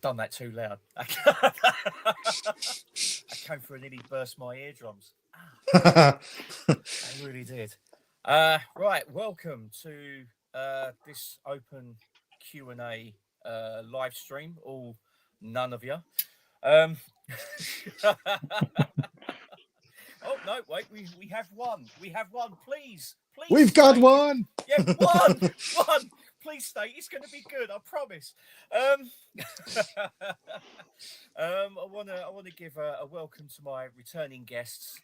done that too loud. I came for and nearly burst my eardrums. I really did. Right, welcome to this open Q&A live stream. All none of you. Oh no! Wait, we have one. We have one. Please, We've stay. got one. Yeah, one. Please stay. It's going to be good. I promise. I wanna give a welcome to my returning guests,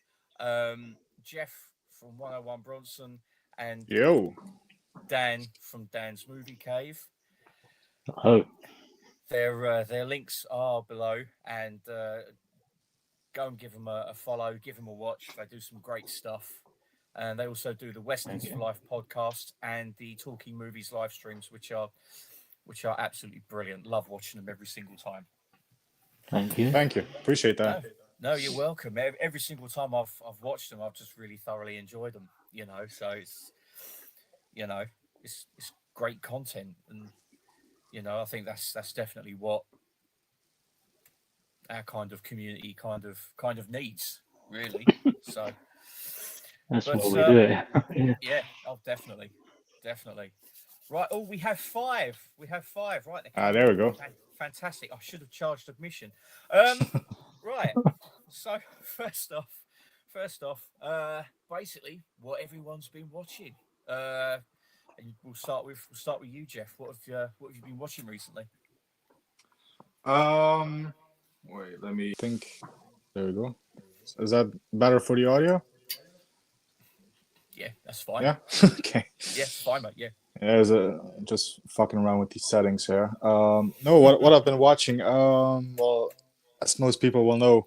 Jeff from 101 Bronson and Yo. Dan from Dan's Movie Cave. Oh, Their links are below, and go and give them a follow, give them a watch. They do some great stuff. And they also do the Westerns for Life podcast and the Talking Movies live streams, which are absolutely brilliant. Love watching them every single time. thank you. Thank you. Appreciate that. No, you're welcome. Every single time I've watched them, I've just really thoroughly enjoyed them. So it's it's great content, and I think that's definitely what our kind of community kind of needs, really. So That's why we do it. yeah. Oh, definitely. Right. Oh, we have five. Right. There we go. Fantastic. I should have charged admission. Right. So first off, basically what everyone's been watching. And we'll start with you, Jeff. What have you been watching recently? Wait, let me think. There we go. Is that better for the audio? Yeah, that's fine. Yeah. Okay. Yeah, fine, mate. Yeah. Just fucking around with these settings here. No, what I've been watching. Well, as most people will know,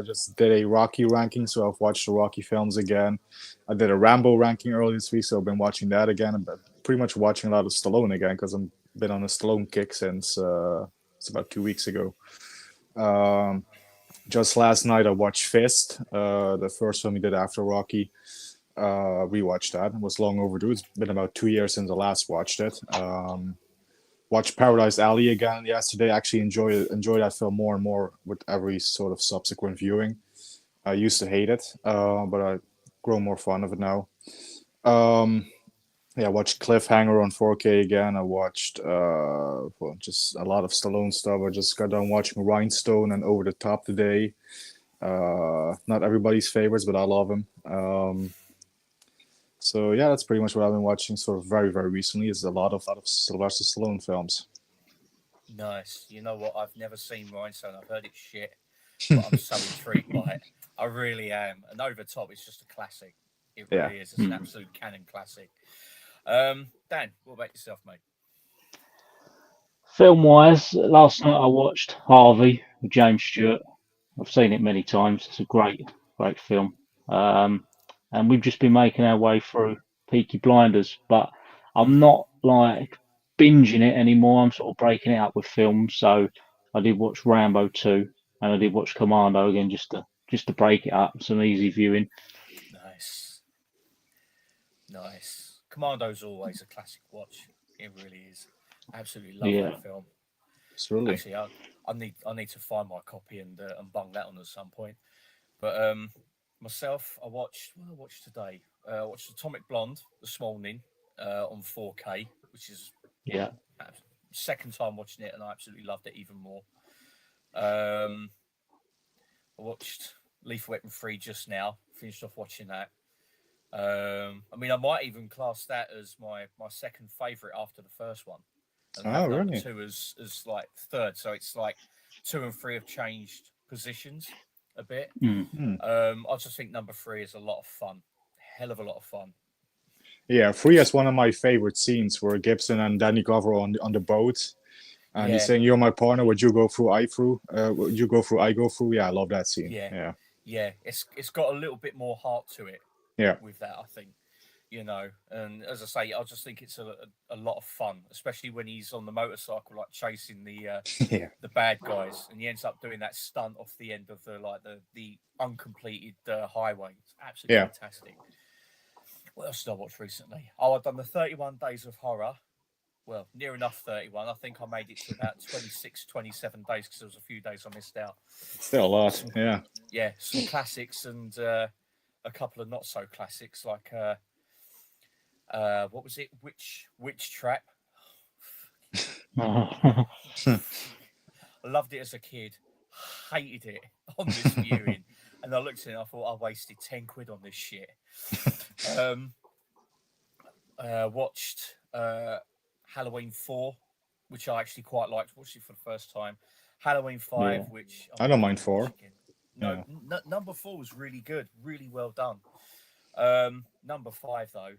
just did a Rocky ranking, so I've watched the Rocky films again. I did a Rambo ranking earlier this week, so I've been watching that again. I'm pretty much watching a lot of Stallone again because I've been on a Stallone kick since it's about 2 weeks ago. Just last night I watched Fist, the first film he did after Rocky. Rewatched that. It was long overdue. It's been about 2 years since I last watched it. Watched Paradise Alley again yesterday. Actually enjoy that film more and more with every sort of subsequent viewing. I used to hate it, but I grow more fond of it now. I watched Cliffhanger on 4K again. I watched just a lot of Stallone stuff. I just got done watching Rhinestone and Over the Top today. Not everybody's favorites, but I love him. So yeah, that's pretty much what I've been watching sort of very, very recently. Is a lot of Sylvester Stallone films. Nice. You know what? I've never seen Rhinestone. I've heard it's shit, but I'm so intrigued by it. I really am. And Over the Top is just a classic. It really is. It's an absolute canon classic. Dan, what about yourself, mate? Film-wise, last night I watched Harvey with James Stewart. I've seen it many times. It's a great film. And we've just been making our way through Peaky Blinders, but I'm not like binging it anymore. I'm sort of breaking it up with films. So I did watch Rambo 2 and I did watch Commando again just to break it up. Some easy viewing. Nice. Commando's always a classic watch. It really is. Absolutely love that film. Absolutely. Actually, I need to find my copy and bung that on at some point. But myself, I watched today. I watched Atomic Blonde this morning on 4K, which is second time watching it, and I absolutely loved it even more. I watched Lethal Weapon 3 just now. Finished off watching that. I mean, I might even class that as my second favourite after the first one. And really? 2 as like third. So it's like 2 and 3 have changed positions a bit. I just think number 3 is a lot of fun. Hell of a lot of fun. Yeah, 3 is one of my favorite scenes where Gibson and Danny Glover on the boat. And he's saying, "You're my partner. Would you go through? I through. Would you go through? I go through." Yeah, I love that scene. Yeah. It's got a little bit more heart to it. Yeah. With that, I think, and as I say, I just think it's a lot of fun, especially when he's on the motorcycle, like chasing the bad guys, and he ends up doing that stunt off the end of the uncompleted highway. It's absolutely fantastic. What else did I watch recently? Oh, I've done the 31 Days of Horror. well, near enough 31. I think I made it to about 26, 27 days because there was a few days I missed out. Still a lot. Some, Yeah. yeah, some classics and a couple of not so classics, like what was it? Witch Trap. I loved it as a kid. Hated it on this viewing, and I looked at it and I thought I wasted 10 quid on this shit. Watched Halloween 4, which I actually quite liked. Watched it for the first time. Halloween 5, Yeah. which I don't mind 4. No, number 4 was really good, really well done. Number 5 though,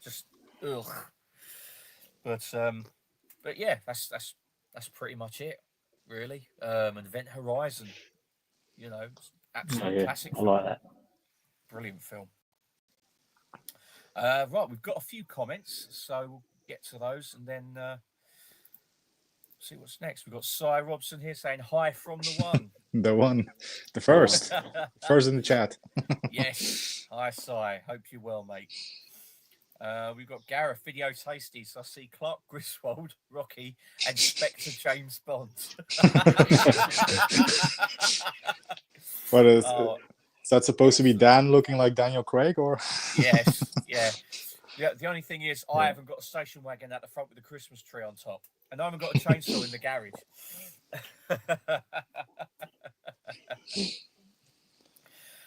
just ugh. But yeah, that's pretty much it, really. Event Horizon, absolute classic. I like that. Brilliant film. Right, we've got a few comments, so we'll get to those and then see what's next. We've got Cy Robson here saying hi from the one. The first in the chat. Yes, hi Cy, hope you're well, mate. We've got Gareth Video Tasty, so I see Clark Griswold, Rocky, and Spectre James Bond. What is that supposed to be Dan looking like Daniel Craig, or? Yes, yeah. The only thing is, I haven't got a station wagon at the front with a Christmas tree on top, and I haven't got a chainsaw in the garage.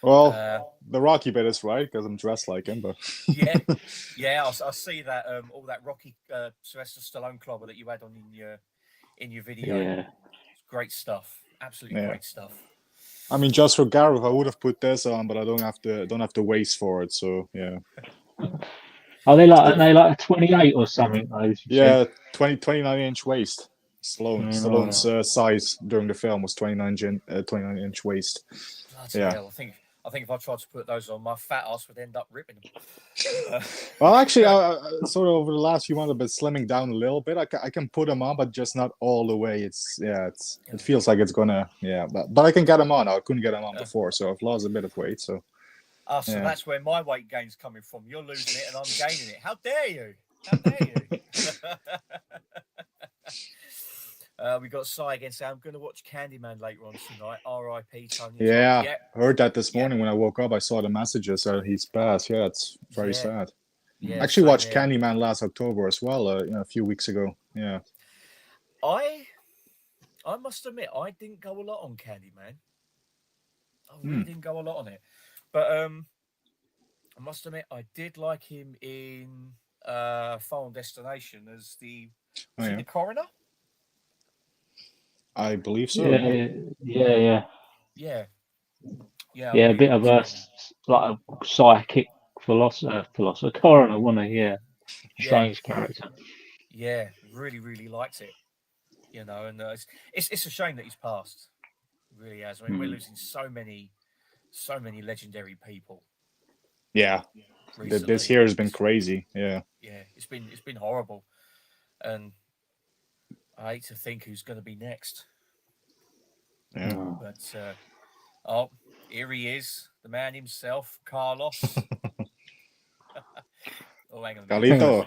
Well, the Rocky bit is right because I'm dressed like him, but yeah. I see that all that Rocky Sylvester Stallone clobber that you had on in your video. Yeah, it's great stuff. Absolutely great stuff. I mean, just for Gareth, I would have put this on, but I don't have to waste for it. So yeah. Are they like a 28 or something? Yeah, 29-inch waist. Stallone's size during the film was 29-inch waist. Bloody hell, I think if I tried to put those on, my fat ass would end up ripping them. Well, actually, I sort of over the last few months I've been slimming down a little bit. I can put them on, but just not all the way. It feels like it's gonna but I can get them on. I couldn't get them on before, so I've lost a bit of weight. So. So that's where my weight gain's coming from. You're losing it and I'm gaining it. How dare you? How dare you? We got Cy again saying, I'm going to watch Candyman later on tonight. R.I.P. Tony. Yeah, heard that this morning when I woke up. I saw the messages that he's passed. Yeah, it's very sad. Yeah, I actually watched Candyman last October as well, a few weeks ago. Yeah. I must admit, I didn't go a lot on Candyman. I really didn't go a lot on it. But I must admit, I did like him in Final Destination as the coroner. I believe so. Yeah. A bit of a like a psychic philosopher, coroner, wasn't he? Yeah, strange character. Yeah, really, really liked it. And it's a shame that he's passed. It really has. I mean, we're losing so many legendary people. Yeah, this year has been crazy. Yeah, it's been horrible, and I hate to think who's going to be next. Yeah, but here he is, the man himself, Carlos. Hang on. Carlito.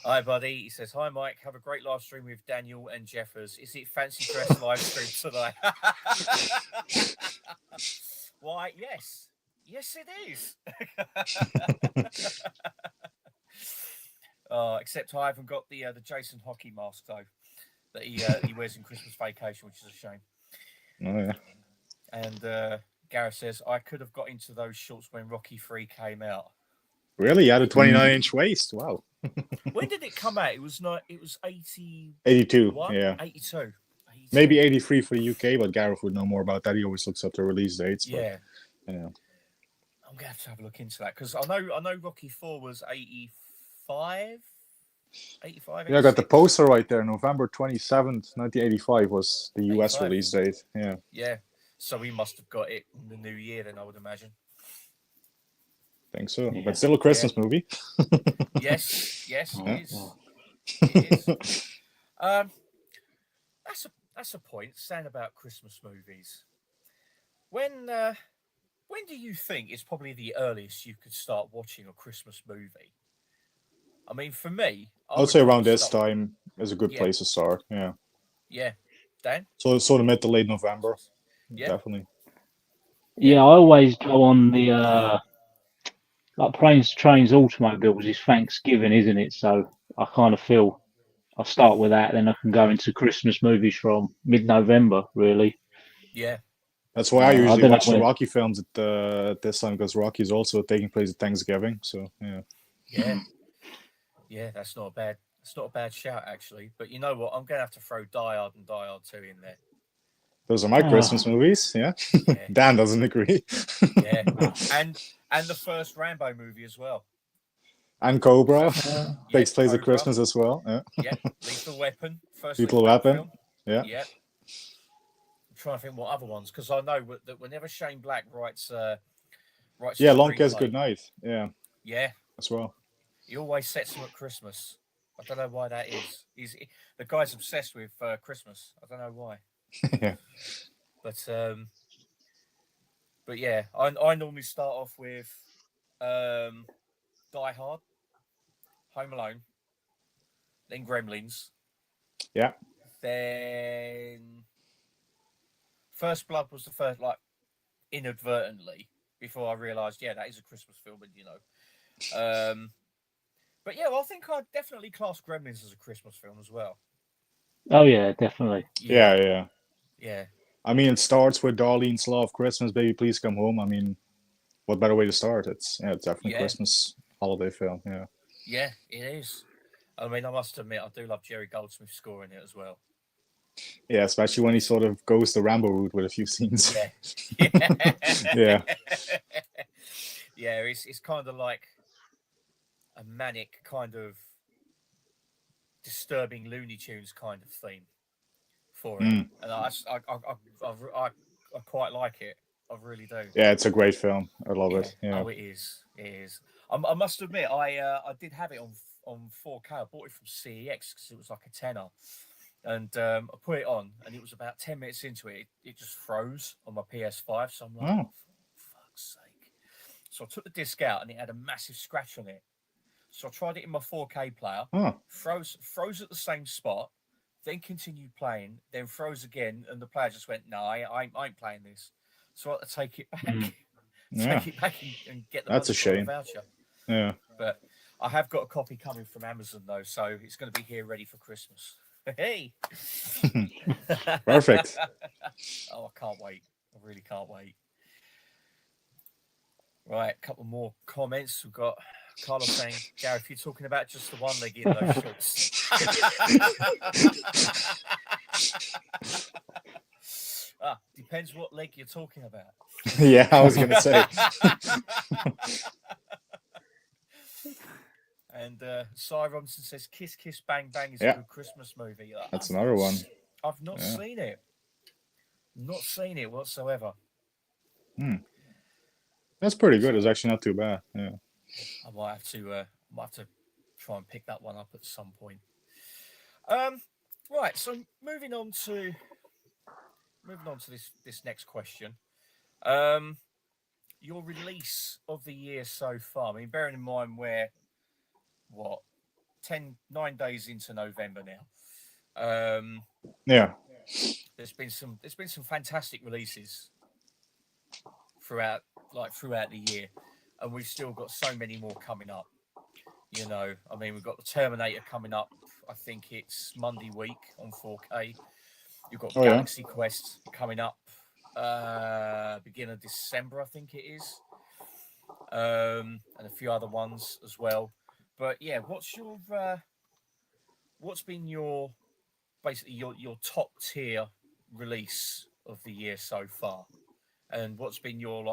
Hi, buddy. He says, "Hi, Mike. Have a great live stream with Daniel and Jeffers. Is it fancy dress live stream tonight?" Why, yes, it is. Except I haven't got the Jason hockey mask though that he wears in Christmas Vacation, which is a shame. Oh yeah. And Gareth says, "I could have got into those shorts when Rocky 3 came out." Really? You had a 29-inch waist? Wow. When did it come out? It was 80. 82. Yeah. 82. Maybe 83 for the UK, but Gareth would know more about that. He always looks up the release dates. But, yeah. Yeah. I'm gonna have a look into that because I know Rocky 4 was 85. 85. Yeah, I got the poster right there. November 27th, 1985 was the US 85. release date. Yeah. Yeah. So we must have got it in the new year then, I would imagine. Think so, but still a Christmas movie. Yes, it is. It is. That's a point. Saying about Christmas movies. When do you think is probably the earliest you could start watching a Christmas movie? I mean, for me, I would say probably around this start- time is a good Yeah. place to start. Yeah. Yeah, Dan. So sort of mid to late November, Yeah. definitely. Yeah, I always go on the like planes, trains, automobiles is Thanksgiving, isn't it? So I kind of feel I'll start with that, then I can go into Christmas movies from mid-November, really. Yeah. That's why I I usually don't know watch the when. Rocky films at this time, because Rocky is also taking place at Thanksgiving. So yeah. Yeah. Yeah, that's not a bad shout actually. But you know what? I'm gonna have to throw Die Hard and Die Hard 2 in there. Those are my Christmas movies. Yeah. Yeah. Dan doesn't agree. Yeah. And the first Rambo movie as well. And Cobra Yeah, takes place at Cobra. Christmas as well. Yeah. Yeah. Lethal Weapon. First Lethal Weapon Weapon. film. Yeah. Yeah. I'm trying to think what other ones, because I know that whenever Shane Black writes a Long Kiss screenplay, Goodnight. Yeah. yeah, As well. he always sets them at Christmas. I don't know why that is. The guy's obsessed with Christmas. I don't know why. Yeah. But yeah, I normally start off with Die Hard, Home Alone, then Gremlins, Yeah. then First Blood was the first, like, inadvertently, before I realised, yeah, that is a Christmas film, and you know. But yeah, well, I think I'd definitely class Gremlins as a Christmas film as well. Oh yeah, definitely. Yeah. Yeah. I mean, it starts with Darlene's Law of Christmas, Baby Please Come Home. I mean, what better way to start? It's definitely Yeah. Christmas holiday film. Yeah. Yeah, it is. I mean, I must admit, I do love Jerry Goldsmith scoring it as well. Yeah, especially when he sort of goes the Rambo route with a few scenes. Yeah. Yeah. Yeah, it's kind of like a manic kind of disturbing Looney Tunes kind of theme for it, and I quite like it. I really do. Yeah, it's a great film. I love it. Yeah. Oh, it is. It is. I must admit, I did have it on 4K. I bought it from CEX because it was like a tenner, and I put it on, and it was about 10 minutes into it. It just froze on my PS5. So I'm like, Oh. for fuck's sake! So I took the disc out, and it had a massive scratch on it. So I tried it in my 4K player. Oh. Froze at the same spot. Then continued playing. Then froze again, and the player just went, "No, I ain't playing this." So I had to take it back. Yeah. Take it back and get the That's a shame. voucher. Yeah. But I have got a copy coming from Amazon though, so it's going to be here ready for Christmas. Hey. Perfect. Oh, I can't wait. I really can't wait. Right, a couple more comments. We've got Carlos saying, Gareth, you're talking about just the one leg in those shorts. Depends what leg you're talking about. Yeah, I was gonna say. And Cy Robson says, "Kiss Kiss Bang Bang" is Yeah. a good Christmas movie. That's another one. I've not seen it. Not seen it whatsoever. That's pretty good. It's actually not too bad. Yeah. I might have to try and pick that one up at some point. Right. So moving on to this next question. Your release of the year so far. I mean, bearing in mind we're 9 days into November now. Yeah. There's been some fantastic releases throughout the year, and we've still got so many more coming up. You know, I mean, we've got the Terminator coming up. I think it's Monday week on 4K. You've got Galaxy Quest coming up beginning of December, I think it is, and a few other ones as well. But yeah, what's been your top tier release of the year so far, and what's been your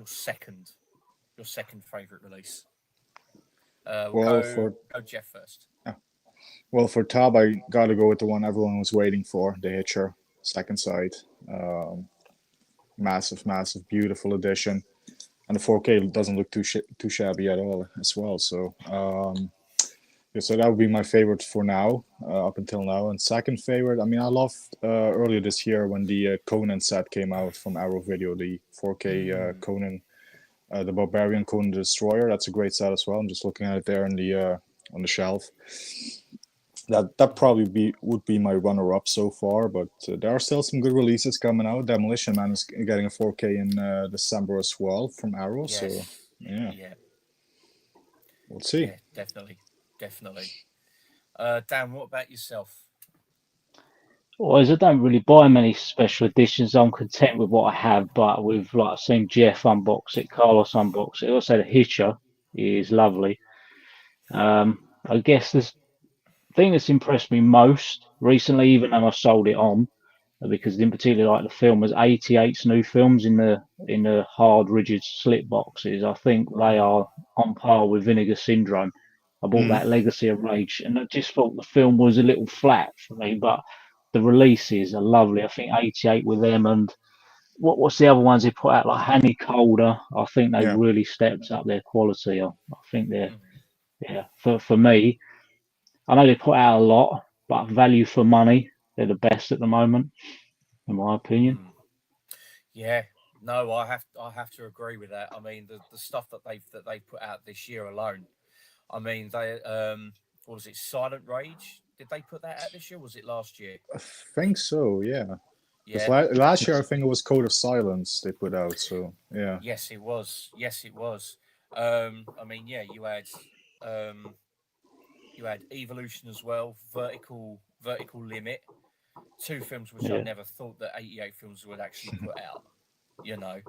second favorite release? Go Jeff first. Well, for Tab, I got to go with the one everyone was waiting for, The Hitcher, Second Sight. Massive, beautiful edition. And the 4K doesn't look too shabby at all as well. So, so that would be my favorite for now, up until now. And second favorite, I mean, I loved earlier this year when the Conan set came out from Arrow Video, the 4K Conan, the Barbarian Conan the Destroyer. That's a great set as well. I'm just looking at it there in the on the shelf. That probably would be my runner-up so far, but there are still some good releases coming out. Demolition Man is getting a 4K in December as well from Arrow, so Yes. yeah, Yeah. we'll see. Yeah. Definitely. Definitely. Dan, what about yourself? Well, as I don't really buy many special editions, I'm content with what I have. But with like I've seen Jeff unbox it, Carlos unbox it. Also, the Hitcher is lovely. I guess the thing that's impressed me most recently, even though I sold it on, because I didn't particularly like the film, was 88's new films in the hard, rigid slip boxes. I think they Mm. are on par with Vinegar Syndrome. I bought Mm, that Legacy of Rage, and I just thought the film was a little flat for me, but the releases are lovely. I think 88 with them, and what's the other ones they put out, like Hanny Calder. I think they've yeah. really stepped up their quality. I think they're, Mm. yeah, for me, I know they put out a lot, but value for money, they're the best at the moment, in my opinion. Mm. Yeah. No, I have to agree with that. I mean, the stuff that they've put out this year alone. I mean, they what was it? Silent Rage? Did they put that out this year? Or was it last year? I think so, yeah. Because Yeah. last year I think it was Code of Silence they put out, so yeah. Yes, it was. Yes, it was. I mean, yeah, um, you had Evolution as well, Vertical Limit, two films which I Yeah, never thought that 88 films would actually put out. You know,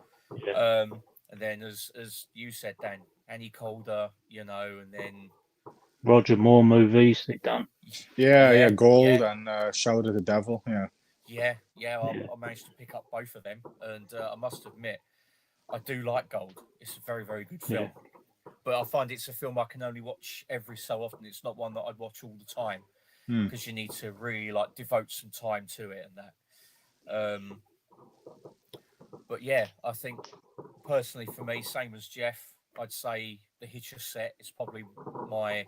yeah, and then as you said, Dan, Annie Calder, and then Roger Moore movies they've done. Yeah, yeah, yeah, Gold yeah, and Shout at the Devil, yeah. yeah. Yeah, I managed to pick up both of them, and I must admit, I do like Gold. It's a very, very good yeah, film. But I find it's a film I can only watch every so often. It's not one that I'd watch all the time Hmm. because you need to really like devote some time to it and that. But yeah, I think personally for me, same as Jeff, I'd say the Hitcher set is probably my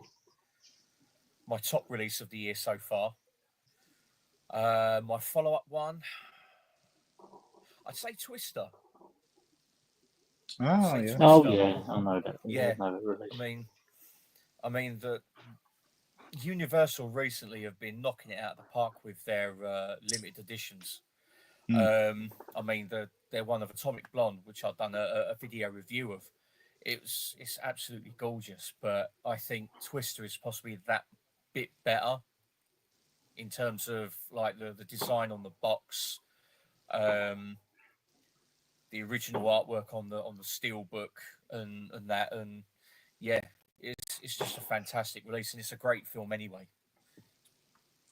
my top release of the year so far. My follow up one, I'd say Twister. I'd Ah, say yeah. oh Twister. yeah, I know that. Yeah, Yeah, I know that I release. mean, the Universal recently have been knocking it out of the park with their limited editions. Hmm. I mean, they're one of Atomic Blonde, which I've done a video review of. It's absolutely gorgeous, but I think Twister is possibly that bit better in terms of like the design on the box, um, the original artwork on the steel book and that, and yeah, it's just a fantastic release, and it's a great film anyway.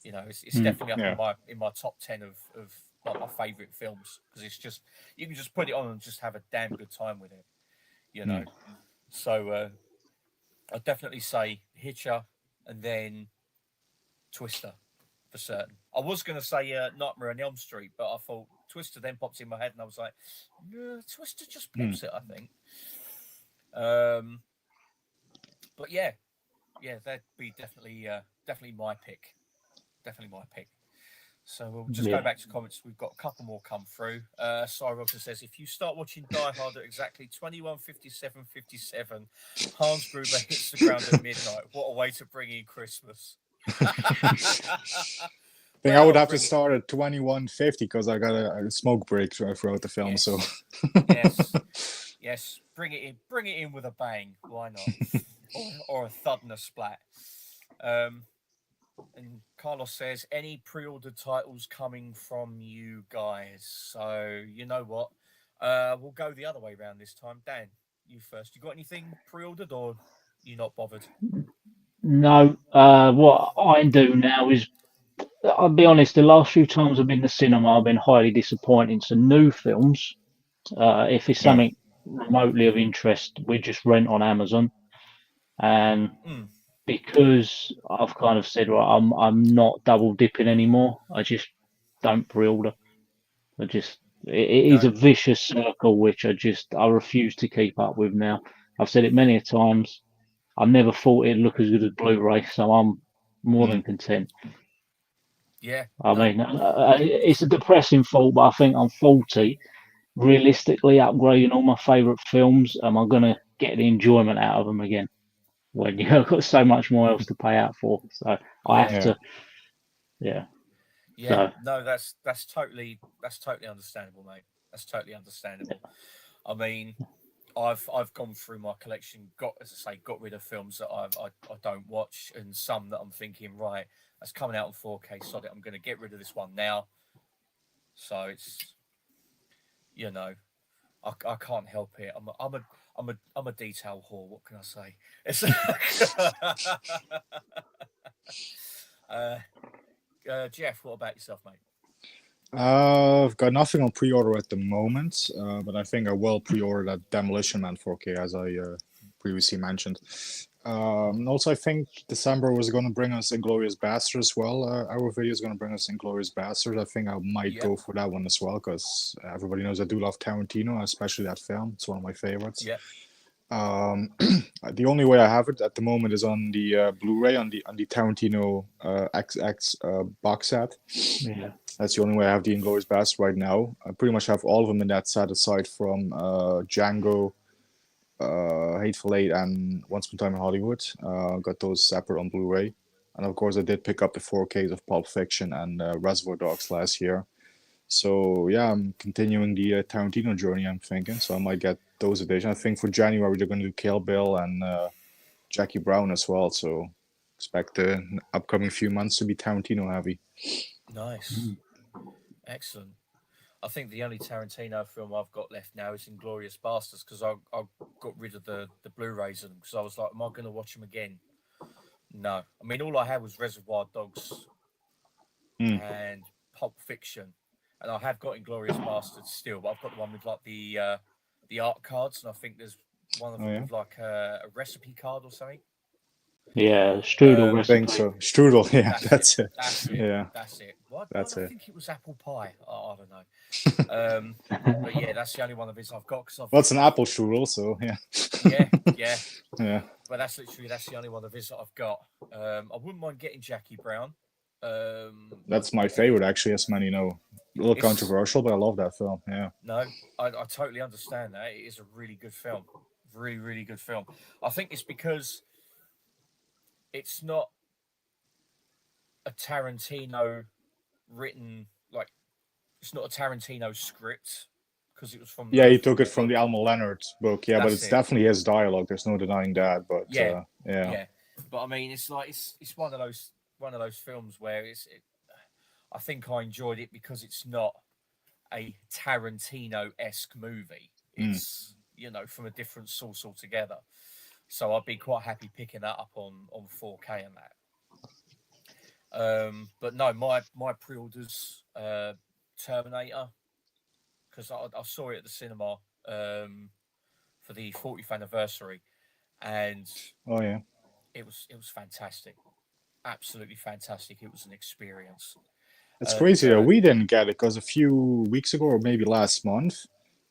It's Mm. definitely up Yeah. in my top 10 of like my favorite films because it's just you can just put it on and just have a damn good time with it. You Hmm. know, so I'd definitely say Hitcher and then Twister for certain. I was going to say Nightmare on Elm Street, but I thought Twister then popped in my head, and I was like, Twister just Hmm. pips it, I think. Um, but yeah, that'd be definitely my pick. Definitely my pick. So we'll just go Yeah, back to comments. We've got a couple more come through. Cy Robson says, if you start watching Die Hard at exactly 21:57:57, Hans Gruber hits the ground at midnight. What a way to bring in Christmas. I think I would Well, have to bring it. start at 21:50 because I got a smoke break throughout the film, so Yes, yes. Bring it in with a bang. Why not? or a thud and a splat. And Carlos says, any pre-ordered titles coming from you guys? So you know what? We'll go the other way around this time. Dan, you first. You got anything pre-ordered, or you not bothered? no. What I do now is, I'll be honest. The last few times I've been to cinema, I've been highly disappointed. So new films, if it's yeah. something remotely of interest, we just rent on Amazon. And Mm, because I've kind of said, right, I'm not double dipping anymore. I just don't pre-order. It is no. a vicious circle which I refuse to keep up with now. I've said it many a times. I never thought it'd look as good as Blu-ray, so I'm more Hmm. than content. Yeah. I No. mean, it's a depressing thought, but I think I'm 40. Realistically, upgrading all my favourite films, am I going to get the enjoyment out of them again? when you've got so much more else to pay out for. So I have Yeah. to, yeah. Yeah, So no, that's totally understandable, mate. That's totally understandable. I mean, I've gone through my collection, as I say, got rid of films that I don't watch, and some that I'm thinking, right, that's coming out on 4K. Sod it, I'm going to get rid of this one now. So it's, you know, I can't help it. I'm a detail whore. What can I say? It's Jeff, what about yourself, mate? I've got nothing on pre-order at the moment, but I think I will pre-order that Demolition Man 4K, as I previously mentioned. And also, I think December was going to bring us Inglorious Bastard as well. Our video is going to bring us Inglorious Bastard. I think I might Yep. go for that one as well, because everybody knows I do love Tarantino, especially that film. It's one of my favorites. Yep. The only way I have it at the moment is on the Blu-ray on the Tarantino XX box set. yeah, That's the only way I have the Inglourious Basterds right now. I pretty much have all of them in that set, aside from Django, Hateful Eight, and Once Upon a Time in Hollywood. Got those separate on Blu-ray. And of course, I did pick up the 4Ks of Pulp Fiction and Reservoir Dogs last year. So yeah, I'm continuing the Tarantino journey, I'm thinking. So I might get those editions. I think for January, they're going to do Kill Bill and Jackie Brown as well. So expect the upcoming few months to be Tarantino heavy. Nice. Excellent. I think the only Tarantino film I've got left now is Inglorious Bastards, because I got rid of the Blu-rays of them, because I was like, am I going to watch them again? No. I mean, all I had was Reservoir Dogs and Pulp Fiction, and I have got Inglorious Bastards still, but I've got the one with like the art cards, and I think there's one of them with like a recipe card or something. yeah, strudel I recipe. think so. Strudel, yeah, that's it. That's it. Yeah, that's it. Why that's did I it. think it was apple pie? I don't know. But yeah, that's the only one of his I've got. Cause Well, it's an apple strudel, so yeah. yeah. Yeah. But that's the only one of his that I've got. I wouldn't mind getting Jackie Brown. That's my favorite, actually, as many know. A little It's- controversial, but I love that film. Yeah. No, I totally understand that. It is a really good film. Really, really good film. I think it's because it's not a Tarantino written, like, it's not a Tarantino script, because it was from Yeah, he took it from the Elmo Leonard book. Yeah, but That's it's it. definitely his dialogue. There's no denying that. But Yeah. yeah. Yeah, but I mean, it's like it's one of those films where I think I enjoyed it because it's not a Tarantino-esque movie. It's from a different source altogether. So I'd be quite happy picking that up on 4K and that. But no, my pre-orders Terminator, because I saw it at the cinema for the 40th anniversary, and Oh yeah. it was fantastic, absolutely fantastic. It was an experience. It's And, crazy that we didn't get it, because a few weeks ago, or maybe last month,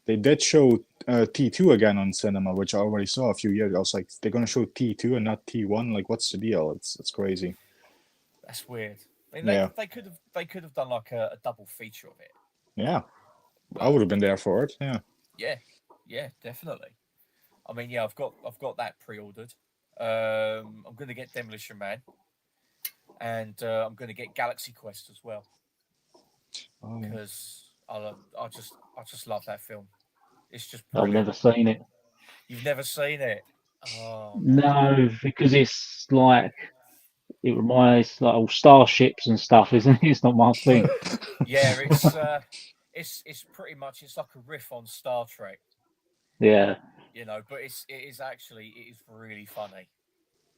they did show T2 again on cinema, which I already saw a few years ago. I was like, they're gonna show T2 and not T1. Like, what's the deal? It's crazy. That's weird. I mean, Yeah. they could have done like a double feature of it. Yeah. I But would have been there for it. Yeah. yeah, definitely. I mean, yeah, I've got that pre-ordered. I'm going to get Demolition Man, and I'm going to get Galaxy Quest as well, Oh, yeah. because I just love that film. It's just I've brilliant. never seen it. You've never seen it? Oh man. No, because it's like it reminds like all starships and stuff, isn't it? It's not my thing. Yeah, it's pretty much, it's like a riff on Star Trek, Yeah. but it is really funny.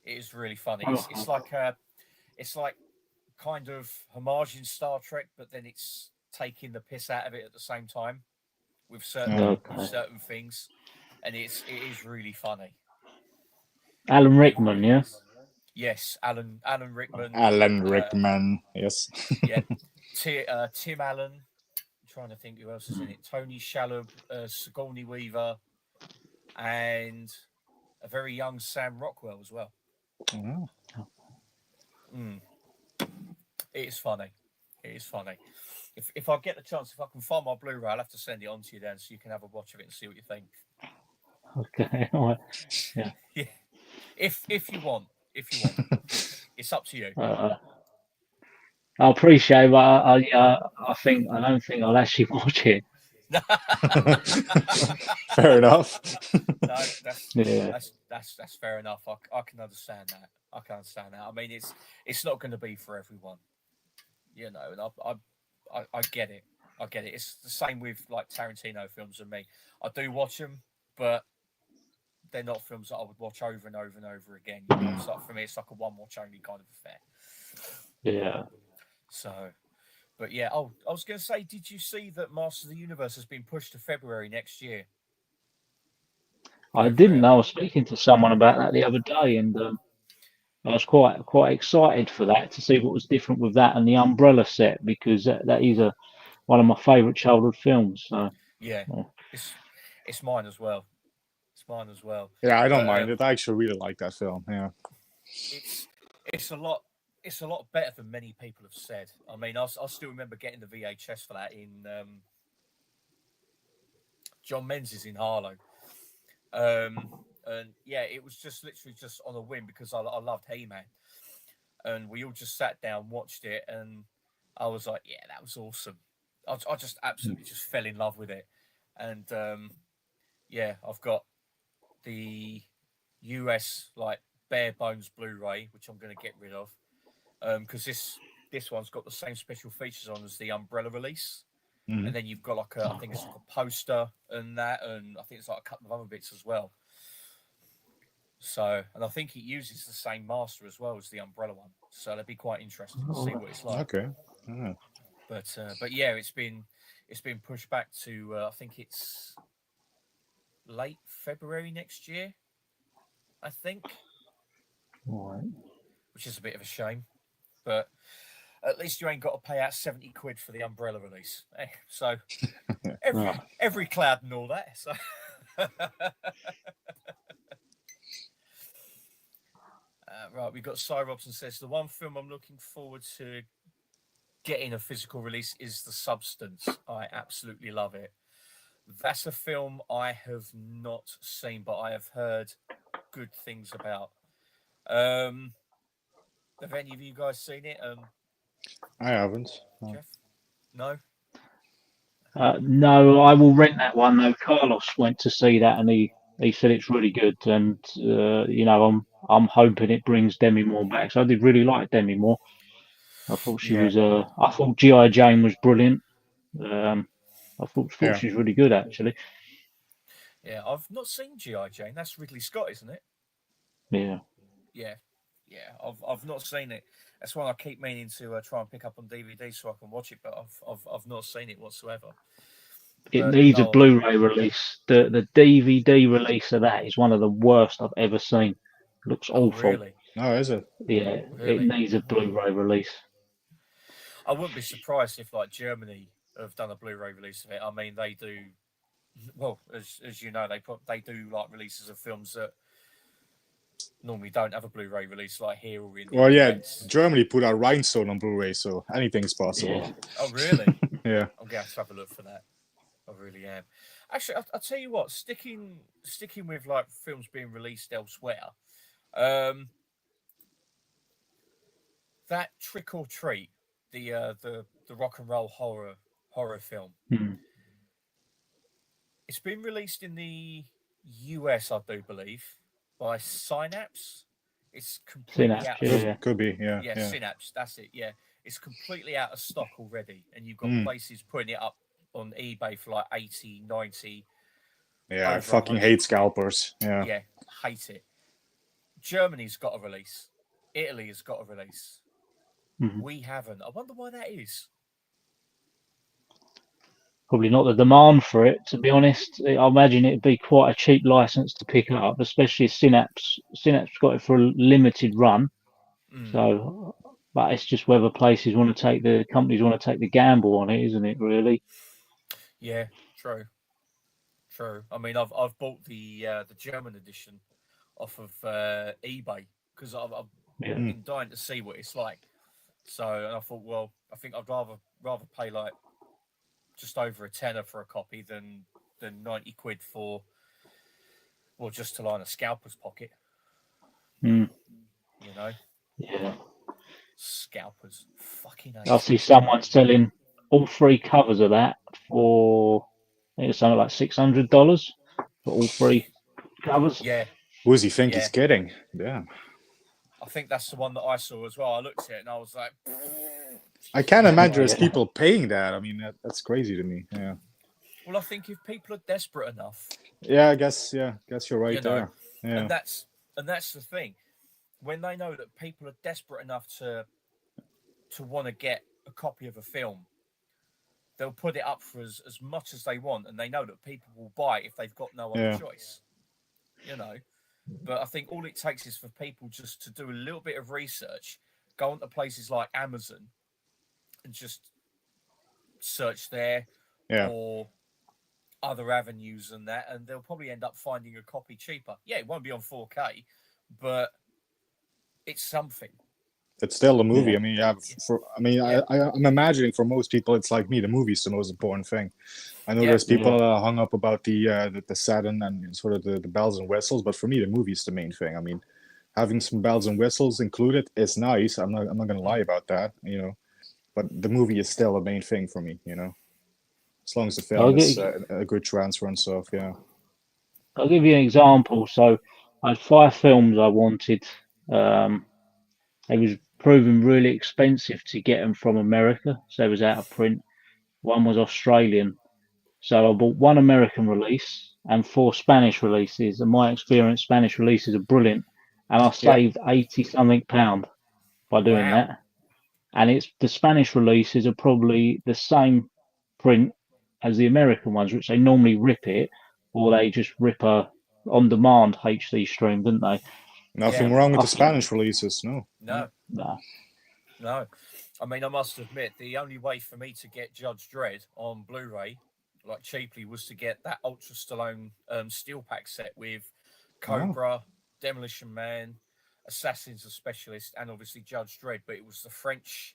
It is really funny. Oh. It's like kind of homaging Star Trek, but then it's taking the piss out of it at the same time with certain things, and it is really funny. Alan It Rickman, really yeah. is. Yes, Alan Rickman. Alan Rickman. Yes. Yeah, Tim Allen. I'm trying to think who else is in it. Tony Shalhoub, Sigourney Weaver, and a very young Sam Rockwell as well. Oh. It is funny. It is funny. If I get the chance, if I can find my Blu-ray, I'll have to send it on to you then, so you can have a watch of it and see what you think. Okay. All right. Yeah. Yeah. If you want, it's up to you. I appreciate it, but I don't think I'll actually watch it. Fair enough. No, Yeah. that's fair enough. I can understand that. I can understand that. I mean, it's not going to be for everyone, you know. And I get it. I get it. It's the same with like Tarantino films and me. I do watch them, but they're not films that I would watch over and over and over again. You know, it's like for me, it's like a one watch only kind of affair. Yeah. So, but yeah. Oh, I was going to say, did you see that Master of the Universe has been pushed to February next year? I Over didn't know. I was speaking to someone about that the other day, and I was quite excited for that to see what was different with that and the Umbrella set because that is one of my favourite childhood films. So yeah, it's it's mine as well. It's mine as well. Yeah, I don't But mind it. I actually really like that film. Yeah. it's it's a lot it's a lot better than many people have said. I mean, I still remember getting the VHS for that in John Menzies in Harlow. And yeah, it was just literally just on a whim because I loved He-Man, and we all just sat down, watched it, and I was like, yeah, that was awesome. I just absolutely just fell in love with it, and yeah, I've got the US like bare bones Blu-ray, which I'm going to get rid of, because this one's got the same special features on as the Umbrella release, Mhm. and then you've got like I think it's like a poster and that, and I think it's like a couple of other bits as well. So, and I think it uses the same master as well as the Umbrella one, so that'd be quite interesting to see what it's like. Okay. Yeah. But yeah, it's been pushed back to I think it's late February next year, I think, all right. which is a bit of a shame. But at least you ain't got to pay out 70 quid for the Umbrella release. So Oh, every cloud and all that. So right, we've got Cy Robson says the one film I'm looking forward to getting a physical release is The Substance. I absolutely love it. That's a film I have not seen, but I have heard good things about. Um, have any of you guys seen it? I haven't. No. Jeff? No? no, I will rent that one though. Carlos went to see that and he said it's really good, and I'm hoping it brings Demi Moore back. So I did really like Demi Moore. I thought she Yeah. was. I thought G.I. Jane was brilliant. I thought Yeah. she was really good actually. Yeah, I've not seen G.I. Jane. That's Ridley Scott, isn't it? Yeah. Yeah. Yeah, I've not seen it. That's why I keep meaning to try and pick up on DVD so I can watch it, but I've not seen it whatsoever. It But needs a no, Blu-ray release. The DVD release of that is one of the worst I've ever seen. It looks oh awful. really? Oh, is it? Yeah, it Really? needs a Blu-ray release. I wouldn't be surprised if like Germany have done a Blu-ray release of it. I mean, they do. Well, as you know, they do like releases of films that normally don't have a Blu-ray release, like here or in the Well, yeah. US. Germany put out Rhinestone on Blu-ray, so anything's Yeah. possible. Oh really? Yeah. I'm going to have to have a look for that. I really am. Actually, I'll tell you what. Sticking with like films being released elsewhere, um, that Trick or Treat, the rock and roll horror film, Hmm. it's been released in the US, I do believe, by Synapse. It's completely Synapse. out of Yeah. Could be. Yeah. yeah, Yeah. Synapse. That's it. Yeah, it's completely out of stock already, and you've got Mm. places putting it up on eBay for like 80, 90, Yeah. I over fucking 100 hate quid. scalpers. Yeah. Yeah, hate it. Germany's got a release. Italy has got a release. Hmm. We haven't. I wonder why that is. Probably not the demand for it, to be honest. I imagine it'd be quite a cheap license to pick up, especially if Synapse got it for a limited run. Mm, So, but it's just whether the companies want to take the gamble on it, isn't it? Really? yeah, true, true. I mean, I've bought the German edition off of eBay because I've Yeah. Mm. been dying to see what it's like. So, and I thought, well, I think I'd rather pay like just over a tenner for a copy than 90 quid for, well, just to line a scalper's pocket. Mm. You know, Yeah. Scalpers. Fucking I hate see it. someone selling all 3 covers of that for, I think it's something like $600 for all 3 covers. Yeah, Who does he think yeah. he's getting? Damn. I think that's the one that I saw as well. I looked at it and I was like, I can't no imagine way. there's people paying that. I mean, that's crazy to me. Yeah. Well, I think if people are desperate enough, Yeah, I guess. Yeah, guess you're right you know, there. Yeah. and that's the thing. When they know that people are desperate enough to want to get a copy of a film, they'll put it up for as much as they want, and they know that people will buy it if they've got no other Yeah. choice. You know, but I think all it takes is for people just to do a little bit of research, go onto places like Amazon, and just search there, Yeah. or other avenues and that, and they'll probably end up finding a copy cheaper. Yeah, it won't be on 4K, but it's something. It's still a movie. Yeah. I mean, yeah. Yeah. I'm imagining for most people, it's like me. The movie's the most important thing. I know Yeah. there's people hung up about the satin and sort of the bells and whistles, but for me, the movie's the main thing. I mean, having some bells and whistles included is nice. I'm not gonna lie about that. You know, but the movie is still the main thing for me. You know, as long as the I'll film is give, a good transfer and stuff. Yeah. I'll give you an example. So I had 5 films I wanted. They was proving really expensive to get them from America, so it was out of print. One was Australian. So I bought 1 American release and 4 Spanish releases. And my experience, Spanish releases are brilliant. And I Yeah. saved 80 something pound by doing Wow. that. And it's the Spanish releases are probably the same print as the American ones, which they normally rip it, or they just rip a on-demand HD stream, didn't they? Yeah. Nothing wrong with I the think Spanish releases. No. No. no. No. I mean, I must admit, the only way for me to get Judge Dredd on Blu-ray, like cheaply, was to get that Ultra Stallone steel pack set with Oh. Cobra, Demolition Man, Assassin's a Specialist, and obviously Judge Dredd. But it was the French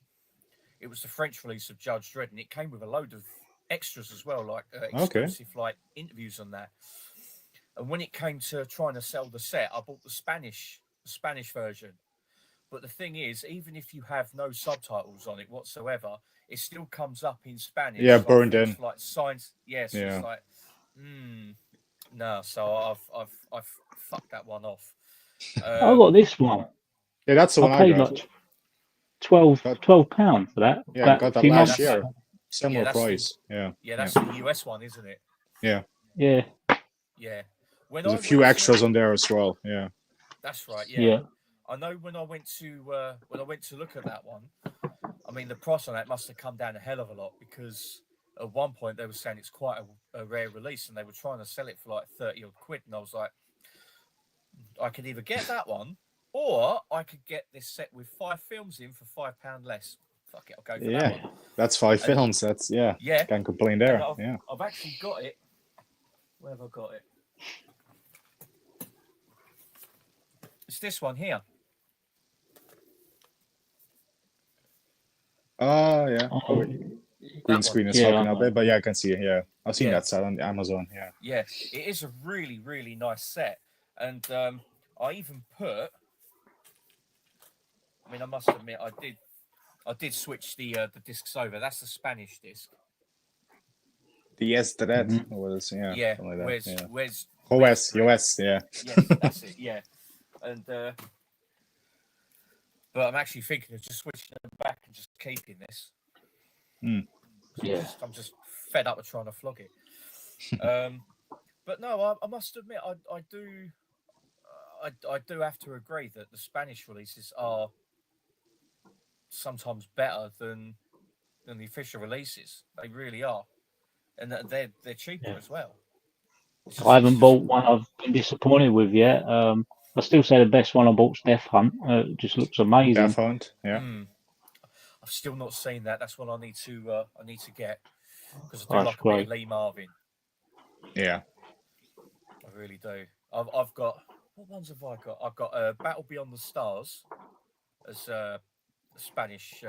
release of Judge Dredd, and it came with a load of extras as well, like Okay. exclusive like interviews on that. And when it came to trying to sell the set, I bought the Spanish version. But the thing is, even if you have no subtitles on it whatsoever, it still comes up in Yeah, Spanish, like burned things in. like signs. Yes, yeah, so Yeah. it's like, no. So I've fucked that one off. I got this one. Yeah, that's the I one I paid got. like 12 Got pound for that Yeah, about got a that few Yeah, last months that's year. ago. Similar that's price. Yeah. that's the US one, isn't it? Yeah. Yeah, Yeah. When There's I a few went extras to, on there as well. Yeah. that's right. Yeah. yeah. I know when I went to look at that one, I mean the price on that must have come down a hell of a lot, because at one point they were saying it's quite a rare release, and they were trying to sell it for like 30 odd quid, and I was like, I could either get that one, or I could get this set with 5 films in for £5 less. Fuck it, I'll go for that Yeah. one. That's 5 And- films. That's yeah. Yeah, Can't complain and there. Yeah. I've actually got it. Where have I got it? It's this one here. Oh yeah. Oh, Oh, green That screen one. is Yeah, fucking I up know. it, but yeah, I can see it. Yeah. I've seen Yeah. that set on Amazon. Yeah. Yeah, it is a really, really nice set. And I even put, I mean, I must admit, I did switch the discs over. That's the Spanish disc. The Yes Dread. Mhm. What is yeah. Yeah, Something like that. Yeah. where's OS, Dread? US, yeah. Yes, that's it. Yeah, and but I'm actually thinking of just switching them back and just keeping this. Yeah. I'm just fed up with trying to flog it. But no, I must admit, I do have to agree that the Spanish releases are sometimes better than the official releases. They really are, and they're cheaper Yeah. as well. I haven't bought one I've been disappointed with yet. I still say the best one I bought's Death Hunt. It just looks amazing. Death Hunt, yeah. I've still not seen that. That's what I need to get, because I do That's like a bit great. of Lee Marvin. Yeah. I really do. I've got, what ones have I got? I've got Battle Beyond the Stars as a Spanish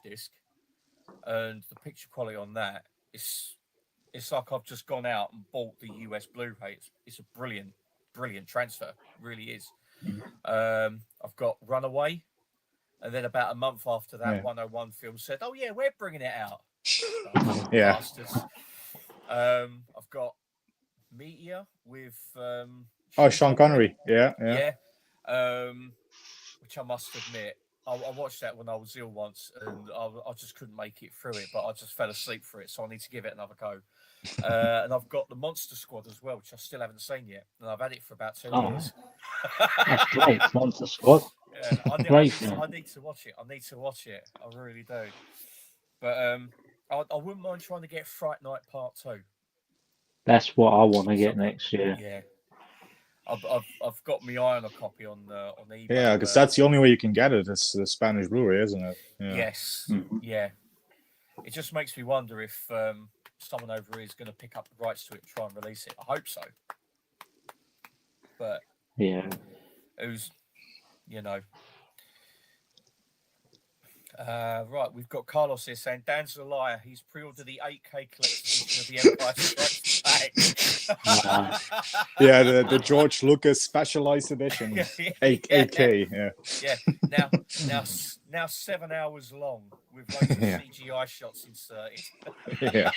disc, and the picture quality on that is, it's like I've just gone out and bought the US Blu-ray. It's a brilliant transfer, it really is. I've got Runaway, and then about a month after that, Yeah. 101 Film said, "Oh yeah, we're bringing it out." Yeah. Bastards. I've got Meteor with Oh, Sean Connery. Yeah. which I must admit, I watched that when I was ill once, and I just couldn't make it through it, but I just fell asleep for it, so I need to give it another go. And I've got the Monster Squad as well, which I still haven't seen yet, and I've had it for about 2 years. That's great. Monster Squad. Yeah, I Great need to watch it. I need to watch it. I really do. But I wouldn't mind trying to get Fright Night Part 2. That's what I want to get next year. Yeah. I've got my eye on a copy on eBay. Yeah, because that's the only way you can get it. It's the Spanish Blu-ray, isn't it? Yeah. Yes. Yeah. It just makes me wonder if someone over here is going to pick up the rights to it and try and release it. I hope so. But yeah, who's, right, we've got Carlos here saying Dan's a liar. He's pre-ordered the 8K collection of the Empire Strikes Back. Yeah, the George Lucas specialized edition, 8K. Yeah. Now 7 hours long with loads of CGI shots inserted. Yeah,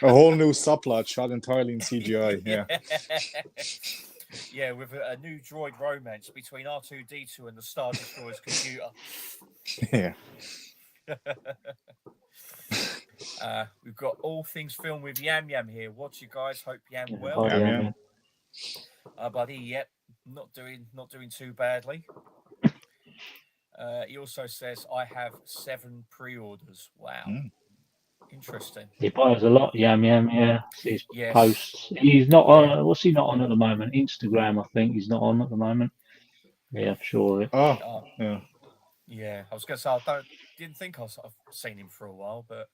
a whole new subplot shot entirely in CGI. Yeah. Yeah, with a new droid romance between R2-D2 and the Star Destroyer's computer. Yeah. We've got all things filmed with Yam Yam here. What you guys? Hope Yam well. Yam. Buddy, yep, not doing too badly. He also says I have 7 pre-orders. Wow. Interesting. He buys a lot, Yam. Yeah, his Yes. posts. He's not on. What's he not on at the moment? Instagram, I think he's not on at the moment. Yeah, I'm sure. Oh, yeah. Yeah, I was going to say I didn't think I've seen him for a while, but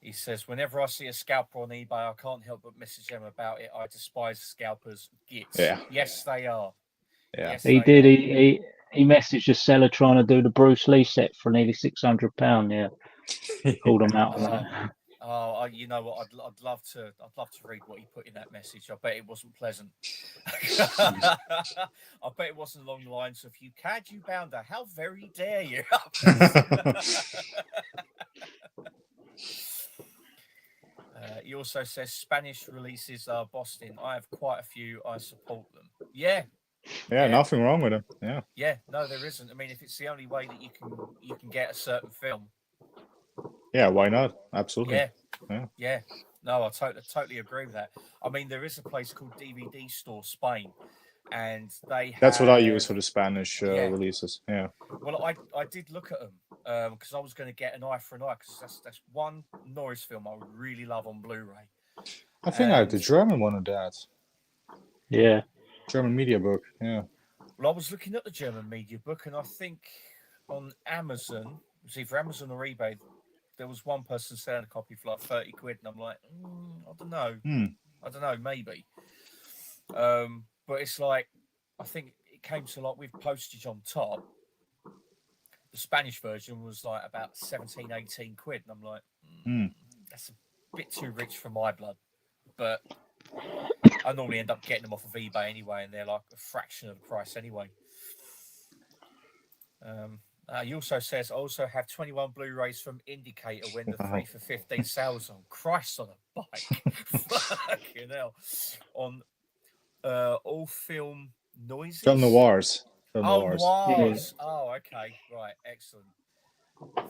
he says whenever I see a scalper on eBay, I can't help but message them about it. I despise scalpers. Gits. Yeah. Yes, they are. Yeah. Yes, He they did. are. He messaged a seller trying to do the Bruce Lee set for nearly £600. Yeah, called him out on that. Oh, you know what? I'd love to read what he put in that message. I bet it wasn't pleasant. I bet it wasn't along the lines of "You cad, you bounder, how very dare you." He also says Spanish releases are Boston. I have quite a few. I support them. Yeah, nothing wrong with it. Yeah. Yeah, no, there isn't. I mean, if it's the only way that you can get a certain film. Yeah, why not? Absolutely. Yeah. No, I totally agree with that. I mean, there is a place called DVD Store Spain, and that's what I use for the Spanish releases. Yeah. Well, I did look at them because I was going to get an Eye for an Eye because that's one Norris film I would really love on Blu-ray. I think I had the German one of that. Yeah. German media book. Yeah. Well, I was looking at the German media book, and I think on Amazon, it was either Amazon or eBay, there was one person selling a copy for like 30 quid, and I'm like, I don't know. I don't know, maybe. But it's like, I think it came to like with postage on top. The Spanish version was like about 17, 18 quid, and I'm like, that's a bit too rich for my blood. But I normally end up getting them off of eBay anyway, and they're like a fraction of the price anyway. He also says, I also have 21 Blu-rays from Indicator when the 3 for 15 sales on. Christ on a bike. Fucking hell. On all film noises. Film noirs. Noirs. Yeah. Oh, okay. Right. Excellent.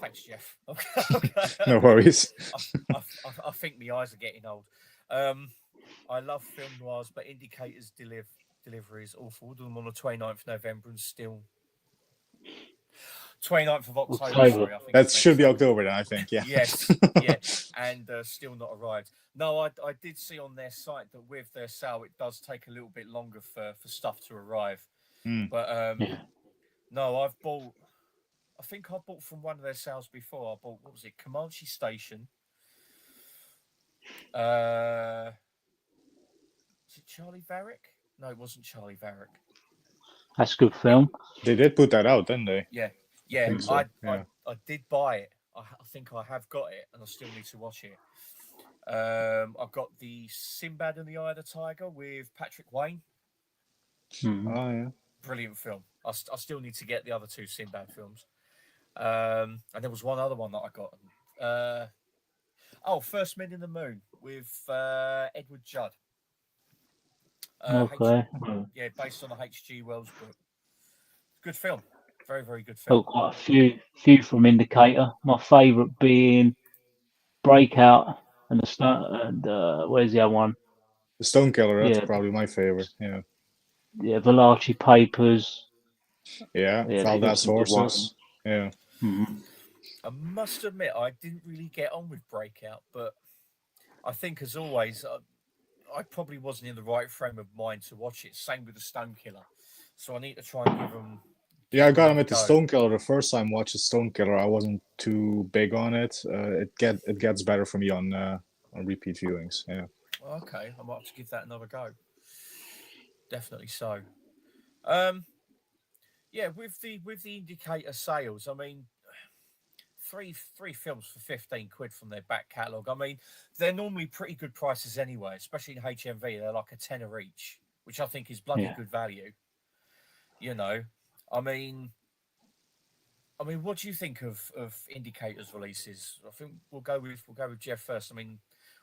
Thanks, Jeff. Okay. No worries. I think my eyes are getting old. I love film noirs, but Indicator's delivery is awful. Ordered them on the 29th of November and still 29th of October. Sorry, I think that should be October then, I think. Yeah. Yes. And still not arrived. No, I did see on their site that with their sale, it does take a little bit longer for stuff to arrive. But no, I think I bought from one of their sales before. I bought, what was it, Comanche Station. Was it Charlie Varick? No, it wasn't Charlie Varick. That's a good film. They did put that out, didn't they? Yeah. I did buy it. I think I have got it, and I still need to watch it. I've got the Sinbad and the Eye of the Tiger with Patrick Wayne. Oh yeah. brilliant film. I still need to get the other two Sinbad films. And there was one other one that I got. First Men in the Moon with Edward Judd. Okay. Based on a H.G. Wells book. Good film. Very, very good Oh, film. quite a few from Indicator. My favourite being Breakout and the start. And where's the other one? The Stone Killer, that's Yeah, probably my favorite. Yeah. Valachi Papers. Yeah. Yeah, they got Valdez some good ones. Horses. Yeah. Mm-hmm. I must admit, I didn't really get on with Breakout, but I think, as always, I probably wasn't in the right frame of mind to watch it. Same with the Stone Killer, so I need to try and give them. Yeah, I got him at the Stone Killer the first time I watched the Stone Killer. I wasn't too big on it. It gets better for me on repeat viewings. Yeah. Okay, I might have to give that another go. Definitely so. Yeah, with the Indicator sales, I mean, three films for 15 quid from their back catalogue. I mean, they're normally pretty good prices anyway, especially in HMV. They're like a tenner each, which I think is bloody good value. You know, I mean, what do you think of Indicator's releases? I think we'll go with Jeff first. I mean,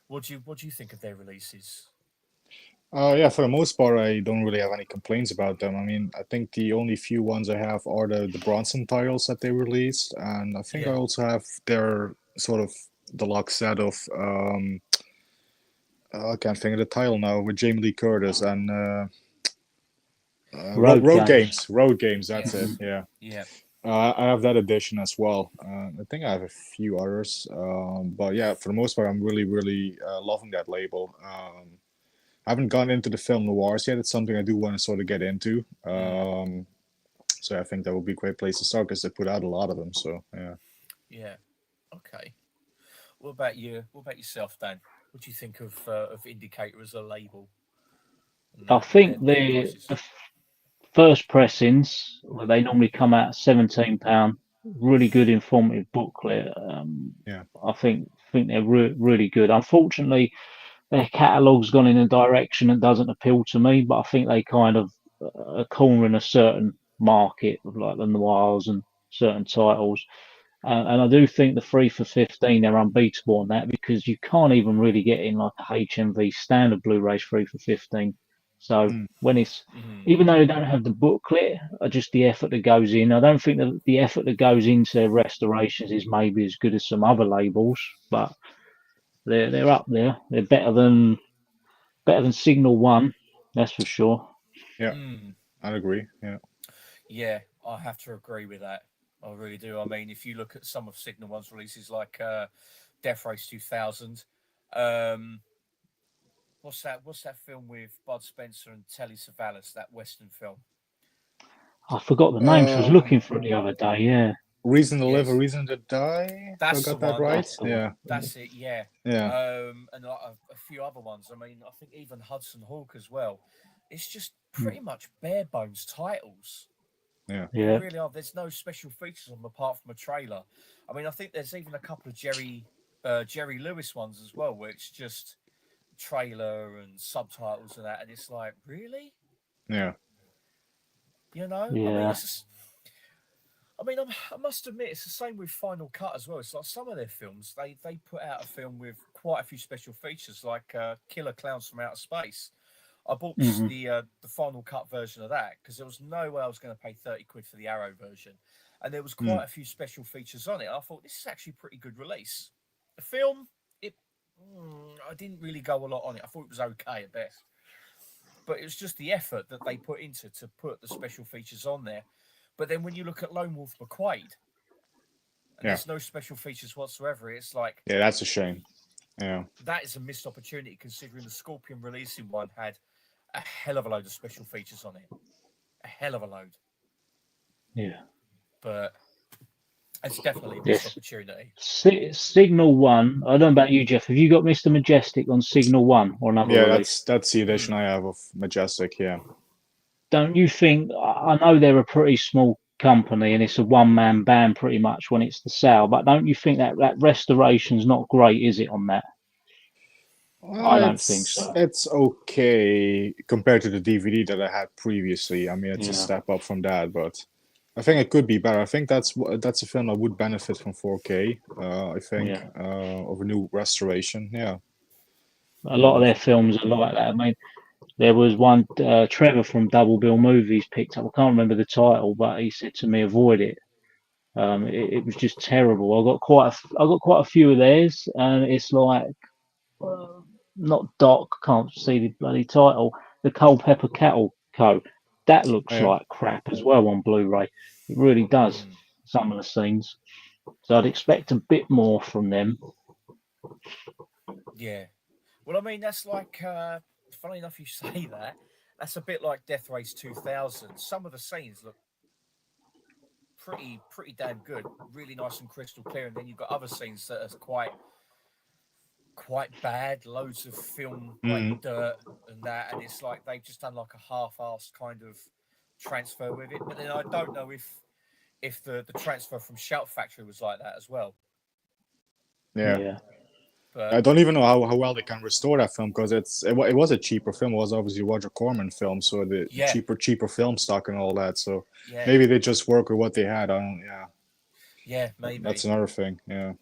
what do you think of their releases? Yeah, for the most part, I don't really have any complaints about them. I mean, I think the only few ones I have are the Bronson titles that they released, and I think I also have their sort of deluxe set of I can't think of the title now, with Jamie Lee Curtis and Road Games. Road Games, that's it. Yeah. Yeah. I have that edition as well. I think I have a few others, but yeah, for the most part, I'm really, really loving that label. I haven't gone into the film noirs yet. It's something I do want to sort of get into. So I think that would be a great place to start because they put out a lot of them. So yeah. Yeah. Okay. What about you? What about yourself, Dan? What do you think of Indicator as a label? I think the first pressings, well, they normally come out £17. Really good informative booklet. I think they're really good. Unfortunately, their catalogue's gone in a direction that doesn't appeal to me, but I think they kind of are cornering a certain market of like the noirs and certain titles. And I do think the 3 for 15, they're unbeatable on that, because you can't even really get in like a HMV standard Blu-rays 3 for 15. So when it's, even though they don't have the booklet, just the effort that goes in, I don't think that the effort that goes into their restorations is maybe as good as some other labels, but they're up there. They're better than Signal One, that's for sure. Yeah, I'd agree. Yeah. Yeah, I have to agree with that. I really do. I mean, if you look at some of Signal One's releases, like Death Race 2000, what's that film with Bud Spencer and Telly Savalas? That Western film. I forgot the name. I was looking for it the other day. Yeah. Reason to Live, a Reason to Die. That's I got the that one. right. Yeah. That's it. Yeah. Yeah. And a few other ones. I mean, I think even Hudson Hawk as well. It's just pretty much bare bones titles. Yeah. Yeah. Really are. There's no special features on them apart from a trailer. I mean, I think there's even a couple of Jerry Lewis ones as well, where it's just trailer and subtitles and that, and it's like, really? Yeah. You know? Yeah. I must admit, it's the same with Final Cut as well. It's like some of their films, they put out a film with quite a few special features, like Killer Clowns from Outer Space. I bought the Final Cut version of that because there was no way I was going to pay 30 quid for the Arrow version. And there was quite a few special features on it. I thought, this is actually a pretty good release. The film, I didn't really go a lot on it. I thought it was okay at best. But it was just the effort that they put into to put the special features on there. But then when you look at Lone Wolf McQuaid, and there's no special features whatsoever, it's like... Yeah, that's a shame. Yeah. That is a missed opportunity, considering the Scorpion releasing one had a hell of a load of special features on it. A hell of a load. Yeah. But it's definitely a missed opportunity. Signal One, I don't know about you, Jeff. Have you got Mr. Majestic on Signal One or another release? That's the edition I have of Majestic, yeah. Don't you think, I know they're a pretty small company and it's a one-man band pretty much when it's the sale, but don't you think that restoration's not great, is it, on that? I don't think so. It's okay compared to the DVD that I had previously. I mean, it's a Yeah. step up from that, but I think it could be better. I think that's a film that would benefit from 4K. I think Yeah. of a new restoration. Yeah. A lot of their films are like that. I mean, there was one Trevor from Double Bill Movies picked up. I can't remember the title, but he said to me, "Avoid it." It was just terrible. I got quite a few of theirs, and it's like not Doc. Can't see the bloody title. The Culpeper Cattle Co. That looks Yeah. like crap as well on Blu-ray. It really does. Some of the scenes. So I'd expect a bit more from them. Yeah. Well, I mean, that's like, funny enough, you say that. That's a bit like Death Race 2000. Some of the scenes look pretty damn good, really nice and crystal clear, and then you've got other scenes that are quite bad. Loads of film like Mm. dirt and that, and it's like they've just done like a half-assed kind of transfer with it. But then I don't know if the transfer from Shout Factory was like that as well. Yeah. Yeah. I But don't even know how well they can restore that film because it was a cheaper film. It was obviously Roger Corman film, so the yeah, cheaper film stock and all that. So yeah, maybe they just work with what they had. I don't. Yeah, yeah, maybe. that's another thing. Yeah.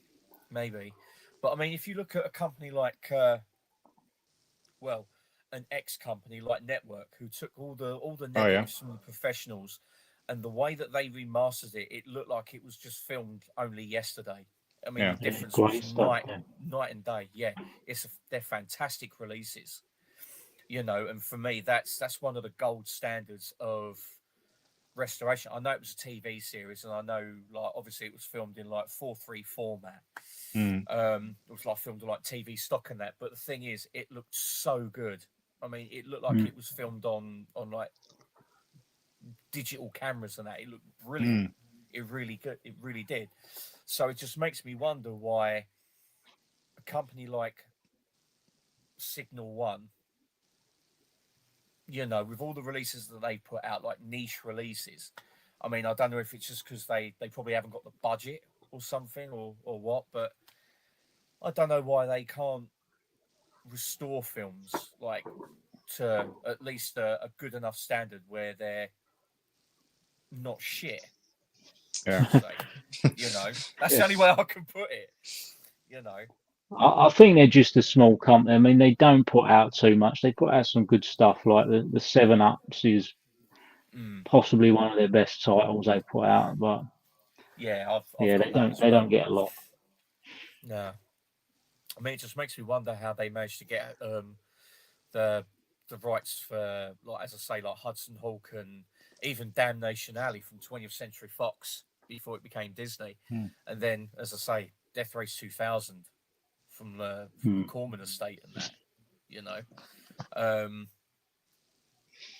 Maybe. But I mean, if you look at a company like, well, an ex company like Network, who took all the Oh yeah. negatives from the professionals, and the way that they remastered it, it looked like it was just filmed only yesterday. I mean, Yeah. the difference Great was stuff. Yeah. night and day. Yeah, they're fantastic releases, you know. And for me, that's one of the gold standards of restoration. I know it was a TV series, and I know, like, obviously it was filmed in like 4:3 format. Mm. It was like filmed on like TV stock and that. But the thing is, it looked so good. I mean, it looked like Mm. it was filmed on like digital cameras and that. It looked brilliant. Mm. It really good. It really did. So it just makes me wonder why a company like Signal One, you know, with all the releases that they put out, like niche releases. I mean, I don't know if it's just because they probably haven't got the budget or something or what, but I don't know why they can't restore films like to at least a good enough standard where they're not shit. Yeah. Let's say, you know, that's the only way I can put it. You know, I think they're just a small company. I mean, they don't put out too much. They put out some good stuff, like the Seven Ups is possibly one of their best titles they put out. But yeah, I've yeah, got that as they well. don't get a lot. No, I mean, it just makes me wonder how they managed to get the the rights for, like, as I say, like Hudson Hawk and even Damnation Alley from 20th Century Fox before it became Disney, Mm. and then, as I say, Death Race 2000 from the Corman estate and that, you know.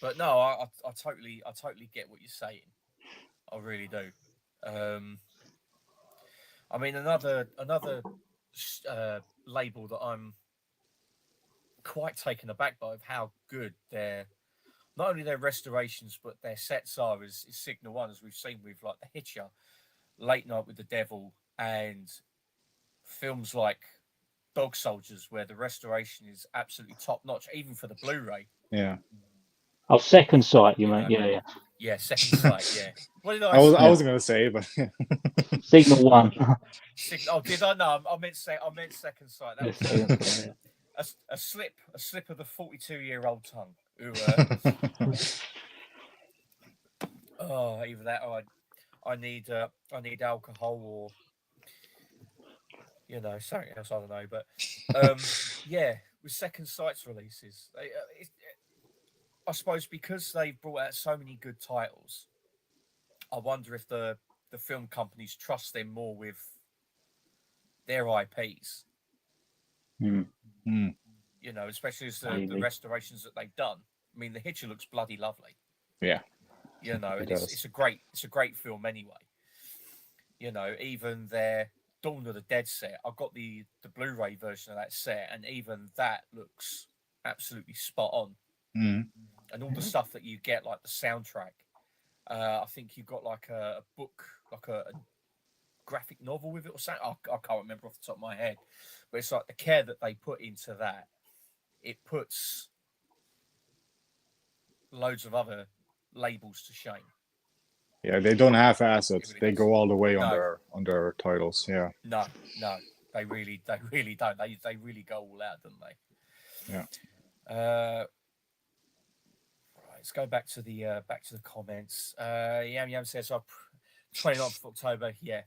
But no, I totally get what you're saying. I really do. I mean, another label that I'm quite taken aback by of how good their, not only their restorations but their sets are, is Signal One, as we've seen with like The Hitcher, Late Night with the Devil, and films like Dog Soldiers, where the restoration is absolutely top notch, even for the Blu-ray. Yeah. Oh, Second Sight, you You mean? know, Yeah, yeah. yeah, Second Sight. Yeah. What did I I say? wasn't gonna say, but Signal One. Oh, did I? No, I meant Second Sight. That Yeah, was Second Sight, a slip of the 42-year-old tongue. Who, oh, either that or I need alcohol, or, you know, something else. I don't know, but yeah, with Second Sight's releases, I suppose because they've brought out so many good titles, I wonder if the film companies trust them more with their IPs. yeah. Mm. You know, especially as the Maybe. restorations that they've done. I mean, The Hitcher looks bloody lovely. Yeah. You know, It and does. it's a great film anyway. You know, even their Dawn of the Dead set, I've got the Blu-ray version of that set, and even that looks absolutely spot on. Mm. And all the stuff that you get, like the soundtrack, I think you've got like a book, like a graphic novel with it or something. I can't remember off the top of my head, but it's like the care that they put into that. it puts loads of other labels to shame. Yeah, they don't have assets. It really They does. go all the way No. on their titles. Yeah. No, they really don't. They really go all out, don't they? Yeah. Right, let's go back to the comments. Yam Yam says, 29th of October. Yeah.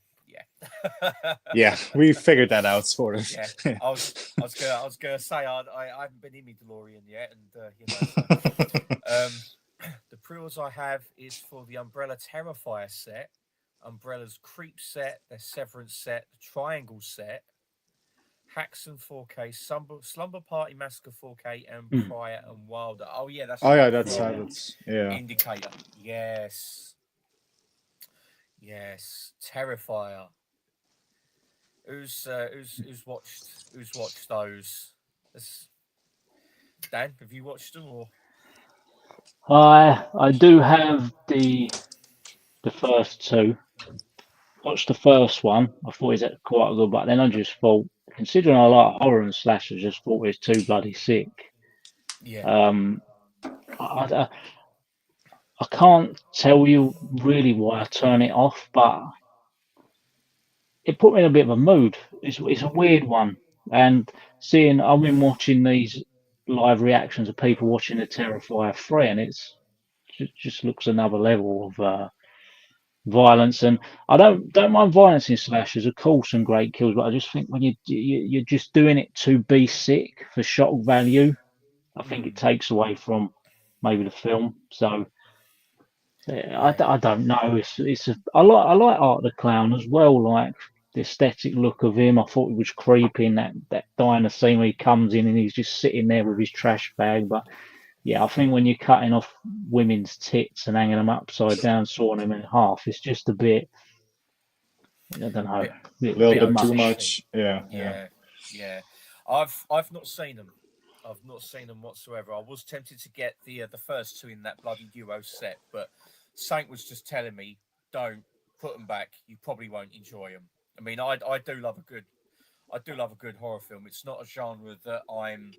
Yeah, we figured that out sort of. Yeah, I was gonna say I haven't been in my DeLorean yet, and the pre-orders I have is for the Umbrella Terrifier set, Umbrella's Creep set, their Severance set, the Triangle set, Haxon 4K, Slumber Party Massacre 4K, and Prior and Wilder. Oh yeah, that's Indicator. Yes, Terrifier. Who's watched those? Dan, have you watched them or? I do have the first two. Watched the first one. I thought it was quite good, but then I just thought, considering I like horror and slashers, just thought it was too bloody sick. Yeah. I can't tell you really why I turn it off, but it put me in a bit of a mood. It's a weird one, and I've been watching these live reactions of people watching the Terrifier 3, and it just looks another level of violence. And I don't mind violence in slashers, of course, and great kills, but I just think when you're just doing it to be sick for shock value, I think it takes away from maybe the film. So I don't know. I like Art the Clown as well. Like the aesthetic look of him, I thought he was creepy in that diner scene where he comes in and he's just sitting there with his trash bag. But yeah, I think when you're cutting off women's tits and hanging them upside down, sawing them in half, it's just a bit. I don't know. A little bit too much. Yeah. I've not seen them. I've not seen them whatsoever. I was tempted to get the first two in that bloody Euro set, but Saint was just telling me, don't put them back. You probably won't enjoy them. I mean, I do love a good horror film. It's not a genre that I'm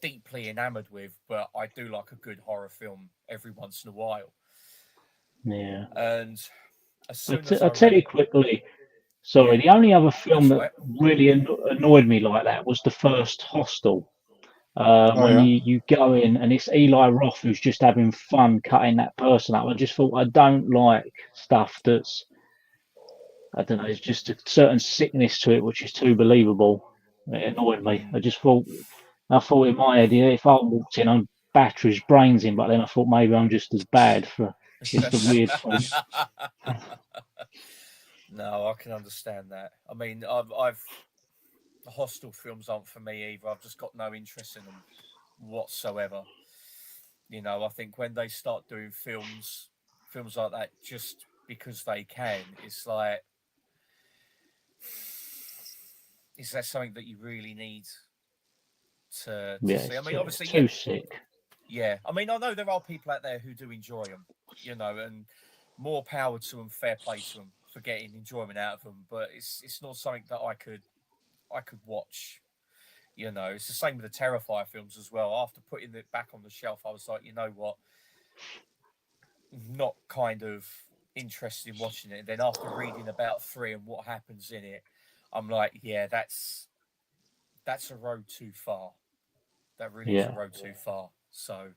deeply enamored with, but I do like a good horror film every once in a while. Yeah. And as soon I'll tell you quickly. Sorry, the only other film that really annoyed me like that was the first Hostel. When you go in and it's Eli Roth who's just having fun cutting that person up. I just thought, I don't like stuff that's, I don't know, it's just a certain sickness to it which is too believable. It annoyed me. I thought in my head, if I walked in, I'd batter his brains in, but then I thought maybe I'm just as bad for just a weird thought. No, I can understand that. I mean, I've the Hostel films aren't for me either. I've just got no interest in them whatsoever. I think when they start doing films like that just because they can, it's like, is that something that you really need to see? I mean, obviously, too sick. Yeah, I mean, I know there are people out there who do enjoy them, and more power to them, fair play to them for getting enjoyment out of them. But it's not something that I could watch. It's the same with the Terrifier films as well. After putting it back on the shelf, I was like, you know what, not kind of interested in watching it. And then after reading about 3 and what happens in it, I'm like, yeah, that's a road too far. That really is a road too far. So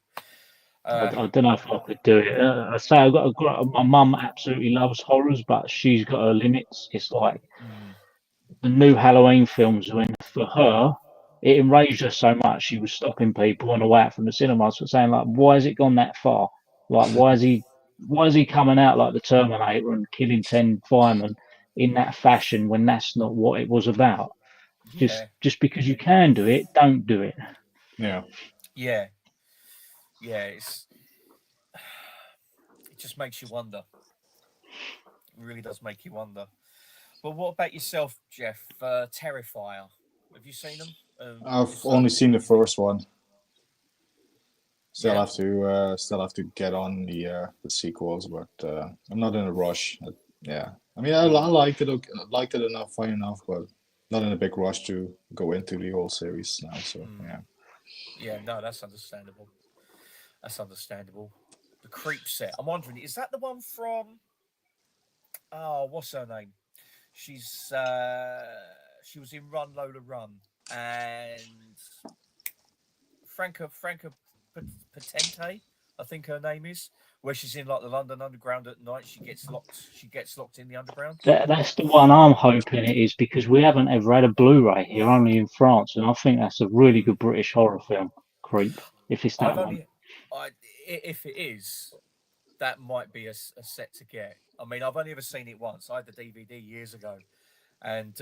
I don't know if I could do it. I say my mum absolutely loves horrors, but she's got her limits. It's like the new Halloween films, when for her, it enraged her so much she was stopping people on the way out from the cinemas for saying, like, why has it gone that far? Like, why is he coming out like the Terminator and killing 10 firemen in that fashion when that's not what it was about? Just because you can do it, don't do it. Yeah. It just makes you wonder. It really does make you wonder. But what about yourself, Jeff? Terrifier. Have you seen them? I've only seen the first one. Still have to get on the sequels, but I'm not in a rush. I mean, I liked it enough, fine enough, but not in a big rush to go into the whole series now. So Yeah, no, that's understandable. That's understandable. The creep set. I'm wondering, is that the one from? Oh, what's her name? She's she was in Run Lola Run, and Franca Potente, I think her name is, where she's in like the London Underground at night. She gets locked. She gets locked in the underground. That's the one I'm hoping it is, because we haven't ever had a Blu-ray here, only in France, and I think that's a really good British horror film. Creep, if it's that I've one. only, if it is, that might be a set to get. I mean, I've only ever seen it once. I had the DVD years ago, and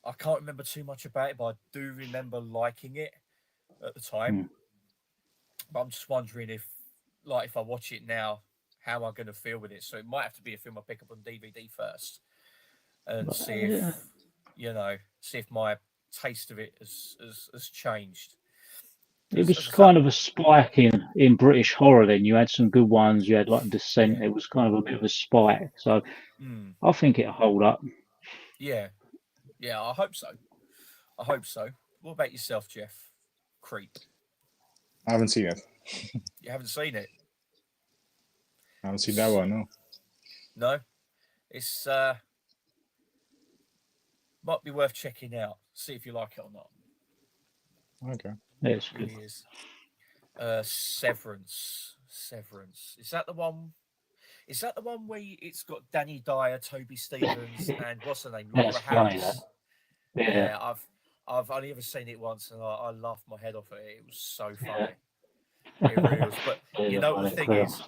I can't remember too much about it, but I do remember liking it at the time. But I'm just wondering if, like, if I watch it now, how am I going to feel with it? So it might have to be a film I pick up on DVD first, and see if see if my taste of it has changed. It was kind of a spike in British horror then. You had some good ones, you had like Descent, it was kind of a bit of a spike. So I think it'll hold up. Yeah. Yeah, I hope so. I hope so. What about yourself, Jeff? Creep. I haven't seen it. You haven't seen it? I haven't seen that one, no. No? It's might be worth checking out. See if you like it or not. Okay. Yeah, it's good. It really is. Severance. Is that the one? Is that the one where it's got Danny Dyer, Toby Stevens, and what's her name, Laura Harris? Yeah, I've only ever seen it once, and I laughed my head off at it. It was so funny. It really was. But you know what the thing is?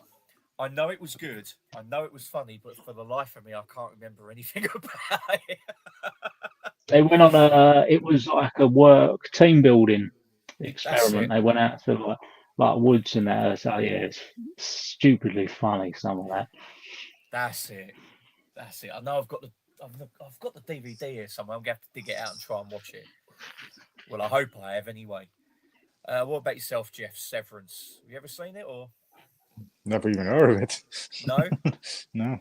I know it was good. I know it was funny, but for the life of me, I can't remember anything about it. They went on it was like a work team building experiment. They went out to like woods and that. So yeah, it's stupidly funny, some of that. That's it. I know I've got the DVD here somewhere. I'm gonna have to dig it out and try and watch it. Well, I hope I have anyway. What about yourself, Jeff? Severance. Have you ever seen it or? Never even heard of it. No. No.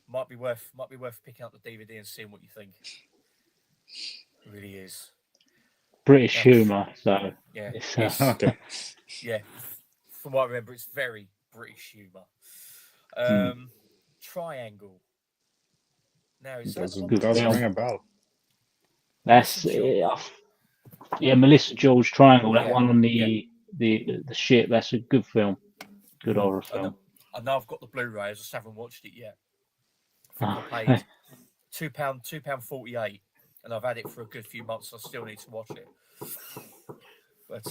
Might be worth picking up the DVD and seeing what you think. It really is. British humour, so yeah. It's, okay. Yeah. From what I remember, it's very British humour. Triangle. Now is that the one? Does ring a bell. That's yeah, Melissa George Triangle. That one on the ship. That's a good film. Good horror film. I know I've got the Blu-ray. I just haven't watched it yet. I think I paid £2.48, and I've had it for a good few months. I still need to watch it. But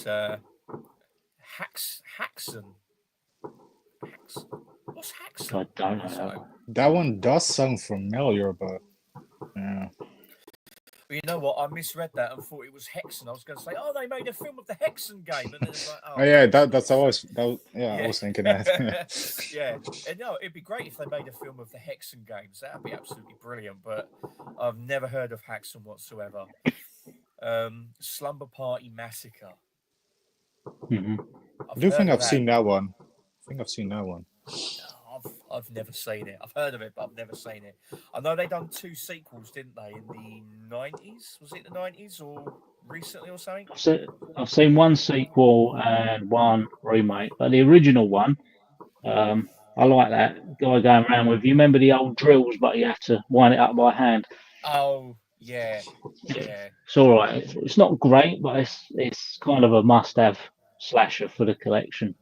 Haxon. What's Haxon? I don't know. That one does sound familiar, but yeah. But you know what? I misread that and thought it was Hexen. I was going to say, oh, they made a film of the Hexen game, and then it's like, oh yeah, that's always I was thinking that. Yeah, and no, it'd be great if they made a film of the Hexen games. That'd be absolutely brilliant. But I've never heard of Haxon whatsoever. Slumber Party Massacre. Mm-hmm. I do think I've seen that one. I think I've seen that one. I've never seen it. I've heard of it, but I've never seen it. I know they done 2 sequels, didn't they, in the 90s? Was it the 90s or recently or something? I've seen 1 sequel and 1 remake, but the original one, I like that guy going around with. You remember the old drills, but you have to wind it up by hand. Oh yeah. It's all right. It's not great, but it's kind of a must-have slasher for the collection.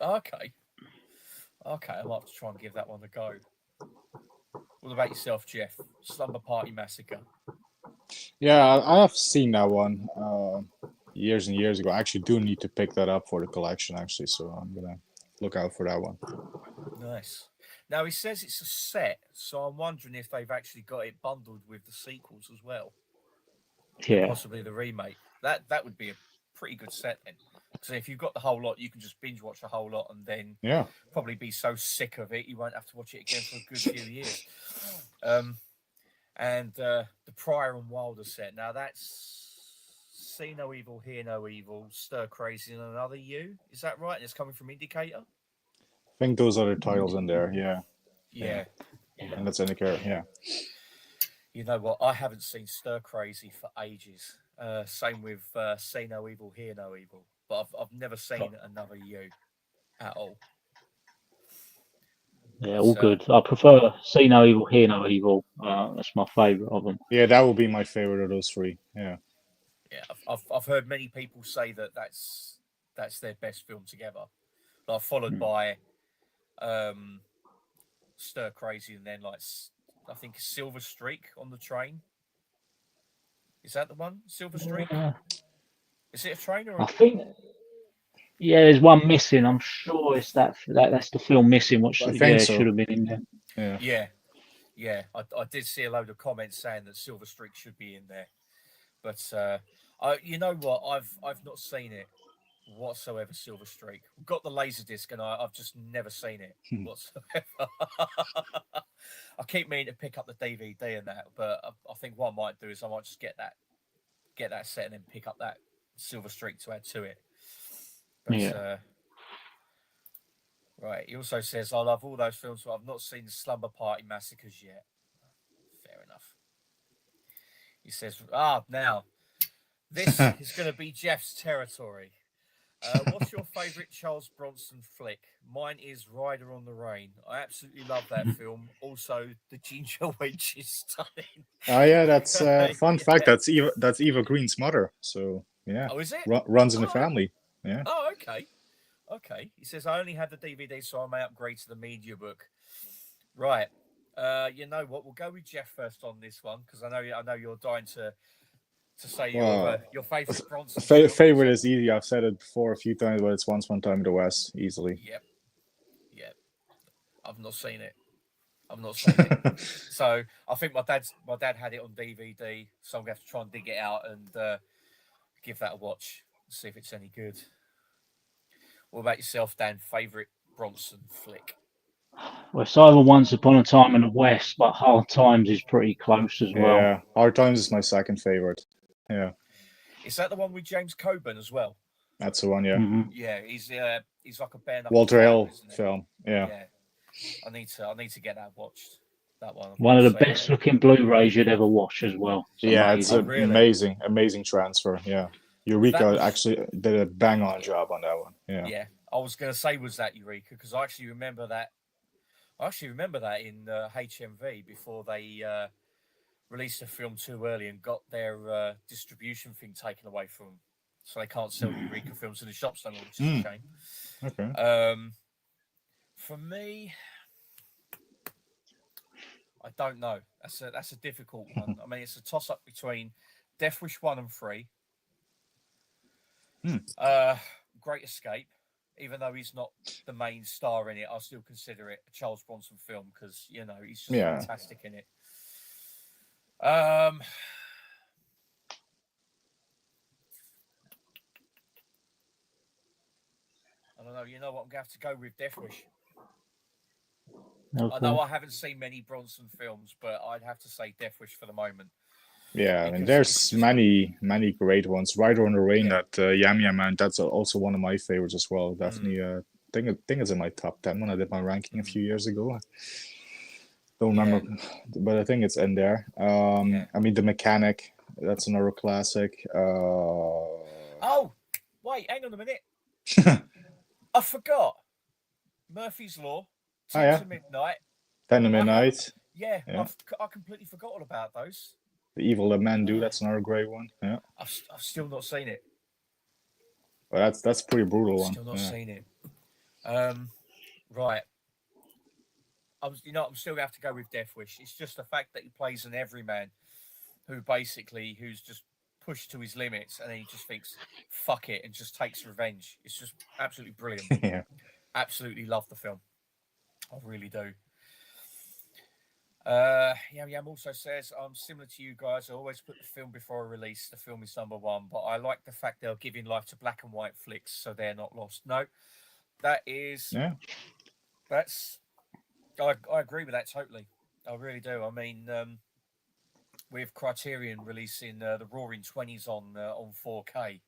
Okay, I might have to try and give that one a go. What about yourself, Jeff? Slumber Party Massacre. Yeah, I have seen that one years and years ago. I actually do need to pick that up for the collection, actually, so I'm gonna look out for that one. Nice. Now he says it's a set, so I'm wondering if they've actually got it bundled with the sequels as well. Yeah. Possibly the remake. That would be a pretty good set then. So if you've got the whole lot, you can just binge watch the whole lot and then probably be so sick of it you won't have to watch it again for a good few years. And the Pryor and Wilder set. Now that's See No Evil, Hear No Evil, Stir Crazy, and Another You. Is that right? And it's coming from Indicator? I think those are the titles in there, Yeah. And that's Indicator, yeah. You know what? I haven't seen Stir Crazy for ages. Same with See No Evil, Hear No Evil. But I've never seen Another You at all. Yeah, But, all good. I prefer See No Evil, Hear No Evil. That's my favourite of them. Yeah, that would be my favorite of those three. Yeah. Yeah, I've heard many people say that that's their best film together. Like followed by Stir Crazy, and then like I think Silver Streak on the Train. Is that the one? Silver Streak? Is it a train or? I think. Yeah, there's one missing. I'm sure it's that's the film missing. Which I think so. should have been in there. Yeah. I did see a load of comments saying that Silver Streak should be in there, but you know what? I've not seen it whatsoever. Silver Streak. We've got the Laserdisc, and I've just never seen it whatsoever. I keep meaning to pick up the DVD and that, but I think what I might do is I might just get that set and then pick up that Silver Streak to add to it. But, right. He also says, I love all those films, but I've not seen the Slumber Party Massacres yet. Fair enough. He says, now, this is going to be Jeff's territory. What's your favourite Charles Bronson flick? Mine is Rider on the Rain. I absolutely love that film. Also, the Ginger Wench is stunning. Oh yeah, that's fun fact. That's Eva Green's mother. So yeah. Oh, is it? Runs in the family. Yeah. Oh, okay. Okay. He says, I only have the DVD, so I may upgrade to the media book. Right. You know what? We'll go with Jeff first on this one, because I know you're dying to say your favourite Bronson film. Favorite is easy. I've said it before a few times, but it's Once Upon a Time in the West, easily. Yep. I've not seen it. So I think my dad had it on DVD, so I'm going to have to try and dig it out and give that a watch, see if it's any good. What about yourself, Dan? Favourite Bronson flick? Well, it's either Once Upon a Time in the West, but Hard Times is pretty close as well. Yeah, Hard Times is my second favorite. Yeah. Is that the one with James Coburn as well? That's the one, yeah. Mm-hmm. Yeah, he's like a bare knuckle Walter Hill isn't it? film. Yeah. I need to get that watched. That one. One of the best looking Blu-rays you'd ever watch as well. It's an amazing transfer. Yeah. Eureka actually did a bang on job on that one. Yeah. Yeah. I was going to say, was that Eureka? Because I actually remember that. In HMV before they released the film too early and got their distribution thing taken away from them, so they can't sell Eureka films in the shops no more, which is a shame. Okay. For me, I don't know. That's a difficult one. I mean, it's a toss up between Death Wish 1 and 3. Great Escape. Even though he's not the main star in it, I still consider it a Charles Bronson film because, you know, he's just fantastic in it. I don't know. You know what? I'm going to have to go with Death Wish. Okay. I know I haven't seen many Bronson films, but I'd have to say Death Wish for the moment. Yeah, I mean, there's many great ones. Rider on the Rain, that Yam Yam Man, that's also one of my favorites as well. Definitely, think it's in my top 10 when I did my ranking a few years ago. Don't remember, but I think it's in there. I mean, The Mechanic, that's another classic. Oh, wait, hang on a minute. I forgot. Murphy's Law, 10 to Midnight. 10 to Midnight. I completely forgot all about those. The Evil That Men Do, that's another great one. Yeah. I've still not seen it. Well, that's a pretty brutal one. Still not seen it. Right. I'm still gonna have to go with Death Wish. It's just the fact that he plays an everyman who's just pushed to his limits, and then he just thinks, "Fuck it," and just takes revenge. It's just absolutely brilliant. Yeah. Absolutely love the film. I really do. Yam also says, I'm similar to you guys. I always put the film before a release. The film is number one, but I like the fact they're giving life to black and white flicks, so they're not lost. No, that is. Yeah. I agree with that totally. I really do. I mean, with Criterion releasing the Roaring 20s on 4K,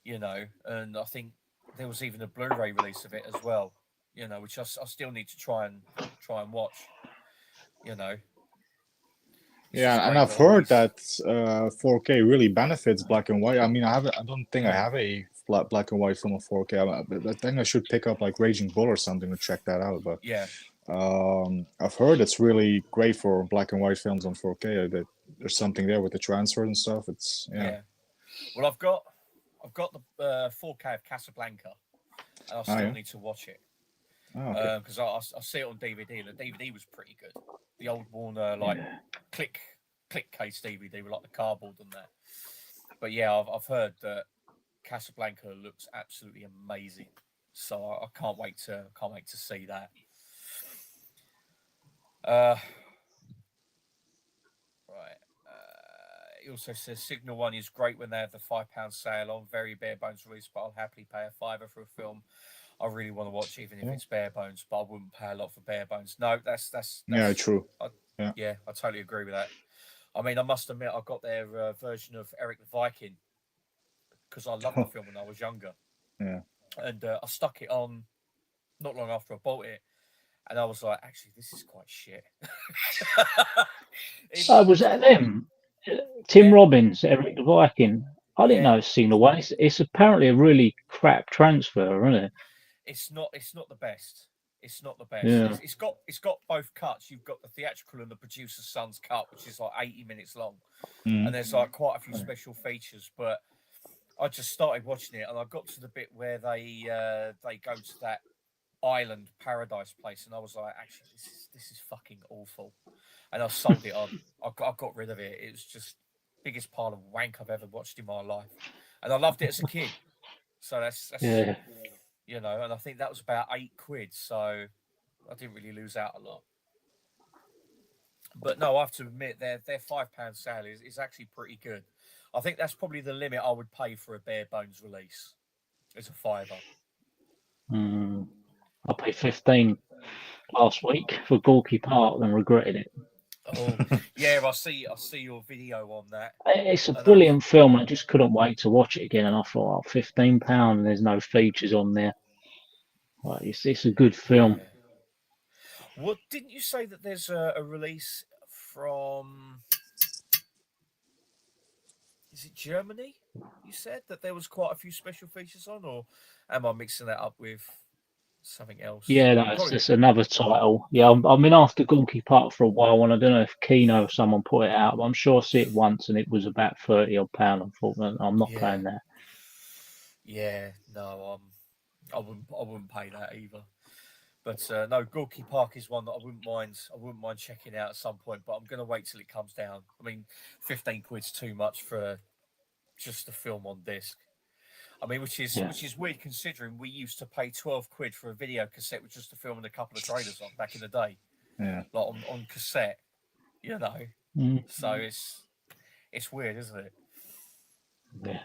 you know, and I think there was even a Blu-ray release of it as well, you know, which I still need to try and watch. You know, It's just Yeah, and great I've heard memories. that 4K really benefits black and white. I mean, I don't think I Mm. have a black and white film of 4K. I think I should pick up like Raging Bull or something to check that out. But Yeah, I've heard it's really great for black and white films on 4K. That there's something there with the transfer and stuff. It's yeah. yeah. Well, I've got the 4K of Casablanca, and I Oh still yeah. need to watch it Oh okay. because I see it on DVD. The DVD was pretty good. The old Warner like Yeah. click case DVD with like the cardboard and that. But yeah, I've heard that Casablanca looks absolutely amazing. So I can't wait to see that. Uh, right. He also says Signal One is great when they have the £5 sale on. Very bare bones release, but I'll happily pay a fiver for a film I really want to watch, even if Yeah. it's bare bones. But I wouldn't pay a lot for bare bones. No, Yeah. True. I, Yeah. yeah, I totally agree with that. I mean, I must admit, I got their version of Eric the Viking because I loved the film when I was younger, Yeah. and I stuck it on not long after I bought it, and I was like, actually, this is quite shit. Even though Oh, it was looks that cool. them? Tim Yeah, Robbins, Eric the Viking. I didn't yeah. know it's Signal One. It's apparently a really crap transfer, isn't it? It's not the best. It's not the best. Yeah. It's got both cuts. You've got the theatrical and the producer's son's cut, which is like 80 minutes long, and Mm. there's like quite a few special features. But I just started watching it, and I got to the bit where they go to that island paradise place, and I was like, actually, this is fucking awful, and I sold it on. I got rid of it. It was just biggest pile of wank I've ever watched in my life, and I loved it as a kid. So that's Yeah. you know, and I think that was about £8, so I didn't really lose out a lot. But no, I have to admit their £5 sale is actually pretty good. I think that's probably the limit I would pay for a bare bones release. It's a fiver. Mm. I paid 15 last week for Gorky Park and regretted it. Oh yeah, I see your video on that, It's a and I brilliant film. I just couldn't wait to watch it again. And I thought, oh, £15 and there's no features on there. Like, it's a good film. yeah. Well, didn't you say that there's a release from? Is it Germany? You said that there was quite a few special features on, or am I mixing that up with something else? Yeah, I'm that's probably just another title. Yeah, I've been after Gorky Park for a while, and I don't know if Kino or someone put it out, but I'm sure I see it once, and it was about 30 odd pound. I thought, "No, I'm not yeah, paying that." yeah. No, I wouldn't pay that either. But no, Gorky Park is one that I wouldn't mind checking out at some point. But I'm going to wait till it comes down. I mean, £15's too much for just a film on disc. I mean, Yeah. which is weird considering we used to pay £12 for a video cassette with just a film and a couple of trailers on back in the day, Yeah. like on cassette, you know. Mm, So it's weird, isn't it? yeah.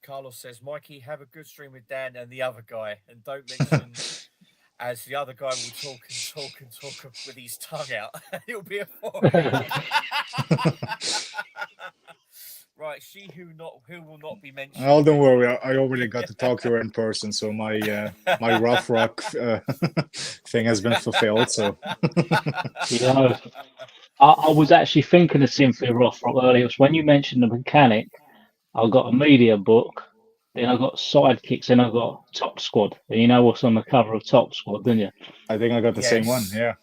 Carlos says, Mikey, have a good stream with Dan and the other guy, and don't mention as the other guy will talk and talk and talk with his tongue out. It'll be a foreign. Right, who will not be mentioned. Oh, don't worry. I already got to talk to her in person, so my rough rock thing has been fulfilled. So You know, I was actually thinking of Cynthia Rothrock earlier. So when you mentioned the mechanic, I got a media book, then I got sidekicks, then I got Top Squad. And you know what's on the cover of Top Squad, don't you? I think I got the same one. Yes. Yeah.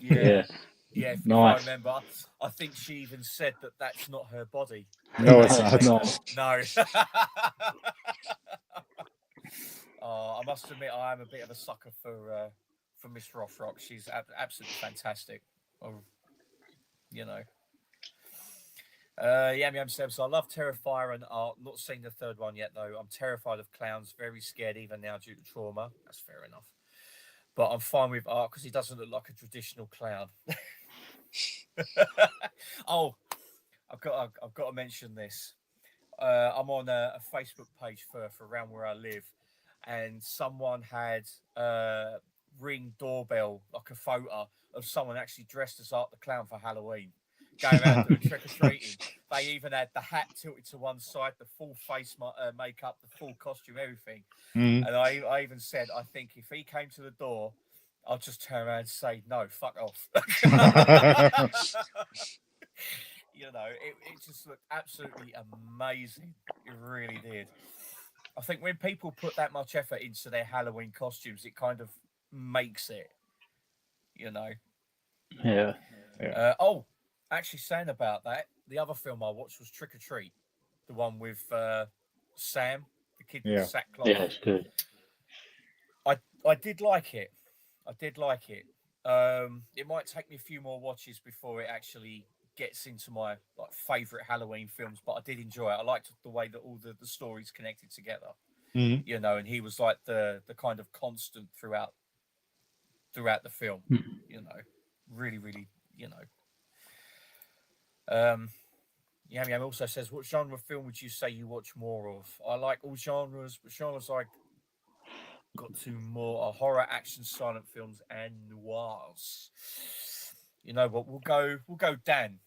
Yeah. Yeah, Yeah, if I nice. remember, I think she even said that that's not her body. No, No, it's it's not. not. No. I must admit, I am a bit of a sucker for Miss Rothrock. She's absolutely fantastic. You know. Yam Yam Seb, so I love Terrifier and Art. Not seen the third one yet, though. I'm terrified of clowns, very scared even now due to trauma. That's fair enough. But I'm fine with Art because he doesn't look like a traditional clown. Oh, I've got to mention this. I'm on a Facebook page for around where I live, and someone had Ring doorbell, like a photo of someone actually dressed as Art the Clown for Halloween, going around doing trick or treating. They even had the hat tilted to one side, the full face makeup, the full costume, everything. Mhm. And I even said, I think if he came to the door I'll just turn around and say, no, fuck off. You know, it just looked absolutely amazing. It really did. I think when people put that much effort into their Halloween costumes, it kind of makes it, you know. Yeah. Oh, actually, saying about that, the other film I watched was Trick or Treat, the one with Sam, the kid with the Yeah. sackcloth. Yeah, it's good. I did like it. I did like it. It might take me a few more watches before it actually gets into my like favorite Halloween films, but I did enjoy it. I liked the way that all the stories connected together, Mhm. you know, and he was like the kind of constant throughout the film, Hmm. you know, really, really, you know. Yam also says, what genre of film would you say you watch more of? I like all genres, but genres I got to more are horror, action, silent films, and noirs. You know what? We'll go Dan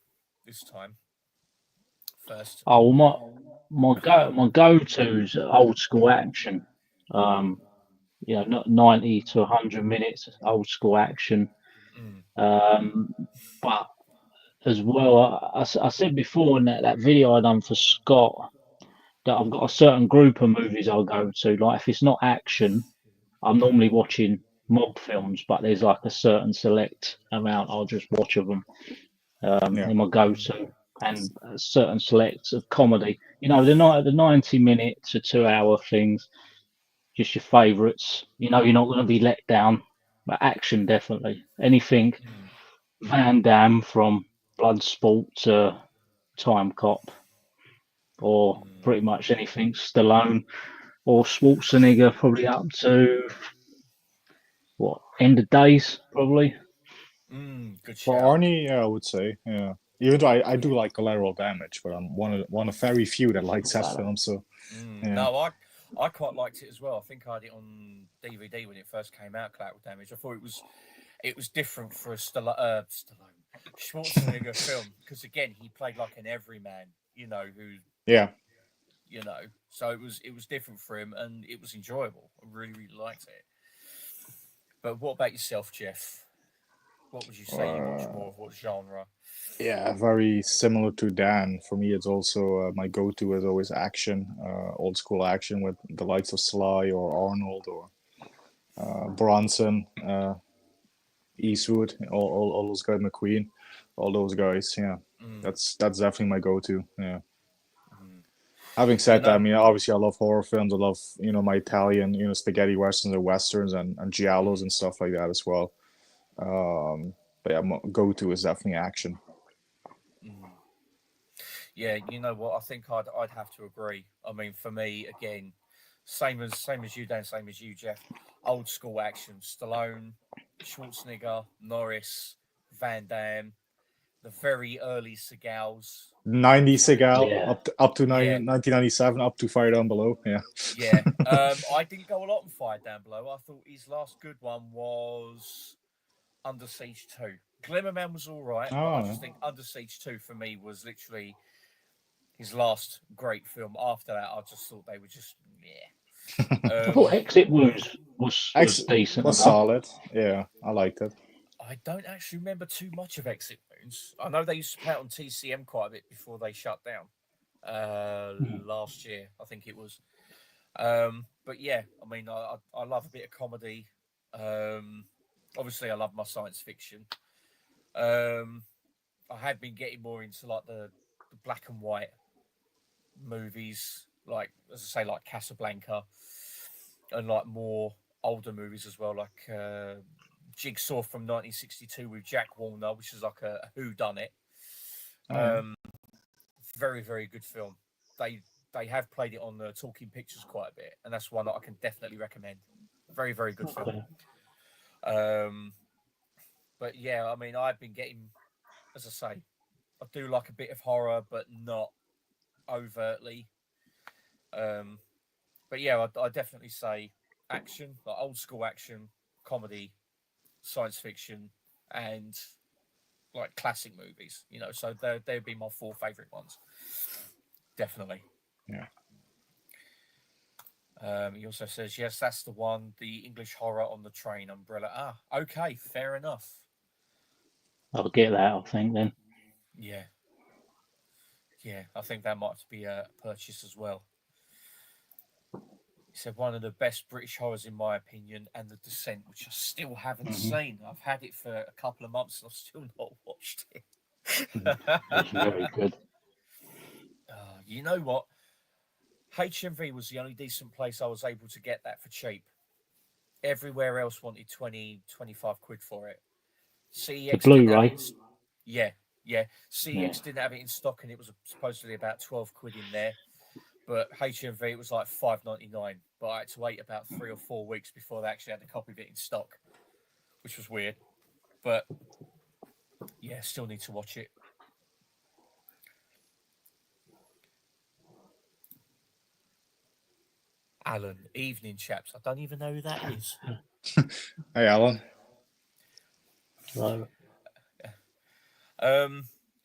this time first. Oh, my go to is old school action. Um, not 90 to 100 minutes old school action. Mm, Um, but as well, I said before in that video I done for Scott that I've got a certain group of movies I'll go to. Like if it's not action, I'm mm, normally watching mob films, but there's like a certain select amount I'll just watch of them Yeah. in my go-to, and a certain selects of comedy. The 90 minute to 2 hour things, just your favourites. You're not going to be let down, but action definitely. Anything mm, Van Damme from Bloodsport to Time Cop, or mm, pretty much anything Stallone or Schwarzenegger, probably up to what End of Days, probably. good For shout. Arnie, yeah, I would say, yeah. Even though I do like Collateral Damage, but I'm one of very few that likes that film. So yeah, No, I quite liked it as well. I think I had it on DVD when it first came out. Collateral Damage. I thought it was different for a Stallone Schwarzenegger film because again he played like an everyman, you know, who yeah. you know, so it was different for him and it was enjoyable. I really really liked it. But what about yourself, Jeff? What would you say you watch Uh, more of? What genre? yeah, very similar to Dan. For me, it's also my go-to is always action, old school action with the likes of Sly or Arnold or Bronson, Eastwood, all those guys, McQueen, all those guys. Yeah, Mm, that's definitely my go-to. Yeah. mm. Having You said that, I know, mean, obviously, I love horror films. I love, my Italian, spaghetti westerns and westerns and giallos and mm, stuff like that as well. But yeah, my go-to is definitely action. mm. Yeah, you know what? I think I'd have to agree. I mean, for me, again, same as you, Dan, same as you, Jeff. Old school action: Stallone, Schwarzenegger, Norris, Van Damme, the very early Seagals 90 through. Seagal Yeah, up to Yeah, 1997, up to Fire Down Below. Yeah. yeah. I didn't go a lot on Fire Down Below. I thought his last good one was Under Siege 2. Glimmerman was all right, but I Oh, just think Under Siege 2 for me was literally his last great film. After that, I just thought they were just yeah. I thought Exit was X decent was enough. solid. Yeah, I liked it. I don't actually remember too much of Exit Wounds. I know they used to play it on TCM quite a bit before they shut down. Last year I think it was. But yeah, I mean, I love a bit of comedy. Um, obviously, I love my science fiction. Um, I have been getting more into like the black and white movies, like as I say, like Casablanca, and like more older movies as well, like Jigsaw from 1962 with Jack Warner, which is like a who done it. Oh yeah. Um, very very good film. They have played it on the Talking Pictures quite a bit, and that's one that I can definitely recommend. Very very good film. Okay. Um, but yeah, I mean, I've been getting, as I say, I do like a bit of horror, but not overtly. Um, but yeah, I definitely say action, like old school action, comedy, science fiction, and like classic movies. You know, so they'd be my four favorite ones, definitely. Yeah. He also says, yes, that's the one, the English horror on the train umbrella. Ah, okay, fair enough. I'll get that, I think, then. Yeah. Yeah, I think that might be a purchase as well. He said one of the best British horrors, in my opinion, and The Descent, which I still haven't seen. I've had it for a couple of months and I've still not watched it. It's very good. You know what? HMV was the only decent place I was able to get that for cheap. Everywhere else wanted 20, 25 quid for it. The CEX Blu-ray. Yeah. CEX Yeah. didn't have it in stock, and it was supposedly about 12 quid in there. But HMV, it was like $5.99. But I had to wait about 3 or 4 weeks before they actually had a copy of it in stock, which was weird. But yeah, still need to watch it. Alan, evening chaps. I don't even know who that is. Hey, Alan. So,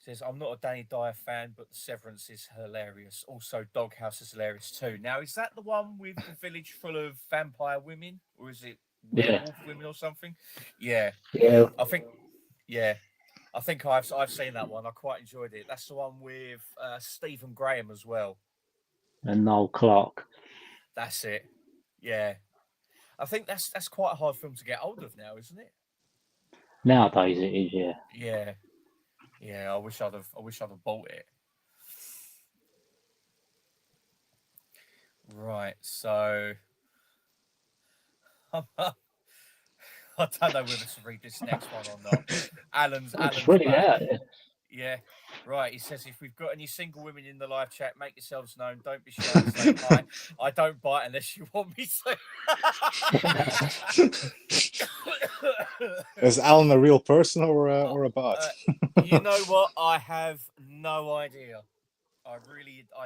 Says, I'm not a Danny Dyer fan, but The Severance is hilarious. Also, Doghouse is hilarious too. Now, is that the one with the village full of vampire women? Or is it werewolf women or something? Yeah. yeah, I think I've seen that one. I quite enjoyed it. That's the one with Stephen Graham as well. and Noel Clark. That's it. Yeah. I think that's quite a hard film to get hold of now, isn't it? Nowadays it is, yeah. Yeah. Yeah, I wish I'd have bought it. Right, so I don't know whether to read this next one or not. Alan's Really back. out. Yeah. Right, he says, if we've got any single women in the live chat, make yourselves known. Don't be shy to say hi. I don't bite unless you want me to. Is Alan a real person or a bot? You know what? I have no idea. I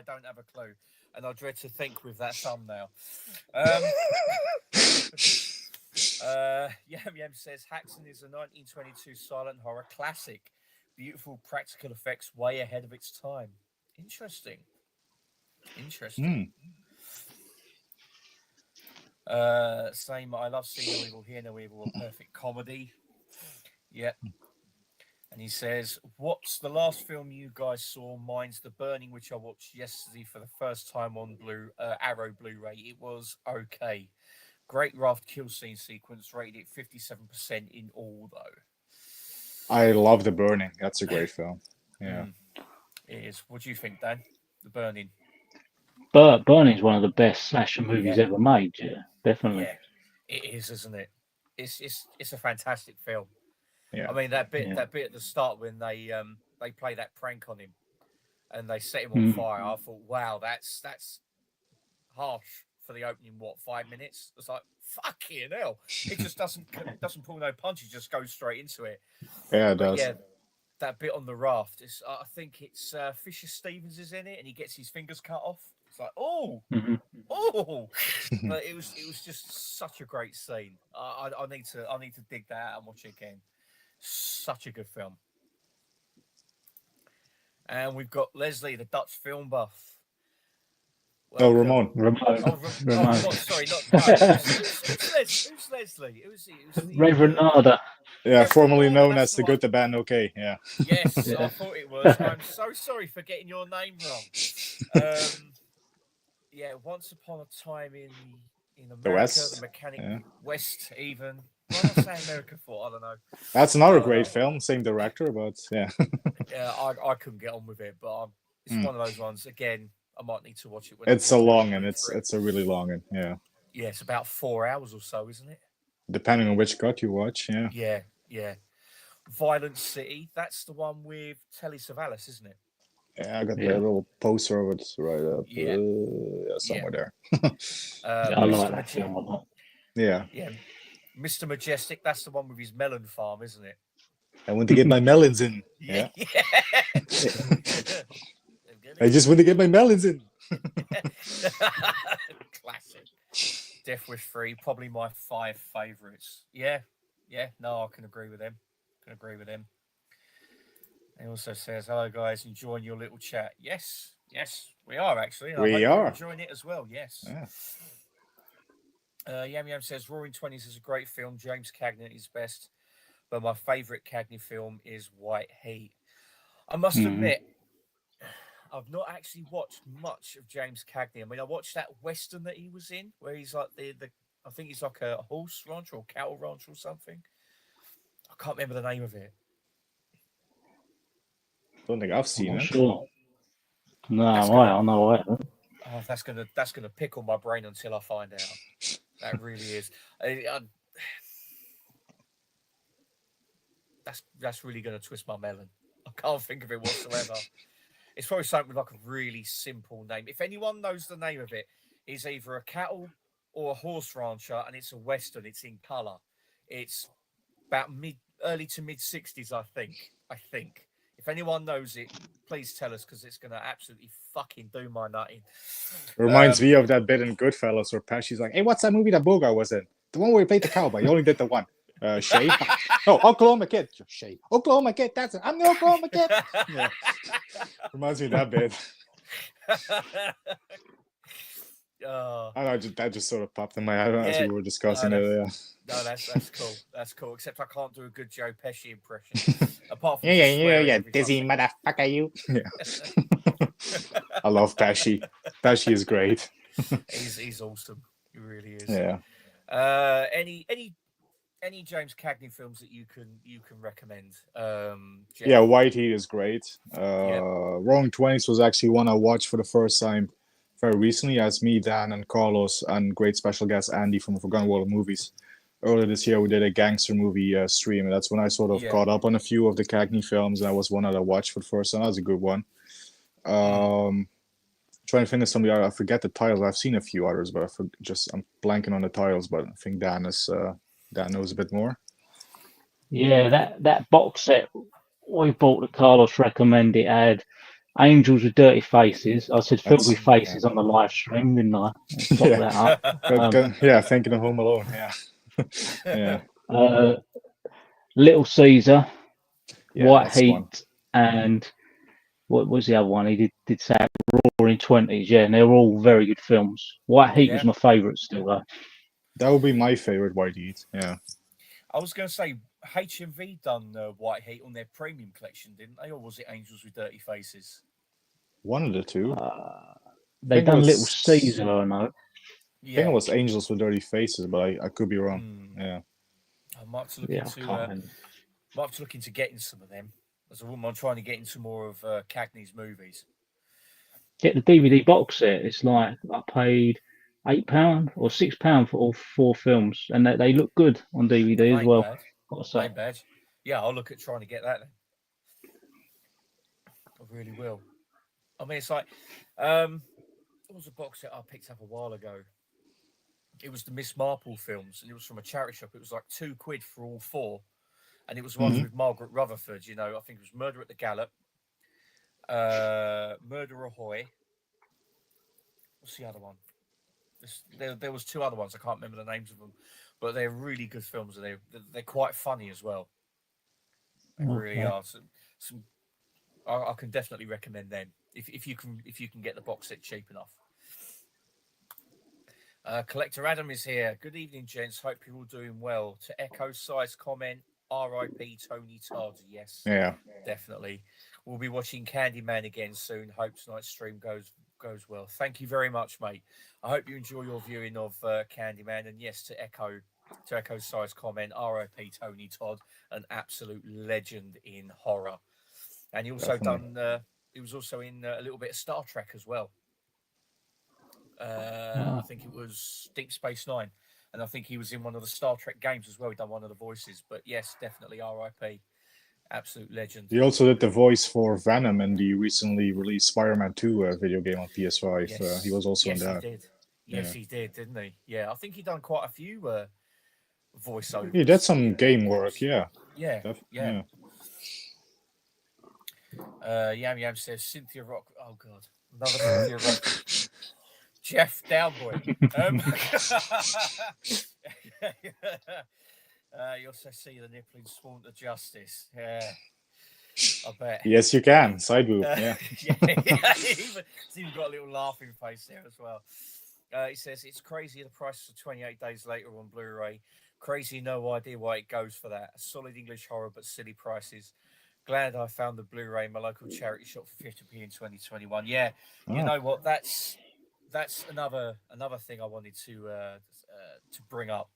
don't have a clue. And I dread to think with that thumbnail. Yam Yam says, Haxon is a 1922 silent horror classic. Beautiful practical effects way ahead of its time. Interesting. Same, I love See No Evil, Hear No Evil, a perfect comedy. Yep. And he says, what's the last film you guys saw? Mine's The Burning, which I watched yesterday for the first time on Arrow Blu-ray. It was okay. Great raft kill scene sequence, rated 57% in all, though. I love The Burning. That's a great film. Yeah. It is. What do you think, Dan? The Burning. Burning's one of the best slasher movies ever made. Yeah, definitely. Yeah, it is, isn't it? It's a fantastic film. Yeah. I mean that bit at the start when they play that prank on him and they set him on fire. I thought, wow, that's harsh for the opening. 5 minutes? It's like fucking hell. It just doesn't pull no punches. Just goes straight into it. Yeah, it does. Yeah, that bit on the raft is. I think it's Fisher Stevens is in it, and he gets his fingers cut off. It's like, oh. But it was just such a great scene. I need to dig that out and watch it again. Such a good film. And we've got Leslie, the Dutch film buff. Oh, Ramon. Sorry, not who's Leslie? It was Reverend Nada. Yeah, formerly known as the Good, the Bad, and Okay. Yeah. Yes, I thought it was. I'm so sorry for getting your name wrong. Yeah, Once Upon a Time in America, The West. the Mechanic West, even. Why not say America for? I don't know. That's another great film, same director, but yeah. Yeah, I couldn't get on with it, but it's one of those ones. Again, I might need to watch it. It's a long and it's a really long and yeah. Yeah, it's about 4 hours or so, isn't it? Depending on which cut you watch, yeah. Yeah. Violent City. That's the one with Telly Savalas, isn't it? Yeah, I got the little poster of it right up somewhere there. I like that film a lot. Yeah. Mr. Majestic, that's the one with his melon farm, isn't it? I want to get my melons in. Yeah. I just want to get my melons in. Classic. Death Wish 3, probably my 5 favourites. Yeah. No, I can agree with them. He also says, hello guys, enjoying your little chat. Yes, we are actually. We are enjoying it as well. Yes. Yeah. Yam Yam says Roaring Twenties is a great film. James Cagney is best, but my favourite Cagney film is White Heat. I must Mm. admit, I've not actually watched much of James Cagney. I mean, I watched that western that he was in, where he's like the I think he's like a horse rancher or cattle rancher or something. I can't remember the name of it. Don't think I've I'm seen not it. sure. No, That's I gonna don't know. I haven't. that's gonna pickle my brain until I find out. That really is. That's really gonna twist my melon. I can't think of it whatsoever. It's probably something with like a really simple name. If anyone knows the name of it, it's either a cattle or a horse rancher, and it's a western. It's in colour. It's about early to mid 60s, I think. If anyone knows it, please tell us because it's gonna absolutely fucking do my nutting. It reminds me of that bit in Goodfellas where Pesci's like, "Hey, what's that movie that Bogart was in? The one where he played the cowboy. He only did the one. Shave? No, Oklahoma Kid. Shave. Oklahoma Kid. That's it. I'm the Oklahoma Kid." Yeah. Reminds me of that bit. I don't know, that just sort of popped in my head as we were discussing it. Yeah. No, that's cool. That's cool. Except I can't do a good Joe Pesci impression. Apart from yeah, dizzy motherfucker, you. Yeah. I love Pesci. Pesci is great. He's awesome. He really is. Yeah. Any James Cagney films that you can recommend? Jeff? Yeah, White Heat is great. Roaring Twenties was actually one I watched for the first time very recently, as me, Dan, and Carlos, and great special guest Andy from Forgotten World of Movies. Earlier this year, we did a gangster movie stream, and that's when I sort of caught up on a few of the Cagney films, and that was one that I watched for the first time. That was a good one. Trying to finish some of the other, I forget the titles. I've seen a few others, but I'm blanking on the titles. But I think Dan knows a bit more. Yeah, that box set we bought that Carlos recommended had Angels with Dirty Faces. I said Filthy Faces on the live stream, didn't I? That up. Thinking of Home Alone. Yeah. Little Caesar, White Heat, one. and what was the other one? He did say Roaring Twenties. Yeah, and they were all very good films. White Heat was my favourite still, though. That would be my favourite White Heat. Yeah. I was going to say HMV done White Heat on their premium collection, didn't they? Or was it Angels with Dirty Faces? One of the two. They done Little Caesar, I know. I think it was Angels with Dirty Faces, but I could be wrong. Yeah. I might have to look into getting some of them. As a woman, I'm trying to get into more of Cagney's movies. Get the DVD box set. It's like I paid £8 or £6 for all 4 films, and they look good on DVD as well. Ain't bad. Yeah, I'll look at trying to get that then. I really will. I mean, it's like, what was a box set I picked up a while ago? It was the Miss Marple films, and it was from a charity shop. It was like £2 for all 4, and it was ones with Margaret Rutherford. You know, I think it was Murder at the Gallop, Murder Ahoy. What's the other one? There was 2 other ones. I can't remember the names of them, but they're really good films, and they're quite funny as well. They really are. I can definitely recommend them if you can get the box set cheap enough. Collector Adam is here. Good evening, gents. Hope you're all doing well. To echo Si's comment, R.I.P. Tony Todd. Yes, definitely. We'll be watching Candyman again soon. Hope tonight's stream goes well. Thank you very much, mate. I hope you enjoy your viewing of Candyman. And yes, to echo Si's comment, R.I.P. Tony Todd, an absolute legend in horror. And he also he was also in a little bit of Star Trek as well. I think it was Deep Space Nine, and I think he was in one of the Star Trek games as well. He done one of the voices, but yes, definitely R.I.P. Absolute legend. He also did the voice for Venom in the recently released Spider-Man 2 video game on PS5. Yes. He was also in that. He did. Yes, he did, didn't he? Yeah, I think he done quite a few voiceovers. He did some game work, Yeah. Yeah. Yam Yam says Cynthia Rock. Oh God, another Cynthia Rock. Jeff Downboy. You also see the nippling sworn to justice. Yeah, I bet. Yes, you can. Side boob. Yeah. It's even got a little laughing face there as well. He says it's crazy the prices are 28 days later on Blu-ray. Crazy, no idea why it goes for that. A solid English horror, but silly prices. Glad I found the Blu-ray in my local charity shop for 50p in 2021. Yeah, you Ah, know what? That's another thing I wanted to bring up.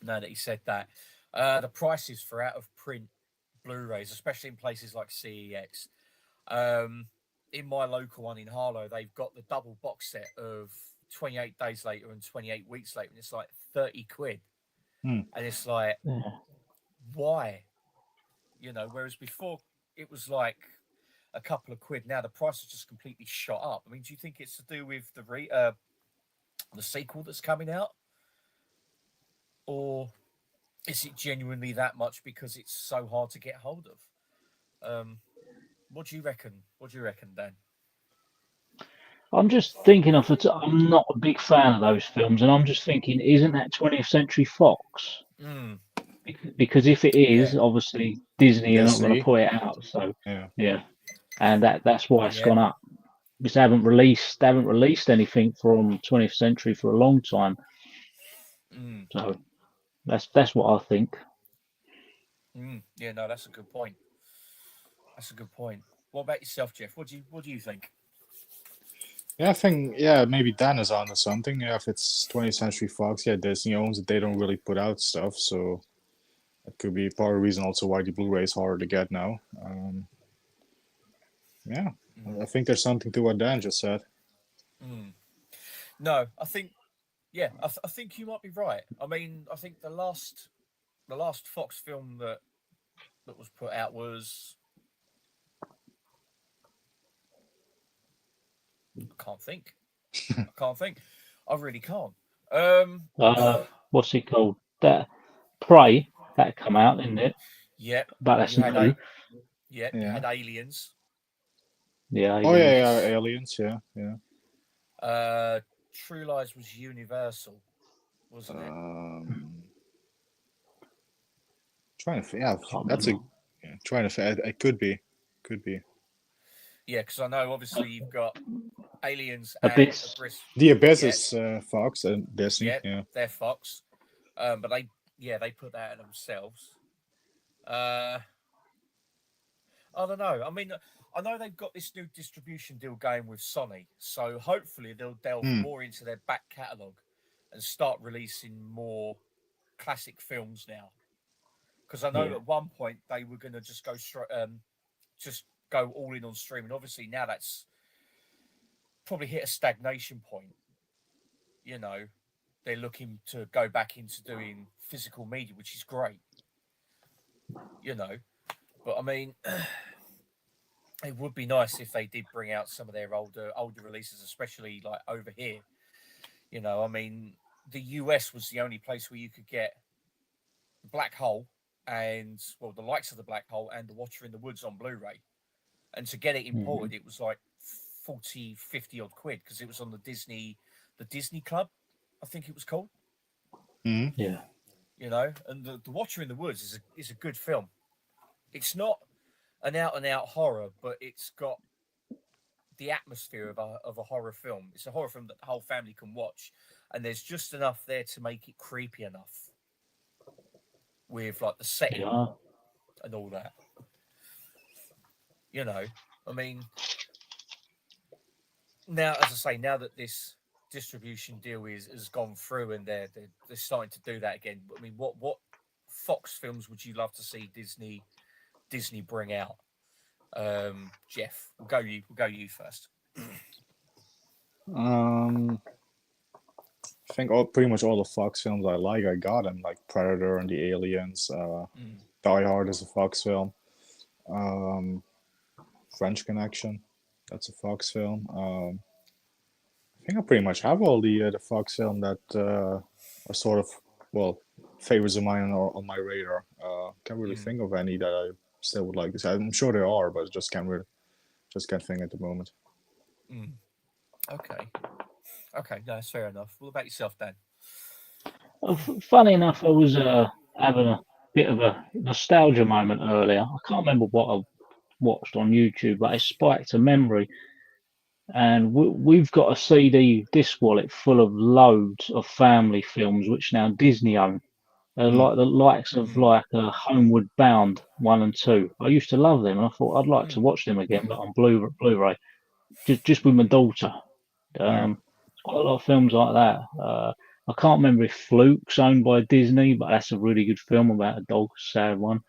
Now that he said that, the prices for out of print Blu-rays, especially in places like CEX. Um, in my local one in Harlow, they've got the double box set of 28 days later and 28 weeks later, and it's like 30 quid. hmm. And it's like, Yeah. why? Whereas before it was like a couple of quid. Now the price has just completely shot up. I mean, do you think it's to do with the sequel that's coming out, or is it genuinely that much because it's so hard to get hold of? What do you reckon? What do you reckon, Dan? I'm just thinking I'm not a big fan of those films, and I'm just thinking, isn't that 20th Century Fox? Mm, Because if it yeah, is, obviously Disney are not going to Disney. put it out. So Yeah. yeah, and that's why it's yeah, gone up. Because they haven't released anything from 20th Century for a long time. mm, So that's what I think. yeah. No, that's a good point. That's a good point. What about yourself, Jeff? What do you think? Yeah, I think maybe Dan is onto something. Yeah, if it's 20th Century Fox, yeah, Disney owns it. They don't really put out stuff, so that could be part of the reason also why the Blu-ray is harder to get now. Yeah, Mm, I think there's something to what Dan just said. mm. No, I think yeah, I think you might be right. I mean, I think the last Fox film that was put out was I can't think. I can't think. I really can't. Um, What's it called? That Prey that come out, isn't it? yeah, But that's you had new. you Yeah. had Aliens. The Oh yeah, aliens. Aliens. Yeah, yeah. Uh, True Lies was Universal, wasn't it? Um, trying to, yeah, Can't that's a remember. trying to. It could be. Yeah, because I know obviously you've got Aliens and Abyss. The Abyss Yeah, is Fox and Disney. yeah, Yeah. they're Fox. But they put that out themselves. Uh, I don't know. I mean, I know they've got this new distribution deal going with Sony, so hopefully they'll delve Hmm. more into their back catalogue and start releasing more classic films now. Because I know Yeah. at one point they were going to just go straight, just go all in on streaming. Obviously now that's probably hit a stagnation point. You know, they're looking to go back into doing physical media, which is great. You know, but I mean, it would be nice if they did bring out some of their older releases, especially like over here. I mean, the US was the only place where you could get Black Hole and well, the likes of the Black Hole and the Watcher in the Woods on Blu-ray, and to get it Mhm. imported, it was like 40, 50 odd quid because it was on the Disney Club, I think it was called. Hmm. Yeah. And the Watcher in the Woods is a good film. It's not an out and out horror, but it's got the atmosphere of a horror film. It's a horror film that the whole family can watch, and there's just enough there to make it creepy enough with like the setting Yeah. and all that. You know, I mean, now as I say, now that this distribution deal has gone through and they're starting to do that again. I mean, what Fox films would you love to see Disney bring out? Jeff, we'll go you first. Um, I think pretty much all the Fox films I got them, like Predator and the Aliens. Mm, Die Hard is a Fox film. Um, French Connection, that's a Fox film. I think I pretty much have all the Fox film that are sort of well favorites of mine on my radar. Can't really mm, think of any that I still would like to see. I'm sure there are, but just can't think at the moment. mm. Okay, okay, no, that's fair enough. What about yourself, Dan? Funny enough, I was having a bit of a nostalgia moment earlier. I can't remember what I watched on YouTube, but it spiked a memory. and we've got a CD disc wallet full of loads of family films which now Disney own. Like the likes of Homeward Bound 1 and 2. I used to love them, and I thought I'd like to watch them again, but on Blu-ray, just with my daughter. Quite a lot of films like that. I can't remember if Fluke's owned by Disney, but that's a really good film about a dog, sad one.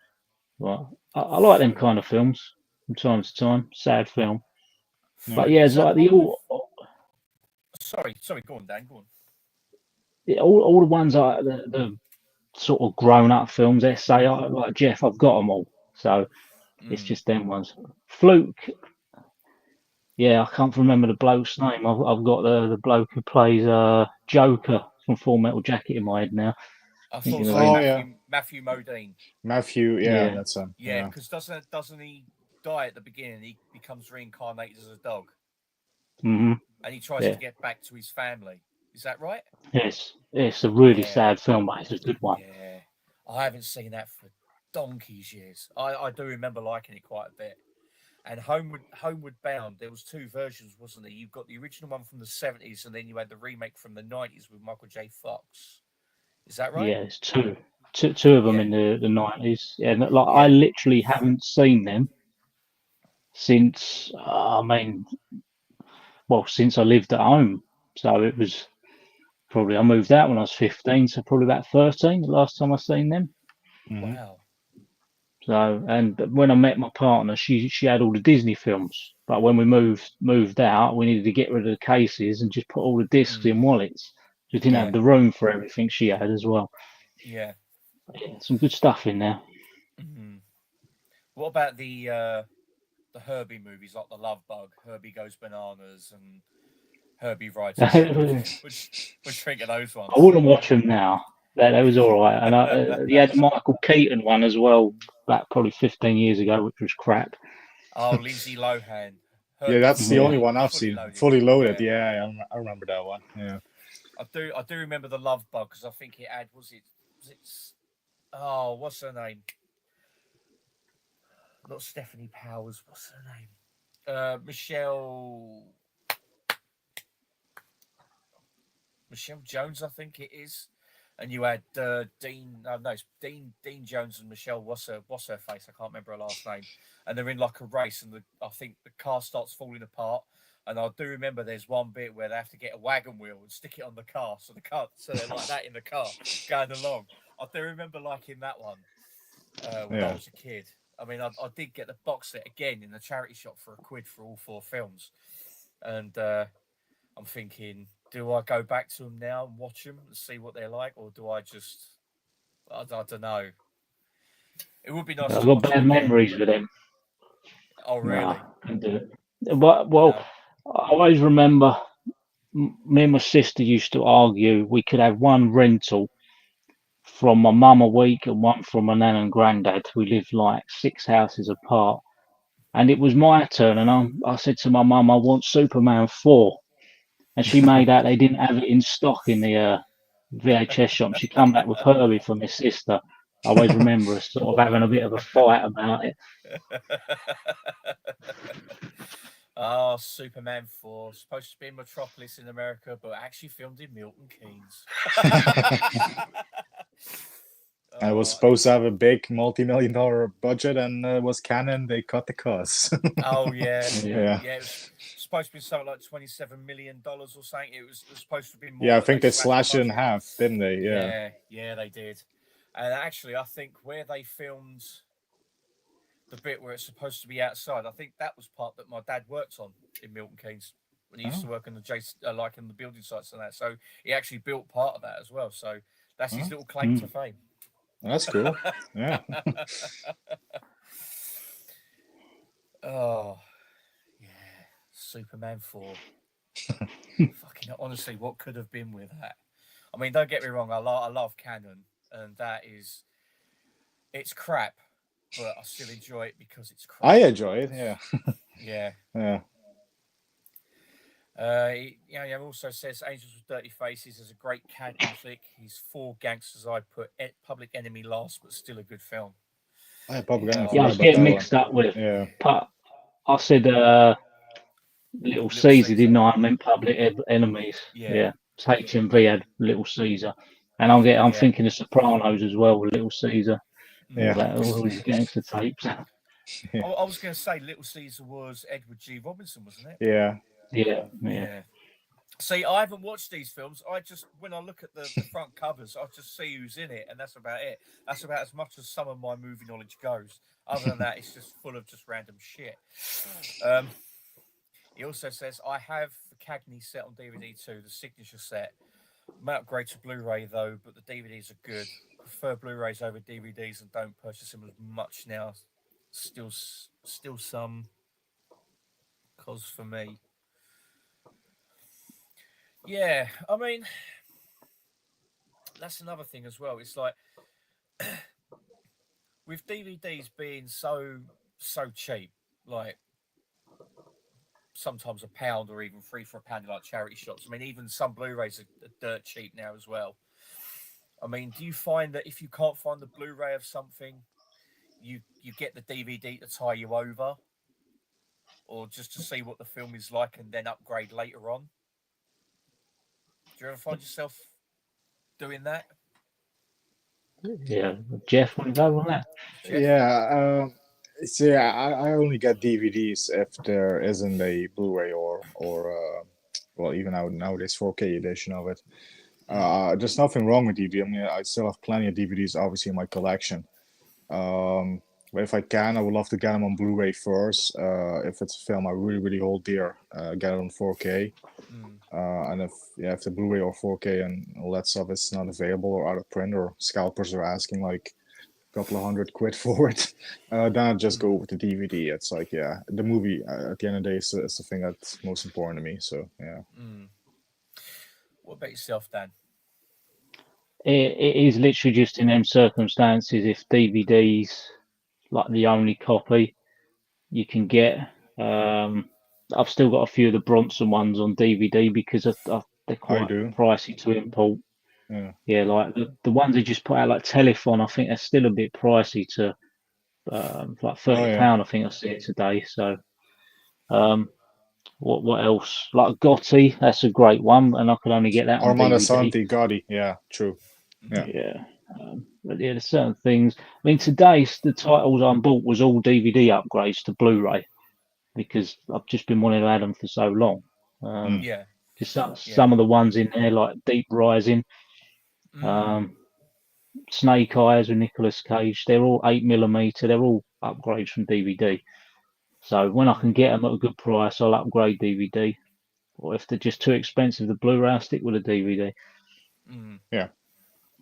But I like them kind of films from time to time. Sad film. But yeah, it's like Sorry, go on, Dan. Go on. all the ones like the sort of grown-up films. They say, like Jeff, I've got them all. So it's just them ones. Fluke. Yeah, I can't remember the bloke's name. I've got the bloke who plays Joker from Full Metal Jacket in my head now. I thought so. Matthew Modine. Matthew, yeah, that's him. Yeah, because doesn't he die at the beginning? He becomes reincarnated as a dog. Mm-hmm. And he tries to get back to his family. Is that right? Yes, it's a really sad film, but it's a good one. Yeah, I haven't seen that for donkey's years. I do remember liking it quite a bit. And Homeward Bound, there was two versions, wasn't there? You've got the original one from the 70s, and then you had the remake from the 90s with Michael J. Fox. Is that right? Yeah, it's two of them in the 90s. Yeah, I literally haven't seen them since since I lived at home. So it was probably, I moved out when I was 15, so probably about 13 the last time I seen them. Wow. So, and when I met my partner, she had all the Disney films, but when we moved out, we needed to get rid of the cases and just put all the discs in wallets. We didn't have the room for everything she had as well. Yeah. Some good stuff in there. What about the Herbie movies, like The Love Bug, Herbie Goes Bananas, and Herbie Rides? We're drinking those ones. I wouldn't watch them now. That was all right. And he had the Michael Keaton one as well, probably 15 years ago, which was crap. Oh, Lindsay Lohan. Yeah, that's the only one I've seen. Fully Loaded. Yeah, I remember that one. Yeah. I do remember The Love Bug, because I think it had, what's her name? Not Stephanie Powers. What's her name? Michelle Jones, I think it is. And you had Dean Jones and Michelle. What's her face? I can't remember her last name. And they're in like a race, and I think the car starts falling apart. And I do remember there's one bit where they have to get a wagon wheel and stick it on the car, so they're like that in the car going along. I do remember liking that one when I was a kid. I mean, I did get the box set again in the charity shop for £1 for all 4 films, and I'm thinking, do I go back to them now and watch them and see what they're like, or do I just, I don't know. It would be nice. I've got bad memories with them. Oh, really? No, I always remember me and my sister used to argue we could have one rental from my mum a week and one from my nan and granddad. We lived like 6 houses apart, and it was my turn, and I said to my mum, I want Superman 4, and she made out they didn't have it in stock in the VHS shop. She come back with Herbie for my sister. I always remember us sort of having a bit of a fight about it. Oh, Superman 4, supposed to be in Metropolis in America, but actually filmed in Milton Keynes. I was supposed to have a big multi-million-dollar budget, and was canon. They cut the costs. Oh yeah. Yeah. It was supposed to be something like $27 million or something. It was supposed to be more. Yeah, I think they slashed it in half, didn't they? Yeah, they did. And actually, I think where they filmed the bit where it's supposed to be outside, I think that was part that my dad worked on in Milton Keynes when he used to work on the in the building sites and that. So he actually built part of that as well. So that's his little claim to fame. That's cool. Yeah. Oh, yeah. Superman 4. Fucking honestly, what could have been with that? I mean, don't get me wrong. I love Canon, and it's crap, but I still enjoy it because it's crap. I enjoy it. Yeah. Yeah. He also says Angels with Dirty Faces is a great Canon flick. He's 4 gangsters. I put Public Enemy last, but still a good film. Public Enemy. Yeah, I was getting mixed up with. Yeah. I said Little Caesar, didn't I? I meant Public Enemies. Yeah. Yeah. HMV had Little Caesar. And I'm Yeah. thinking of Sopranos as well with Little Caesar. Yeah. All these gangster tapes. I was going to say Little Caesar was Edward G. Robinson, wasn't it? Yeah. Yeah. See, I haven't watched these films. When I look at the front covers, I just see who's in it, and that's about it. That's about as much as some of my movie knowledge goes. Other than that, it's just full of just random shit. He also says, I have the Cagney set on DVD too, the signature set. May upgrade to Blu-ray though, but the DVDs are good. Prefer Blu-rays over DVDs and don't purchase them as much now. Still some cause for me. Yeah, I mean, that's another thing as well. It's like with DVDs being so cheap, like sometimes £1 or even £3 for a pound in like charity shops. I mean, even some Blu-rays are dirt cheap now as well. I mean, do you find that if you can't find the Blu-ray of something, you get the DVD to tie you over, or just to see what the film is like and then upgrade later on? Do you ever find yourself doing that? Yeah. Jeff, want to go on that? Jeff? Yeah. See, I only get DVDs if there isn't a Blu-ray or well, even nowadays 4K edition of it. There's nothing wrong with DVD. I mean, I still have plenty of DVDs, obviously, in my collection. But if I can, I would love to get them on Blu-ray first. If it's a film I really hold dear, get it on 4K. And if the Blu-ray or 4K and all that stuff is not available or out of print, or scalpers are asking like a couple of £100 for it, then I just go with the DVD. It's like, yeah, the movie at the end of the day is the thing that's most important to me. So yeah. What about yourself, Dan? It is literally just in them circumstances. If DVD's like the only copy you can get, I've still got a few of the Bronson ones on DVD because they're I quite do. pricey to import. Yeah. Yeah, like the ones they just put out like Telefon, I think they're still a bit pricey to like £30. Yeah. I think I see it today. So what else? Like Gotti, that's a great one, and I could only get that on Armando DVD. Santi, Gotti. Yeah, true. Yeah. Yeah. But yeah, there's certain things. I mean, today the titles I bought was all DVD upgrades to Blu-ray because I've just been wanting to add them for so long. Yeah. Just some of the ones in there, like Deep Rising, Snake Eyes with Nicolas Cage, they're all 8mm. They're all upgrades from DVD. So when I can get them at a good price, I'll upgrade DVD. Or if they're just too expensive, the Blu-ray, I'll stick with a DVD. Yeah.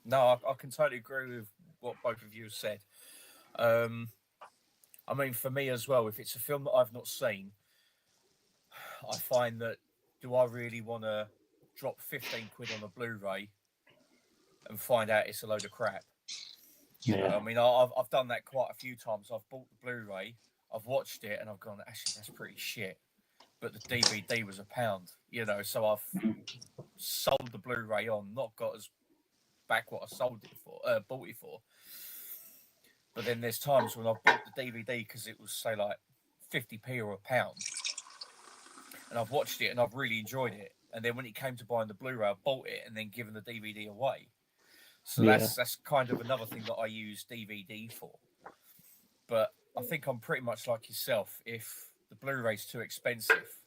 No, I can totally agree with what both of you have said. I mean, for me as well, if it's a film that I've not seen, I find that, do I really want to drop £15 on a Blu-ray and find out it's a load of crap? You know, I mean, I've done that quite a few times. I've bought the Blu-ray, I've watched it, and I've gone, actually, that's pretty shit. But the DVD was £1, you know, so I've sold the Blu-ray on, not got as back what I sold it for, bought it for. But then there's times when I've bought the DVD because it was, say, like 50p or £1, and I've watched it and I've really enjoyed it. And then when it came to buying the Blu-ray, I bought it and then given the DVD away. So that's kind of another thing that I use DVD for. But I think I'm pretty much like yourself. If the Blu-ray's too expensive,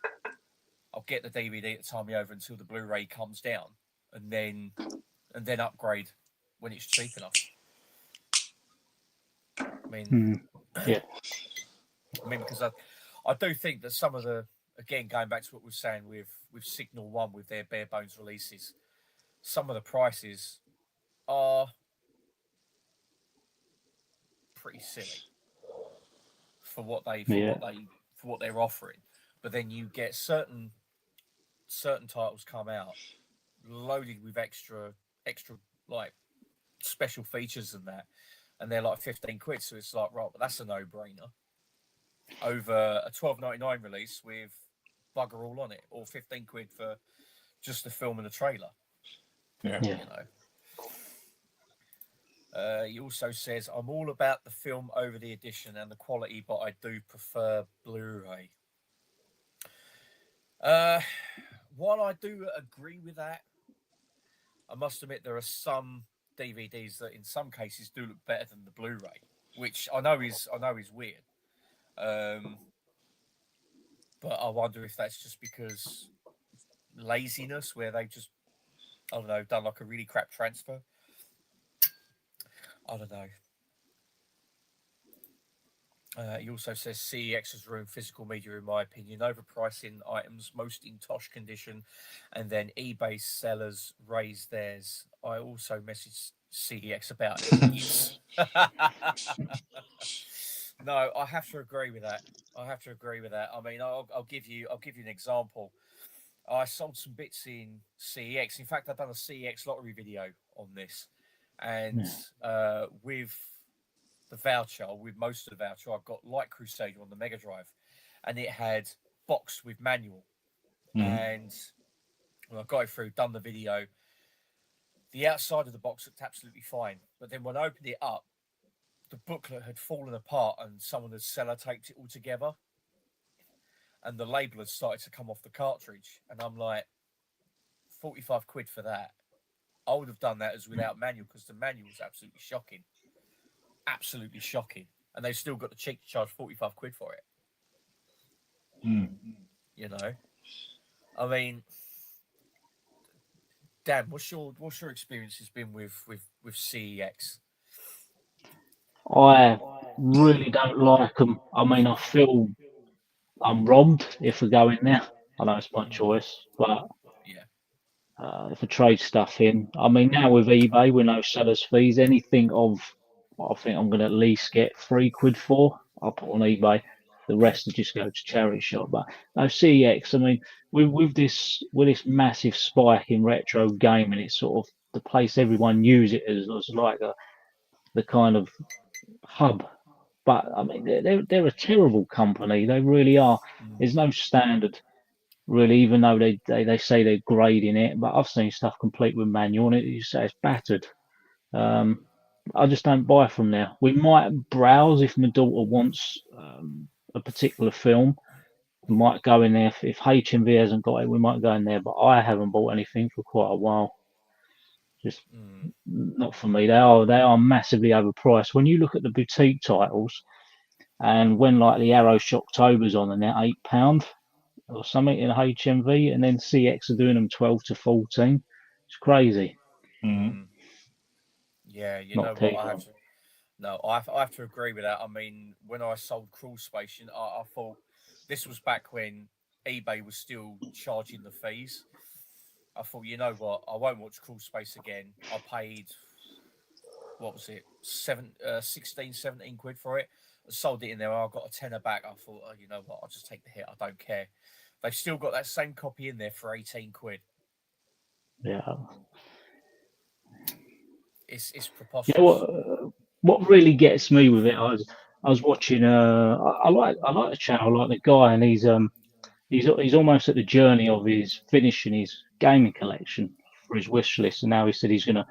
I'll get the DVD to tie me over until the Blu-ray comes down, and then upgrade when it's cheap enough. I mean, because I do think that some of the, again, going back to what we were saying with Signal One with their bare bones releases, some of the prices are pretty silly for what they're offering. But then you get certain titles come out loaded with extra like special features and that, and they're like £15. So it's like, right, but that's a no-brainer over a £12.99 release with bugger all on it, or £15 for just the film and the trailer. Yeah. You know. He also says, I'm all about the film over the edition and the quality, but I do prefer Blu-ray. Uh, while I do agree with that, I must admit there are some DVDs that, in some cases, do look better than the Blu-ray, which I know is weird. Um, but I wonder if that's just because laziness, where they just, I don't know, done like a really crap transfer. I don't know. He also says CEX has ruined physical media, in my opinion, overpricing items most in tosh condition, and then eBay sellers raise theirs. I also messaged CEX about it. Idiots. No, I have to agree with that. I have to agree with that. I mean, I'll give you an example. I sold some bits in CEX. In fact, I've done a CEX lottery video on this, and with the voucher, with most of the voucher, I've got Light Crusader on the Mega Drive, and it had boxed with manual. And when I got it through, done the video, the outside of the box looked absolutely fine. But then when I opened it up, the booklet had fallen apart and someone had sellotaped it all together, and the label had started to come off the cartridge. And I'm like, 45 quid for that. I would have done that as without manual, because the manual was absolutely shocking. Absolutely shocking. And they've still got the cheek to charge 45 quid for it. You know? I mean, Dan, what's your experience has been with CEX? I really don't like them. I mean, I feel I'm robbed if I go in there. I know it's my choice, but Yeah. if I trade stuff in, I mean, now with eBay, with no sellers fees, anything of I think I'm going to at least get £3 for, I'll put on eBay. The rest will just go to charity shop. But no CEX, I mean, with this massive spike in retro gaming, it's sort of the place everyone knew it as like the kind of hub. But I mean, they're a terrible company. They really are. There's no standard really, even though they say they're grading it. But I've seen stuff complete with manual, and you say it's battered. I just don't buy from there. We might browse if my daughter wants a particular film. We might go in there if HMV hasn't got it. We might go in there, but I haven't bought anything for quite a while. Just not for me. They are massively overpriced. When you look at the boutique titles, and when like the Arrow Shocktober's on, and they're £8 or something in HMV, and then CX are doing them 12 to 14. It's crazy. Yeah, you Not know what? keen I on have to. No, I have to agree with that. I mean, when I sold Crawl Space, I thought this was back when eBay was still charging the fees. I thought, you know what? I won't watch Crawl Space again. I paid, what was it, 16, 17 quid for it. I sold it in there. I got a tenner back. I thought, oh, you know what? I'll just take the hit. I don't care. They've still got that same copy in there for 18 quid. Yeah. It's You preposterous. know what really gets me with it? I was watching. I like the channel, I like the guy, and he's almost at the journey of his finishing his gaming collection for his wish list, and now he said he's going to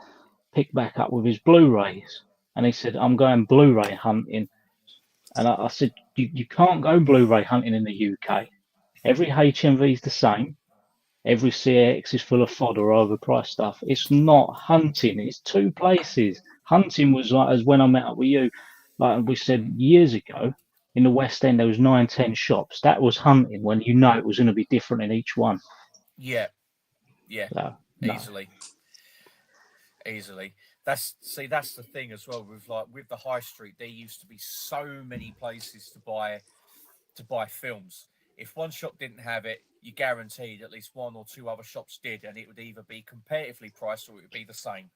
pick back up with his Blu-rays, and he said I'm going Blu-ray hunting, and I said you can't go Blu-ray hunting in the UK. Every HMV is the same. Every CX is full of fodder or overpriced stuff. It's not hunting. It's two places. Hunting was like as when I met up with you, like we said years ago, in the West End there was 9, 10 shops. That was hunting when you know it was going to be different in each one. Yeah, yeah, So no. easily. Easily. That's the thing as well with the high street. There used to be so many places to buy films. If one shop didn't have it, you guaranteed at least one or two other shops did, and it would either be competitively priced or it would be the same.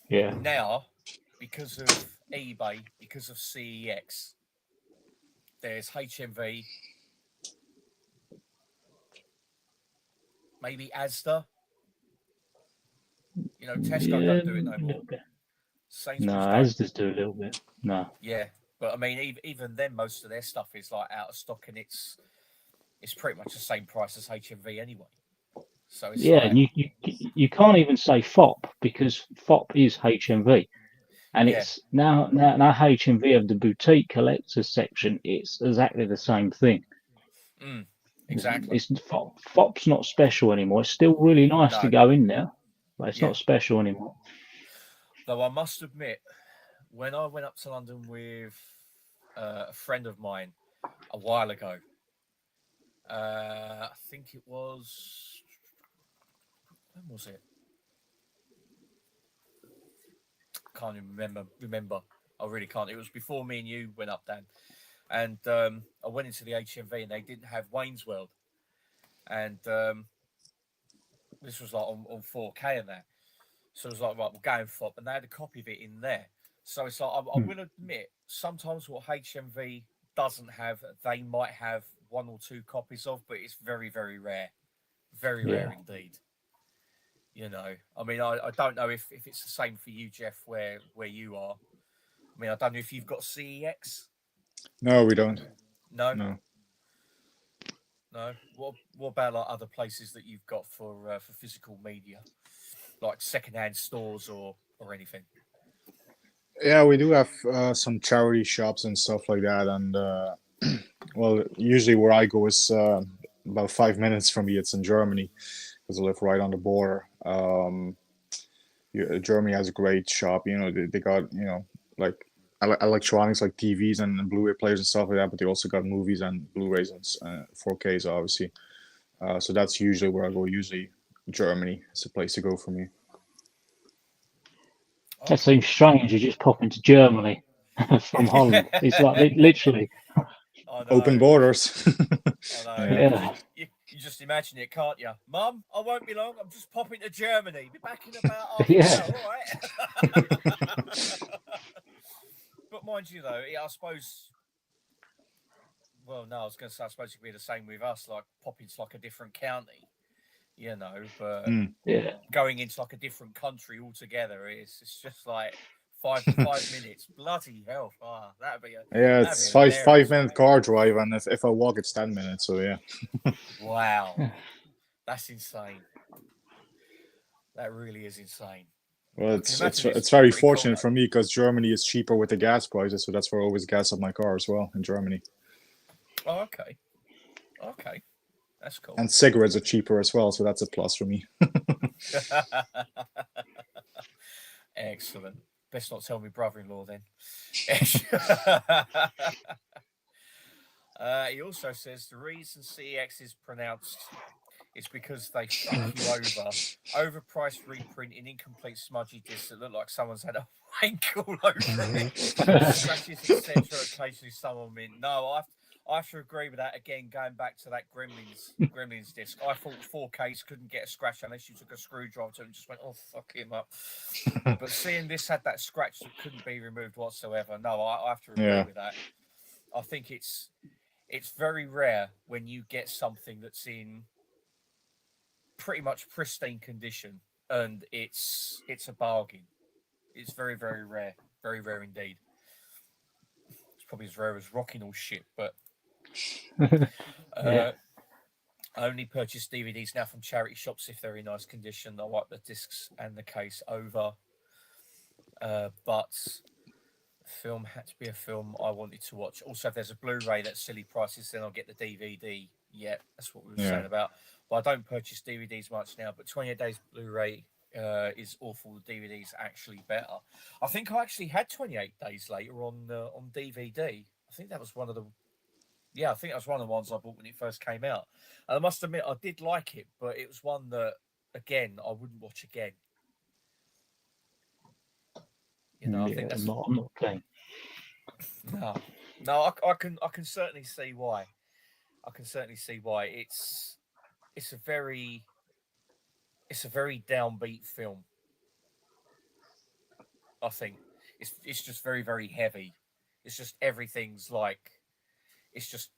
Yeah. Now, because of eBay, because of CEX, there's HMV, maybe Asda. Tesco Yeah, don't do it no a more. little bit. No, Sainsbury's don't. Asda's do a little bit. No. Yeah, but I mean, even then, most of their stuff is like out of stock, and it's pretty much the same price as HMV anyway. So it's Yeah, like, and you can't even say FOP because FOP is HMV. And yeah, it's now HMV of the boutique collectors section. It's exactly the same thing. mm, Exactly. FOP's not special anymore. It's still really nice to No. go in there, but it's Yeah. not special anymore. Though I must admit, when I went up to London with a friend of mine a while ago, I think it was, when was it? Can't even remember. I really can't. It was before me and you went up, Dan. And I went into the HMV and they didn't have Wayne's World. And this was like on 4K and that. So it was like, right, we'll go and FOP. And they had a copy of it in there. So it's like, I will admit, sometimes what HMV doesn't have, they might have one or two copies of, but it's very, very rare. Very rare indeed. You know, I mean, I don't know if it's the same for you, Jeff, where you are. I mean, I don't know if you've got CEX. No, we don't. No. No. No. What about like other places that you've got for physical media, like secondhand stores or anything? Yeah, we do have some charity shops and stuff like that, and well, usually where I go is about 5 minutes from me. It's in Germany because I live right on the border. Germany has a great shop. You know, they got like electronics like TVs and Blu-ray players and stuff like that, but they also got movies and Blu-rays and 4Ks obviously. So that's usually where I go. Usually, Germany is a place to go for me. That seems strange. You just pop into Germany from Holland. It's like literally. I know. Open borders. I know. Yeah. You just imagine it, can't you? Mum, I won't be long. I'm just popping to Germany. Be back in about half an hour, all right? But mind you, though, I suppose. Well, no, I was going to say, I suppose it could be the same with us, like popping to like a different county, you know, but going into like a different country altogether, it's just like five minutes. Bloody hell. Oh, that'd be It's 5 minute car drive, and if I walk, it's 10 minutes. So yeah. Wow, that's insane. That really is insane. Well, it's very fortunate for me because Germany is cheaper with the gas prices, so that's where I always gas up my car as well in Germany. Oh, okay. Okay, that's cool. And cigarettes are cheaper as well, so that's a plus for me. Excellent. Best not tell me brother-in-law then. He also says the reason CEX is pronounced is because they fuck you over. Overpriced reprint in incomplete smudgy discs that look like someone's had a wank all over it. Scratches, etc. Occasionally someone mint. No, I have to agree with that. Again, going back to that Gremlins disc, I thought 4Ks couldn't get a scratch unless you took a screwdriver to it and just went, oh, fuck him up. But seeing this had that scratch that couldn't be removed whatsoever, no, I have to agree with that. I think it's very rare when you get something that's in pretty much pristine condition and it's a bargain. It's very, very rare. Very rare indeed. It's probably as rare as rocking all shit, but I only purchase DVDs now from charity shops if they're in nice condition. I wipe the discs and the case over. But film had to be a film I wanted to watch. Also, if there's a Blu-ray that's silly prices, then I'll get the DVD. Yeah, that's what we were saying about. But I don't purchase DVDs much now. But 28 Days Blu-ray is awful. The DVD's actually better. I think I actually had 28 Days Later on DVD. I think that was one of the. Yeah, I think that was one of the ones I bought when it first came out. And I must admit, I did like it, but it was one that, again, I wouldn't watch again. You know, I think that's. I'm not keen. No, I can certainly see why. I can certainly see why. It's a very downbeat film. I think it's just very, very heavy. It's just everything's like it's just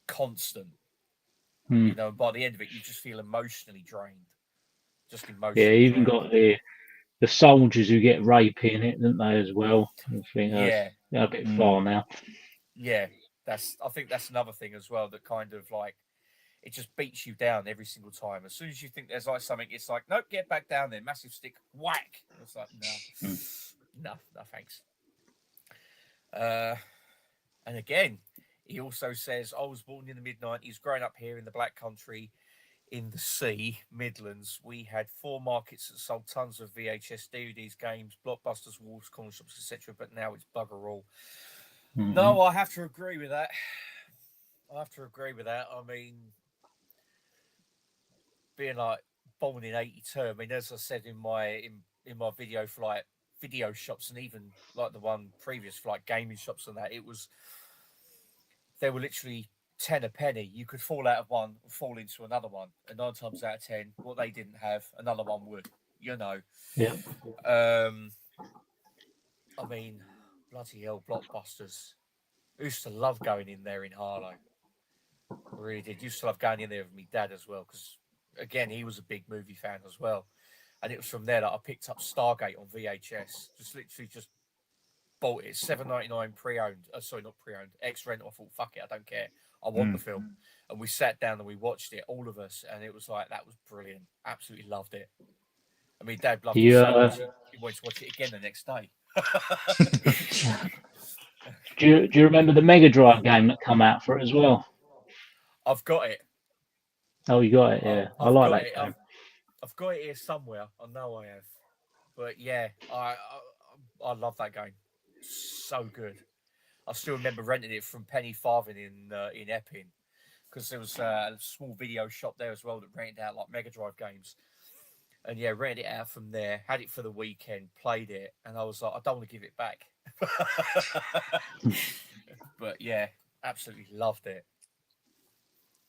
constant. You know, by the end of it, you just feel emotionally drained. Just emotionally. Yeah, even got the soldiers who get rape in it, don't they, as well? I think a bit far now. Yeah, I think that's another thing as well that kind of like it just beats you down every single time. As soon as you think there's like something, it's like, nope, get back down there, massive stick, whack. It's like, no, thanks. And again, He also says, I was born in the mid-90s, growing up here in the Black Country, in the sea, Midlands. We had 4 markets that sold tons of VHS, DVDs, games, blockbusters, walls, corner shops, etc. But now it's bugger all. Mhm. No, I have to agree with that. I mean, being like born in '82. I mean, as I said in my video for like video shops, and even like the one previous for like gaming shops and that, they were literally 10 a penny. You could fall out of one and fall into another one, and 9 times out of 10, what they didn't have, another one would. You know. Yeah. I mean, bloody hell, blockbusters. I used to love going in there in Harlow. I really did. Used to love going in there with my dad as well, because again, he was a big movie fan as well. And it was from there that I picked up Stargate on VHS. Just literally just bought it. $7.99 pre-owned. Sorry, not pre-owned. X-rent. I thought, fuck it, I don't care. I want the film. And we sat down and we watched it, all of us, and it was like, that was brilliant. Absolutely loved it. I mean, Dad loved it so much. He wanted to watch it again the next day. Do you remember the Mega Drive game that come out for it as well? I've got it. Oh, you got it, yeah. I like that game. I've got it here somewhere. I know I have. But yeah, I love that game. So good. I still remember renting it from Penny Farthing in Epping, because there was a small video shop there as well that rented out like Mega Drive games. And yeah, rented it out from there, had it for the weekend, played it, and I was like, I don't want to give it back. But yeah, absolutely loved it.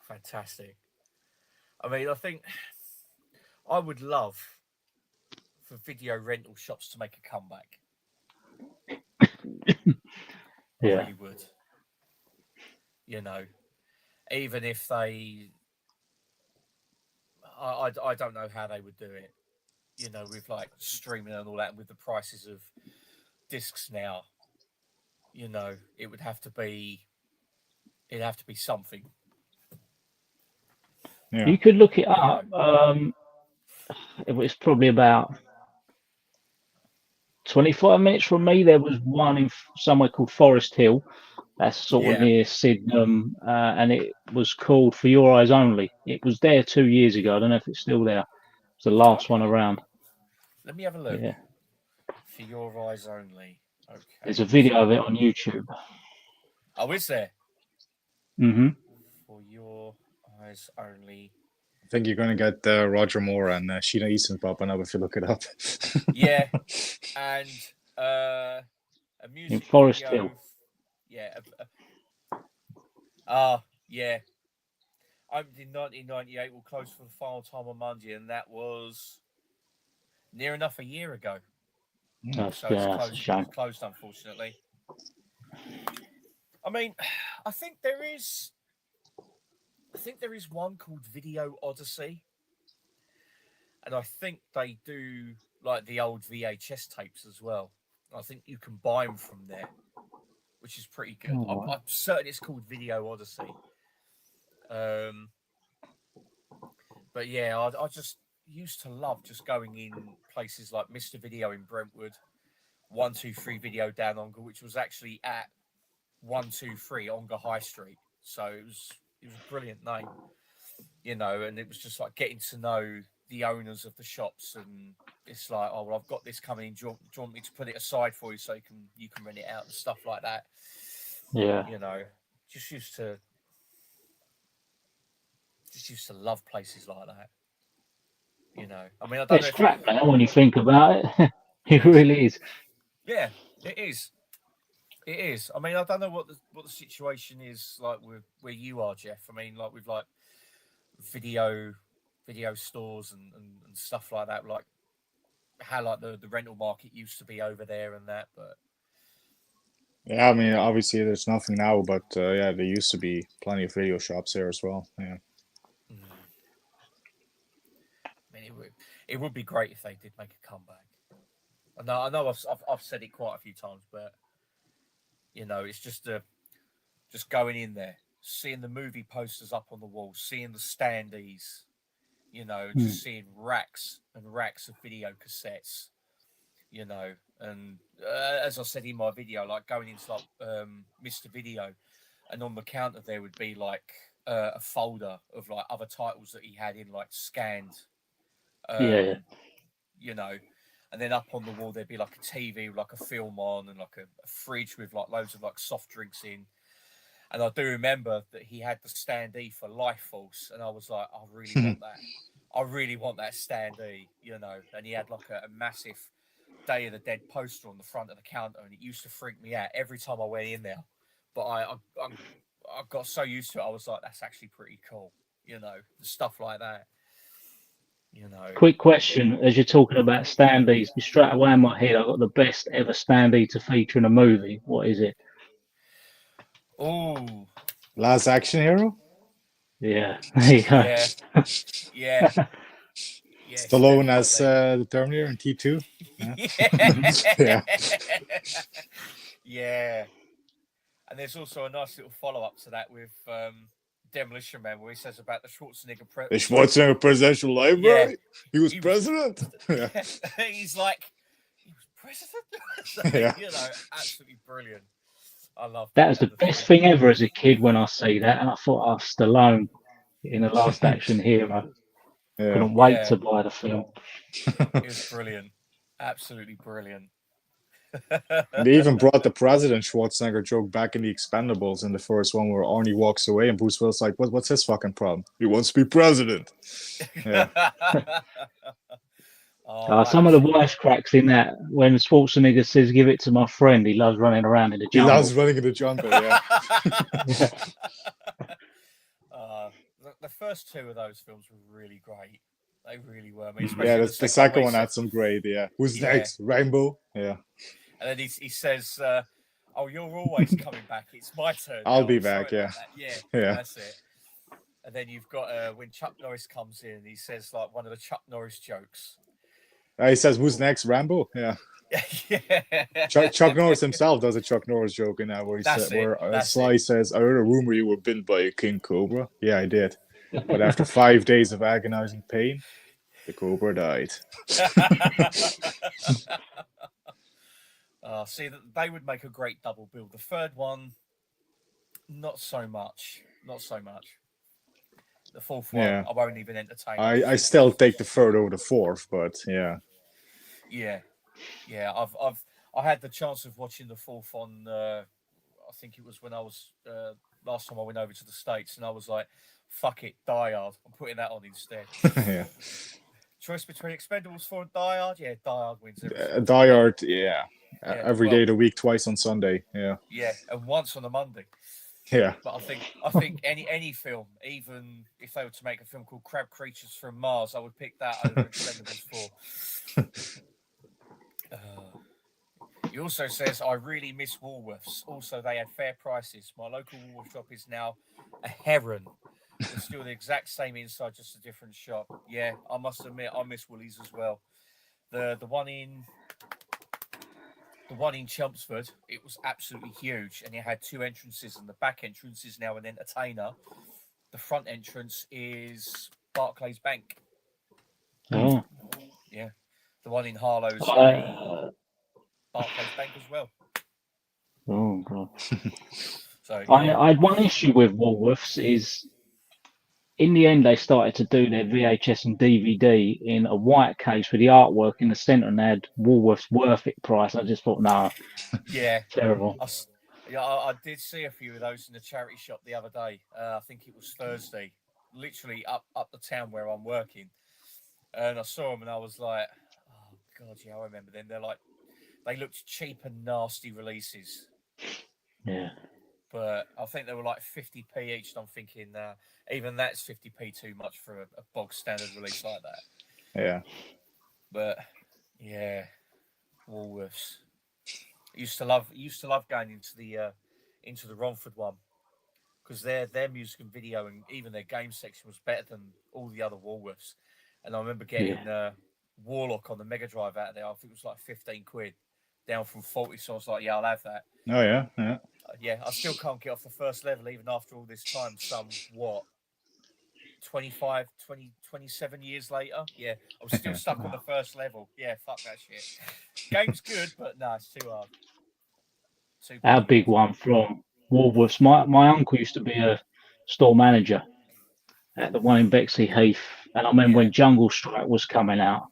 Fantastic. I mean, I think I would love for video rental shops to make a comeback. I really would. You know, even if they, I don't know how they would do it. You know, with like streaming and all that, and with the prices of discs now, you know, it'd have to be something. Yeah. You could look it up. It was probably about 25 minutes from me. There was one in somewhere called Forest Hill. That's sort of near Sydenham, and it was called For Your Eyes Only. It was there 2 years ago. I don't know if it's still there. It's the last one around. Let me have a look. Yeah. For Your Eyes Only. Okay. There's a video of it on YouTube. Oh, is there? Mm-hmm. For Your Eyes Only. I think you're going to get Roger Moore and Sheena Easton popping up if you look it up. Yeah. And a music In Forest video. Hill. Yeah. Yeah. Opened in 1998, will close for the final time on Monday, and that was near enough a year ago. That's It's a shame. closed, unfortunately. I mean, I think there is one called Video Odyssey, and I think they do like the old VHS tapes as well. I think you can buy them from there, which is pretty good. I'm certain it's called Video Odyssey. But yeah, I just used to love just going in places like Mr. Video in Brentwood, 123 Video down Ongar, which was actually at 123 Ongar High Street. So it was a brilliant name, you know, and it was just like getting to know the owners of the shops, and it's like, oh well, I've got this coming in. Do you want me to put it aside for you so you can rent it out and stuff like that? Yeah. You know, just used to love places like that. You know, I mean, I don't know. It's crap now when you think about it. It really is. Yeah, it is. It is. I mean, I don't know what the situation is like with where you are, Jeff. I mean, like with like video stores and stuff like that, like how like the rental market used to be over there and that. But Yeah, I mean, obviously there's nothing now, but yeah, there used to be plenty of video shops here as well. Yeah. I mean, it would be great if they did make a comeback. I know I've said it quite a few times, but you know, it's just going in there, seeing the movie posters up on the wall, seeing the standees, you know, just seeing racks and racks of video cassettes, you know, and as I said in my video, like going into like Mr. Video, and on the counter there would be like a folder of like other titles that he had in like scanned, Yeah. you know, and then up on the wall there'd be like a TV with like a film on and like a fridge with like loads of like soft drinks in. And I do remember that he had the standee for Life Force, and I was like, I really want that. I really want that standee, you know. And he had like a massive Day of the Dead poster on the front of the counter, and it used to freak me out every time I went in there. But I got so used to it, I was like, that's actually pretty cool, you know, stuff like that. You know. Quick question: as you're talking about standees, straight away in my head, I got the best ever standee to feature in a movie. What is it? Oh, Last Action Hero. Yeah, there you go. yeah, yeah. Yes, Stallone as definitely. the Terminator in T2. Yeah. Yeah. Yeah. Yeah. And there's also a nice little follow up to that with Demolition Man, where he says about the Schwarzenegger. The Schwarzenegger Presidential Library. He was He was- president. Yeah. He's like, he was president. Yeah. You know, absolutely brilliant. I love That was the And best thing ever as a kid when I see that, and I thought, oh, Stallone in The Last Action Hero. Yeah. Couldn't wait Yeah. to buy the film. It was brilliant, absolutely brilliant. They even brought the President Schwarzenegger joke back in the Expendables in the first one, where Arnie walks away and Bruce Willis like, what's his fucking problem? He wants to be president. Yeah. Some of the wisecracks in that, when Schwarzenegger says, give it to my friend, he loves running around in the He jungle. loves running in the jungle, yeah. The first two of those films were really great. They really were. I mean, Yeah, especially the second one where had some great, yeah. Who's Yeah. next? Rainbow? Yeah. And then he says, oh, you're always coming back. It's my turn. I'll now. be I'm sorry back, yeah. about that." Yeah, Yeah. that's it. And then you've got when Chuck Norris comes in, he says like one of the Chuck Norris jokes. He says, who's next? Rambo? Yeah. Yeah. Chuck Norris himself does a Chuck Norris joke in that where he said, where Sly says, I heard a rumor you were bitten by a king cobra. Yeah, I did. But after 5 days of agonizing pain, the cobra died. See, they would make a great double bill. The third one, not so much. Not so much. The fourth one, Yeah. I won't even entertain. I still take the third over the fourth, but yeah. Yeah. I had the chance of watching the fourth on. I think it was when I was last time I went over to the States, and I was like, "Fuck it, Die Hard. I'm putting that on instead." Yeah. Choice between Expendables 4 and Die Hard. Yeah, Die Hard wins everything. Die Hard, yeah. Yeah, Every day of the week, twice on Sunday. Yeah. Yeah, and once on a Monday. Yeah. But I think any film, even if they were to make a film called Crab Creatures from Mars, I would pick that over Expendables 4. He also says, I really miss Woolworths. Also, they had fair prices. My local Woolworths shop is now a heron. It's still the exact same inside, just a different shop. Yeah, I must admit, I miss Woolies as well. The one in Chelmsford, it was absolutely huge, and it had two entrances, and the back entrance is now an entertainer. The front entrance is Barclays Bank. Oh. Yeah. The one in Harlow's Barclays Bank as well. Oh, God. So I had one issue with Woolworths is, in the end, they started to do their VHS and DVD in a white case with the artwork in the centre, and they had Woolworths Worth It price. I just thought, no, yeah, terrible. I did see a few of those in the charity shop the other day. I think it was Thursday, literally up the town where I'm working, and I saw them and I was like, oh God, yeah, I remember them. They're like, they looked cheap and nasty releases. Yeah. But I think they were like 50p each. And I'm thinking, even that's 50p too much for a bog standard release like that. Yeah. But yeah, Woolworths. I used to love going into the Romford one because their music and video and even their game section was better than all the other Woolworths. And I remember getting Warlock on the Mega Drive out of there. I think it was like 15 quid, down from 40. So I was like, yeah, I'll have that. Oh yeah, yeah. Yeah, I still can't get off the first level even after all this time. 27 years later. Yeah, I'm still stuck on the first level. Yeah, fuck that shit. Game's good, but no, it's too hard. Our big one from Woolworths. My uncle used to be a store manager at the one in Bexley Heath, and I remember Yeah. when Jungle Strike was coming out,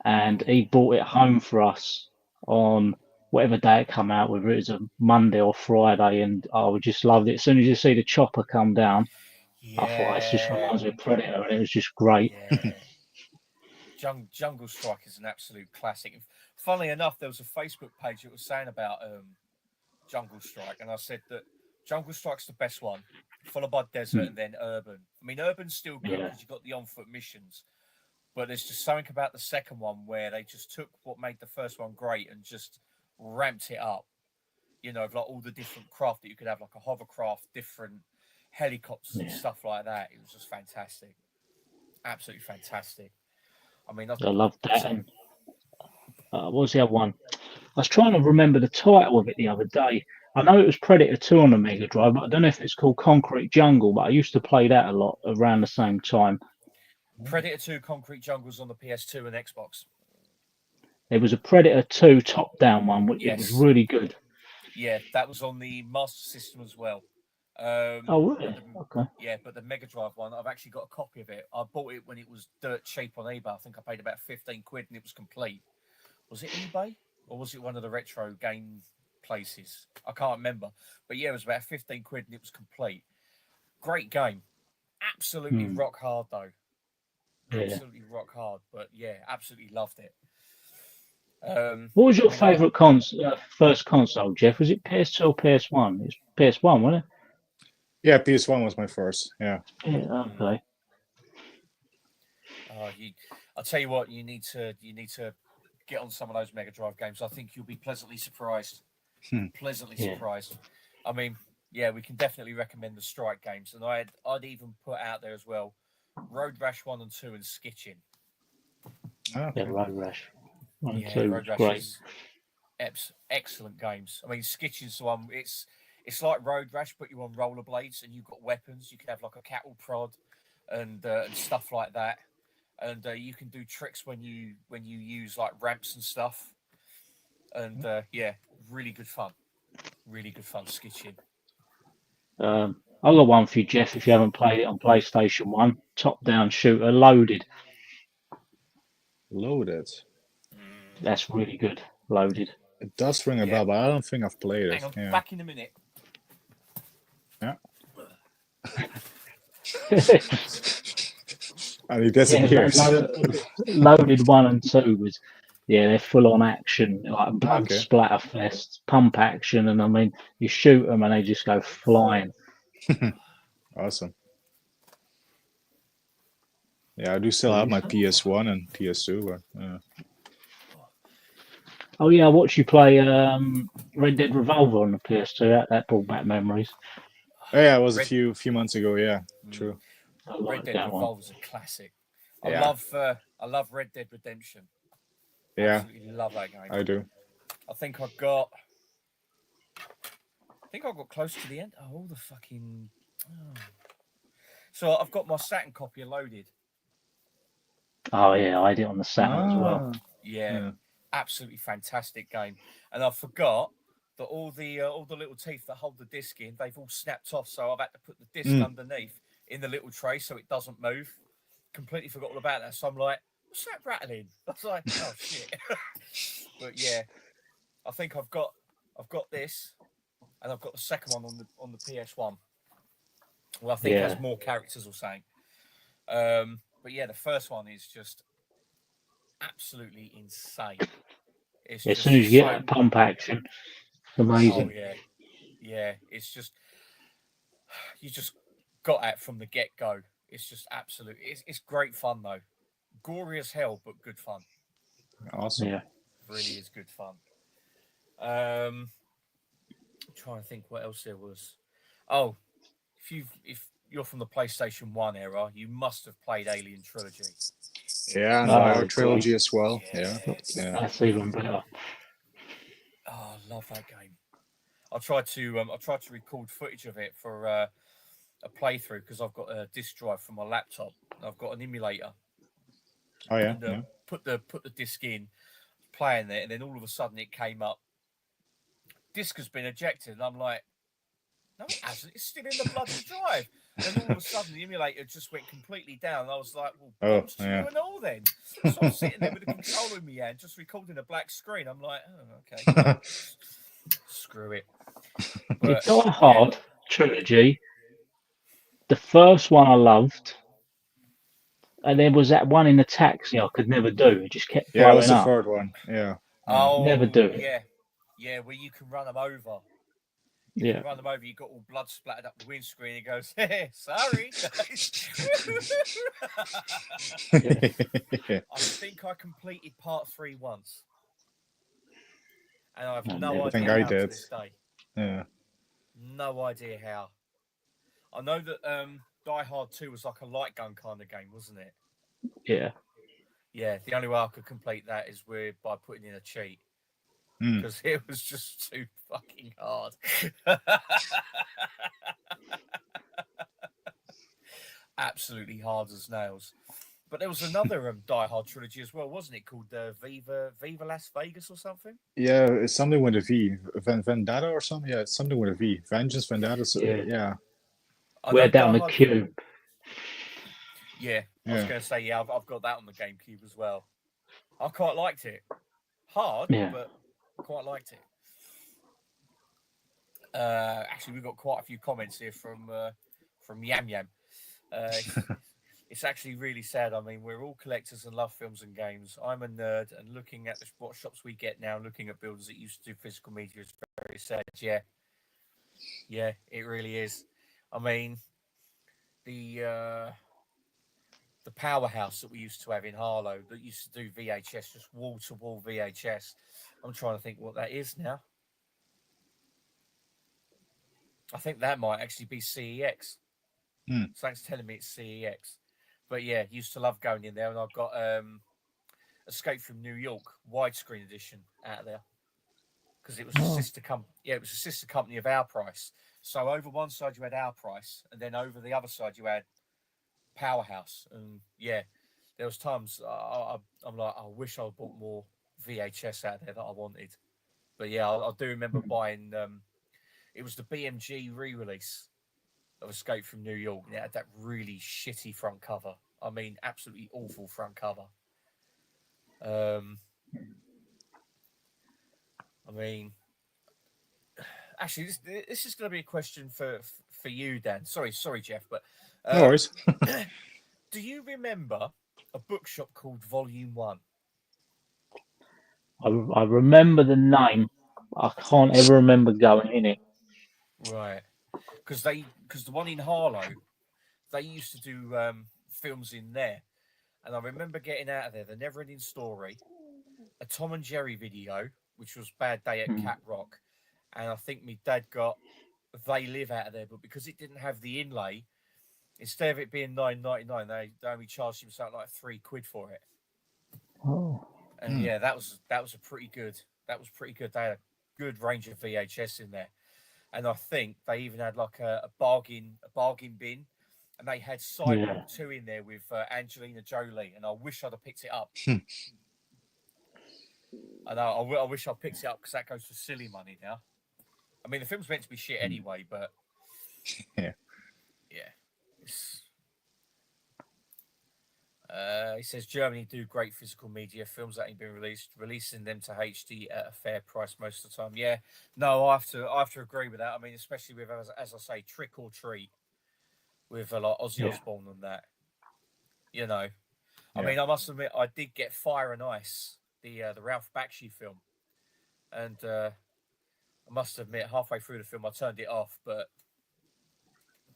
and he brought it home for us on whatever day it come out, whether it was a Monday or Friday, and I just loved it. As soon as you see the chopper come down, I thought it just Yeah. reminds me of Predator, and it was just great. Yeah. Jungle Strike is an absolute classic. Funnily enough, there was a Facebook page that was saying about Jungle Strike, and I said that Jungle Strike's the best one, followed by Desert, and then Urban. I mean, Urban's still good Yeah. because you've got the on-foot missions, but there's just something about the second one where they just took what made the first one great and just ramped it up. You know, like all the different craft that you could have, like a hovercraft, different helicopters and Yeah. stuff like that. It was just fantastic, absolutely fantastic. I mean, I loved that. And what was the other one? I was trying to remember the title of it the other day. I know it was Predator 2 on the Mega Drive, but I don't know if it's called Concrete Jungle, but I used to play that a lot around the same time. Predator 2 Concrete Jungles on the PS2 and Xbox. There was a Predator 2 top-down one, which it was Yes. really good. Yeah, that was on the Master System as well. Oh, really? Okay. Yeah, but the Mega Drive one, I've actually got a copy of it. I bought it when it was dirt cheap on eBay. I think I paid about 15 quid and it was complete. Was it eBay or was it one of the retro game places? I can't remember. But yeah, it was about 15 quid and it was complete. Great game. Absolutely rock hard though. Yeah. Absolutely rock hard. But yeah, absolutely loved it. What was your favourite first console, Jeff? Was it PS2 or PS1? It's PS1, wasn't it? Yeah, PS1 was my first. Yeah. Yeah, okay. I'll tell you what, you need to get on some of those Mega Drive games. I think you'll be pleasantly surprised. Pleasantly surprised. I mean, yeah, we can definitely recommend the Strike games, and I'd even put out there as well, Road Rash 1 and 2 and Skitching. Yeah, Road Rash 1 and 2 Road was Rash great. is excellent games. I mean, Skitching's the one. It's like Road Rash, but you're on rollerblades and you've got weapons. You can have like a cattle prod and stuff like that. And you can do tricks when you use like ramps and stuff. And yeah, really good fun. Really good fun skitching. I've got one for you, Jeff, if you haven't played it on PlayStation 1. Top-down shooter, Loaded. Loaded. That's really good. Loaded. It does ring a bell, but I don't think I've played it. Hang on, Yeah. back in a minute. Yeah. And he disappears. Loaded 1 and 2 was, they're full on action, like blood splatter fest, pump action, and I mean, you shoot them and they just go flying. Awesome. Yeah, I do still have my PS1 and PS2, but Oh yeah, I watched you play Red Dead Revolver on the PS2. That brought back memories. Oh, yeah, it was a few months ago. Yeah, true. Red Dead Revolver's a classic. I Yeah. love Red Dead Redemption. Yeah, Absolutely love that game. I do. I think I got close to the end. Oh, all the fucking. Oh. So I've got my Saturn copy of Loaded. Oh yeah, I did it on the Saturn as well. Yeah, absolutely fantastic game. And I forgot that all the little teeth that hold the disc in, they've all snapped off. So I've had to put the disc underneath in the little tray so it doesn't move. Completely forgot all about that. So I'm like, what's that rattling? I was like, oh shit. But yeah, I think I've got this, and I've got the second one on the PS1. Well, I think it has more characters or something. But yeah, the first one is just absolutely insane. It's as soon as you get that pump action, it's amazing. Oh yeah. It's just you just got that from the get go. It's just absolute. It's great fun though, gory as hell, but good fun. Awesome. Yeah, really is good fun. I'm trying to think what else there was. Oh, if you're from the PlayStation 1 era, you must have played Alien Trilogy. Yeah, and our trilogy as well. Yeah. That's even better. Oh, I love that game. I tried to record footage of it for a playthrough because I've got a disc drive from my laptop. I've got an emulator. Oh yeah. And, put the disc in, playing it, and then all of a sudden it came up. Disc has been ejected, and I'm like, No, it hasn't. It's still in the bloody drive. And then all of a sudden, the emulator just went completely down. I was like, well, Oh, bombs to yeah. you and all then. So I'm sitting there with the controller in my hand, just recording a black screen. I'm like, oh, okay. Screw it. The But, Die Hard trilogy, the first one I loved, and there was that one in the taxi I could never do. It just kept Yeah, that's blowing the up. third one. Yeah. Never oh, do it. yeah. Yeah, where you can run them over. You Yeah. can run them over, you got all blood splattered up the windscreen. He goes, hey, sorry. Yeah. I think I completed part 3 once. And I have I no never I think idea I how to did. this day. Yeah. No idea how. I know that Die Hard 2 was like a light gun kind of game, wasn't it? Yeah. Yeah, the only way I could complete that is by putting in a cheat. Mm. Because it was just too fucking hard. Absolutely hard as nails. But there was another Die Hard trilogy as well, wasn't it? Called Viva Las Vegas or something? Yeah, it's something with a V. Vendetta or something? Yeah, it's something with a V. Vengeance, Vendetta. So, Yeah. yeah. I We're know down Die the Hard. cube. Yeah, I was Yeah. going to say, yeah, I've got that on the GameCube as well. I quite liked it. Hard, Yeah. but quite liked it. Actually, we've got quite a few comments here from Yam Yam. It's actually really sad. I mean, we're all collectors and love films and games. I'm a nerd, and looking at what shops we get now, looking at builders that used to do physical media is very sad. Yeah, it really is. I mean, the powerhouse that we used to have in Harlow that used to do VHS, just wall to wall VHS. I'm trying to think what that is now. I think that might actually be CEX. Something's telling me it's CEX. But yeah, used to love going in there, and I've got Escape from New York widescreen edition out of there because it was a sister company. Yeah, it was a sister company of Our Price. So over one side you had Our Price, and then over the other side you had Powerhouse. And yeah, there was times I'm like, I wish I bought more VHS out there that I wanted. But yeah, I do remember buying. It was the BMG re-release of Escape from New York, and it had that really shitty front cover. I mean, absolutely awful front cover. I mean, actually, this is going to be a question for you, Dan. Sorry, Jeff, but No worries. do you remember a bookshop called Volume 1? I remember the name. I can't ever remember going in it. Right, because the one in Harlow, they used to do films in there, and I remember getting out of there the Never-Ending Story, a Tom and Jerry video, which was Bad Day at Cat Rock, and I think my dad got They Live out of there, but because it didn't have the inlay, instead of it being $9.99, they only charged him something like £3 for it. Oh. And yeah, that was a pretty good. That was pretty good. They had a good range of VHS in there, and I think they even had like a bargain bin, and they had Cyborg 2 in there with Angelina Jolie, and I wish I'd have picked it up. I know. I wish I picked it up because that goes for silly money now. I mean, the film's meant to be shit anyway, but Yeah. He says Germany do great physical media films that ain't been releasing them to HD at a fair price most of the time. Yeah, no, I have to agree with that. I mean, especially with as I say, Trick or Treat with like Ozzy Osbourne and that. You know, I mean, I must admit, I did get Fire and Ice, the Ralph Bakshi film, and I must admit, halfway through the film, I turned it off, but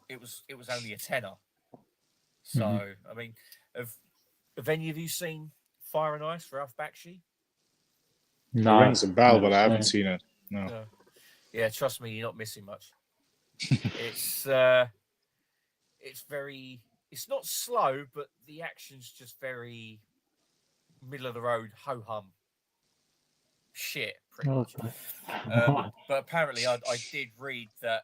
it was only a tenner. So I mean, have any of you seen Fire and Ice, Ralph Bakshi? No, It rings a bell, but I haven't seen it. No. Yeah, trust me, you're not missing much. It's not slow, but the action's just very middle of the road, ho hum shit, pretty much. But apparently, I did read that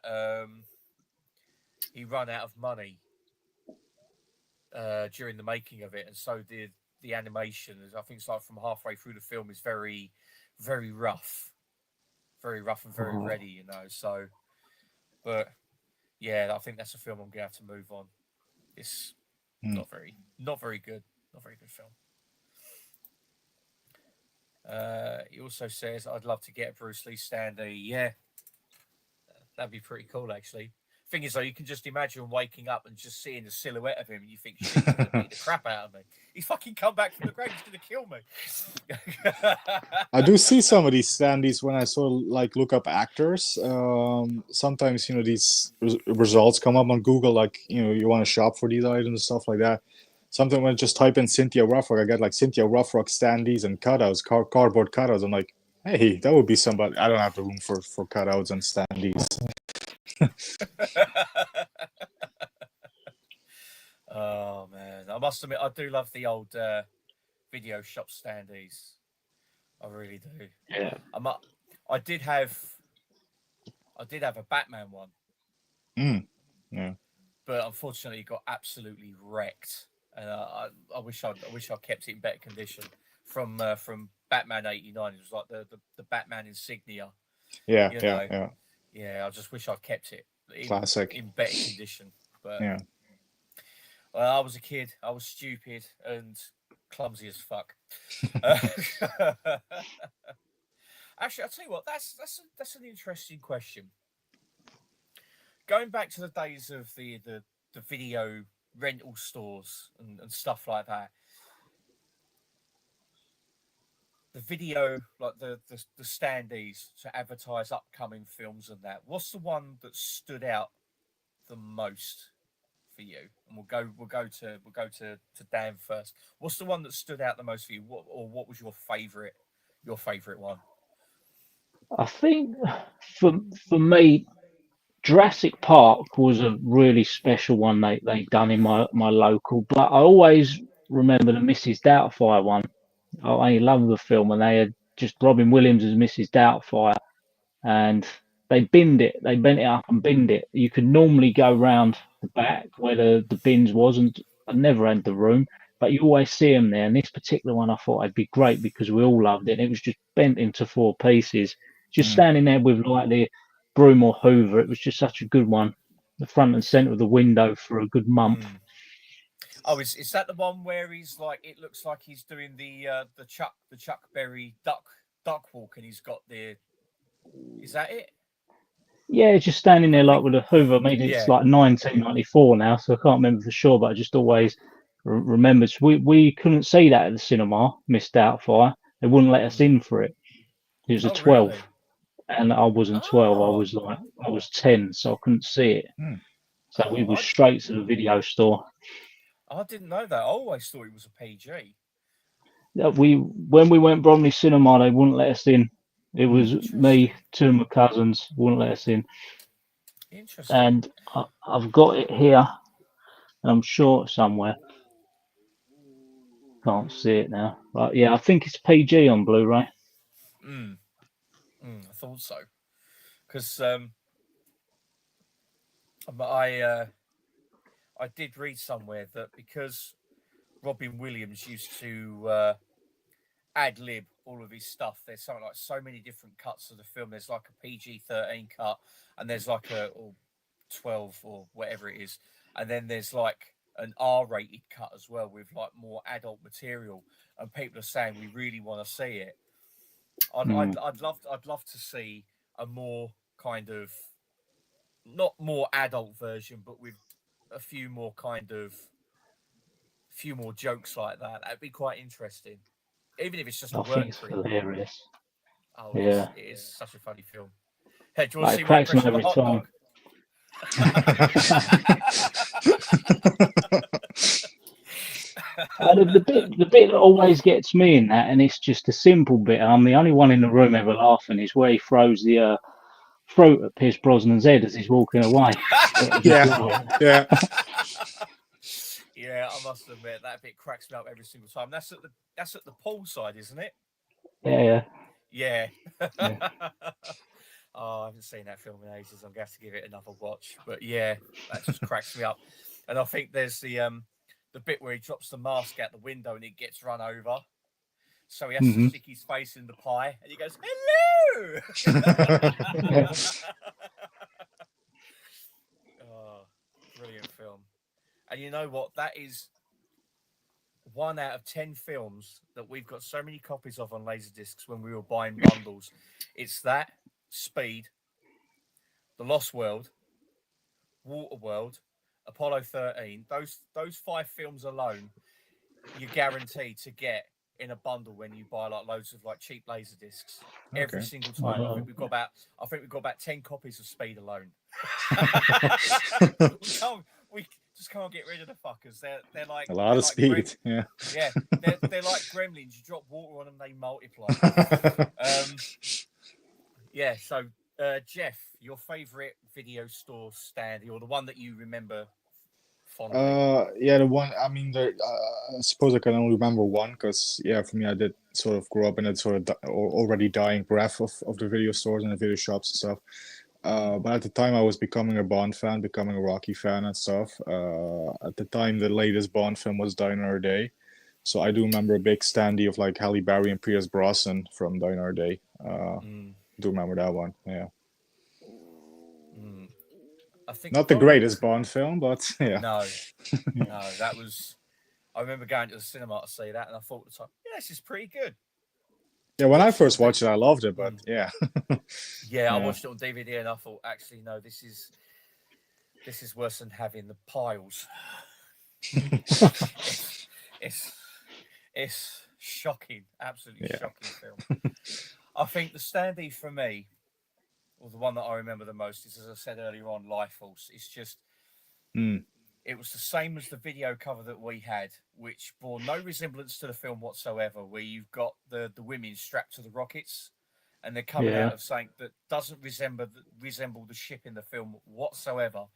he ran out of money during the making of it, and so did the animation. I think it's like from halfway through the film is very, very rough and very ready, you know. So, but Yeah, I think that's a film I'm gonna have to move on. It's not very good. Not very good film. He also says, "I'd love to get a Bruce Lee standee." Yeah, that'd be pretty cool, actually. Thing is, though, you can just imagine waking up and just seeing the silhouette of him, and you think, "Shit, he's gonna beat the crap out of me. He's fucking come back from the grave. He's gonna kill me." I do see some of these standees when I sort of like look up actors. Sometimes these results come up on Google, like you want to shop for these items and stuff like that. Sometimes when I just type in Cynthia Rothrock, I get like Cynthia Rothrock standees and cutouts, cardboard cutouts. I'm like, hey, that would be somebody. I don't have the room for cutouts and standees. Oh man, I must admit, I do love the old video shop standees. I really do. Yeah. I did have a Batman one. Yeah. But unfortunately, it got absolutely wrecked. And I wish I kept it in better condition. From Batman '89, it was like the Batman insignia. Yeah. Yeah, I just wish I'd kept it Classic. in better condition. But yeah. Well, I was a kid. I was stupid and clumsy as fuck. Actually, I'll tell you what. That's an interesting question. Going back to the days of the video rental stores and stuff like that. The video, like the standees to advertise upcoming films and that. What's the one that stood out the most for you? And we'll go to Dan first. What's the one that stood out the most for you? What was your favorite one? I think for me, Jurassic Park was a really special one they done in my local, but I always remember the Mrs. Doubtfire one. I love the film, and they had just Robin Williams as Mrs. Doubtfire, and they bent it up and binned it. You could normally go round the back where the bins wasn't. I never had the room, but you always see them there. And this particular one I thought would be great because we all loved it. It was just bent into 4 pieces. Just standing there with like the broom or hoover. It was just such a good one. The front and centre of the window for a good month. Oh, is that the one where he's like? It looks like he's doing the Chuck Berry duck walk, and he's got the. Is that it? Yeah, just standing there like with a hoover. I mean, it's like 1994 now, so I can't remember for sure, but I just always remembered. We couldn't see that at the cinema, Miss Doubtfire. They wouldn't let us in for it. It was a 12, really? and I wasn't 12. I was 10, so I couldn't see it. So we were straight to the video store. I didn't know that. I always thought it was a PG. When we went Bromley Cinema, they wouldn't let us in. It was me, 2 of my cousins wouldn't let us in. Interesting. And I've got it here. I'm sure somewhere. Can't see it now. But yeah, I think it's PG on Blu-ray. I thought so. Because I did read somewhere that because Robin Williams used to ad-lib all of his stuff, there's something like so many different cuts of the film. There's like a PG-13 cut, and there's like a 12 or whatever it is, and then there's like an R-rated cut as well with like more adult material. And people are saying we really want to see it. I'd love to see a more kind of not more adult version, but with a few more jokes like that. That'd be quite interesting. Even if it's just a I think it's hilarious. Oh, yeah. It is such a funny film. Hey, do you want to see my impression of every the hot time. dog? The bit that always gets me in that, and it's just a simple bit. I'm the only one in the room ever laughing. Is where he throws the fruit at Pierce Brosnan's head as he's walking away. Yeah. Yeah, I must admit that bit cracks me up every single time. That's at the pool side, isn't it? Yeah. Yeah. Oh, I haven't seen that film in ages. I'm going to have to give it another watch. But yeah, that just cracks me up. And I think there's the bit where he drops the mask out the window and it gets run over. So he has to stick his face in the pie and he goes, "Hello!" you know what? That is 1 out of 10 films that we've got so many copies of on Laserdiscs when we were buying bundles. It's that, Speed, The Lost World, Waterworld, Apollo 13. Those 5 films alone, you're guaranteed to get in a bundle when you buy like loads of like cheap Laserdiscs every single time. I think we've got about 10 copies of Speed alone. we just can't get rid of the fuckers. They're like a lot of like speed. Yeah. Yeah, they're like gremlins. You drop water on them, they multiply. Yeah. So, Jeff, your favorite video store standee, or the one that you remember fondly? Yeah, the one. I mean, I suppose I can only remember one because, yeah, for me, I did sort of grow up in a sort of already dying breath of the video stores and the video shops and stuff. But at the time, I was becoming a Bond fan, becoming a Rocky fan and stuff. At the time, the latest Bond film was Die Another Day. So I do remember a big standee of like Halle Berry and Pierce Brosnan from Die Another Day. Do remember that one, yeah. I think not the greatest Bond film, but yeah. No, that was. I remember going to the cinema to see that, and I thought at the time, yeah, this is pretty good. Yeah, when I first watched it, I loved it, but yeah. Yeah, I watched it on DVD, and I thought, actually, no, this is worse than having the piles. it's shocking, absolutely shocking film. I think the standee for me, or the one that I remember the most, is, as I said earlier on, Life Force. It's just, it was the same as the video cover that we had, which bore no resemblance to the film whatsoever, where you've got the women strapped to the rockets, and they're coming out of something that doesn't resemble the ship in the film whatsoever.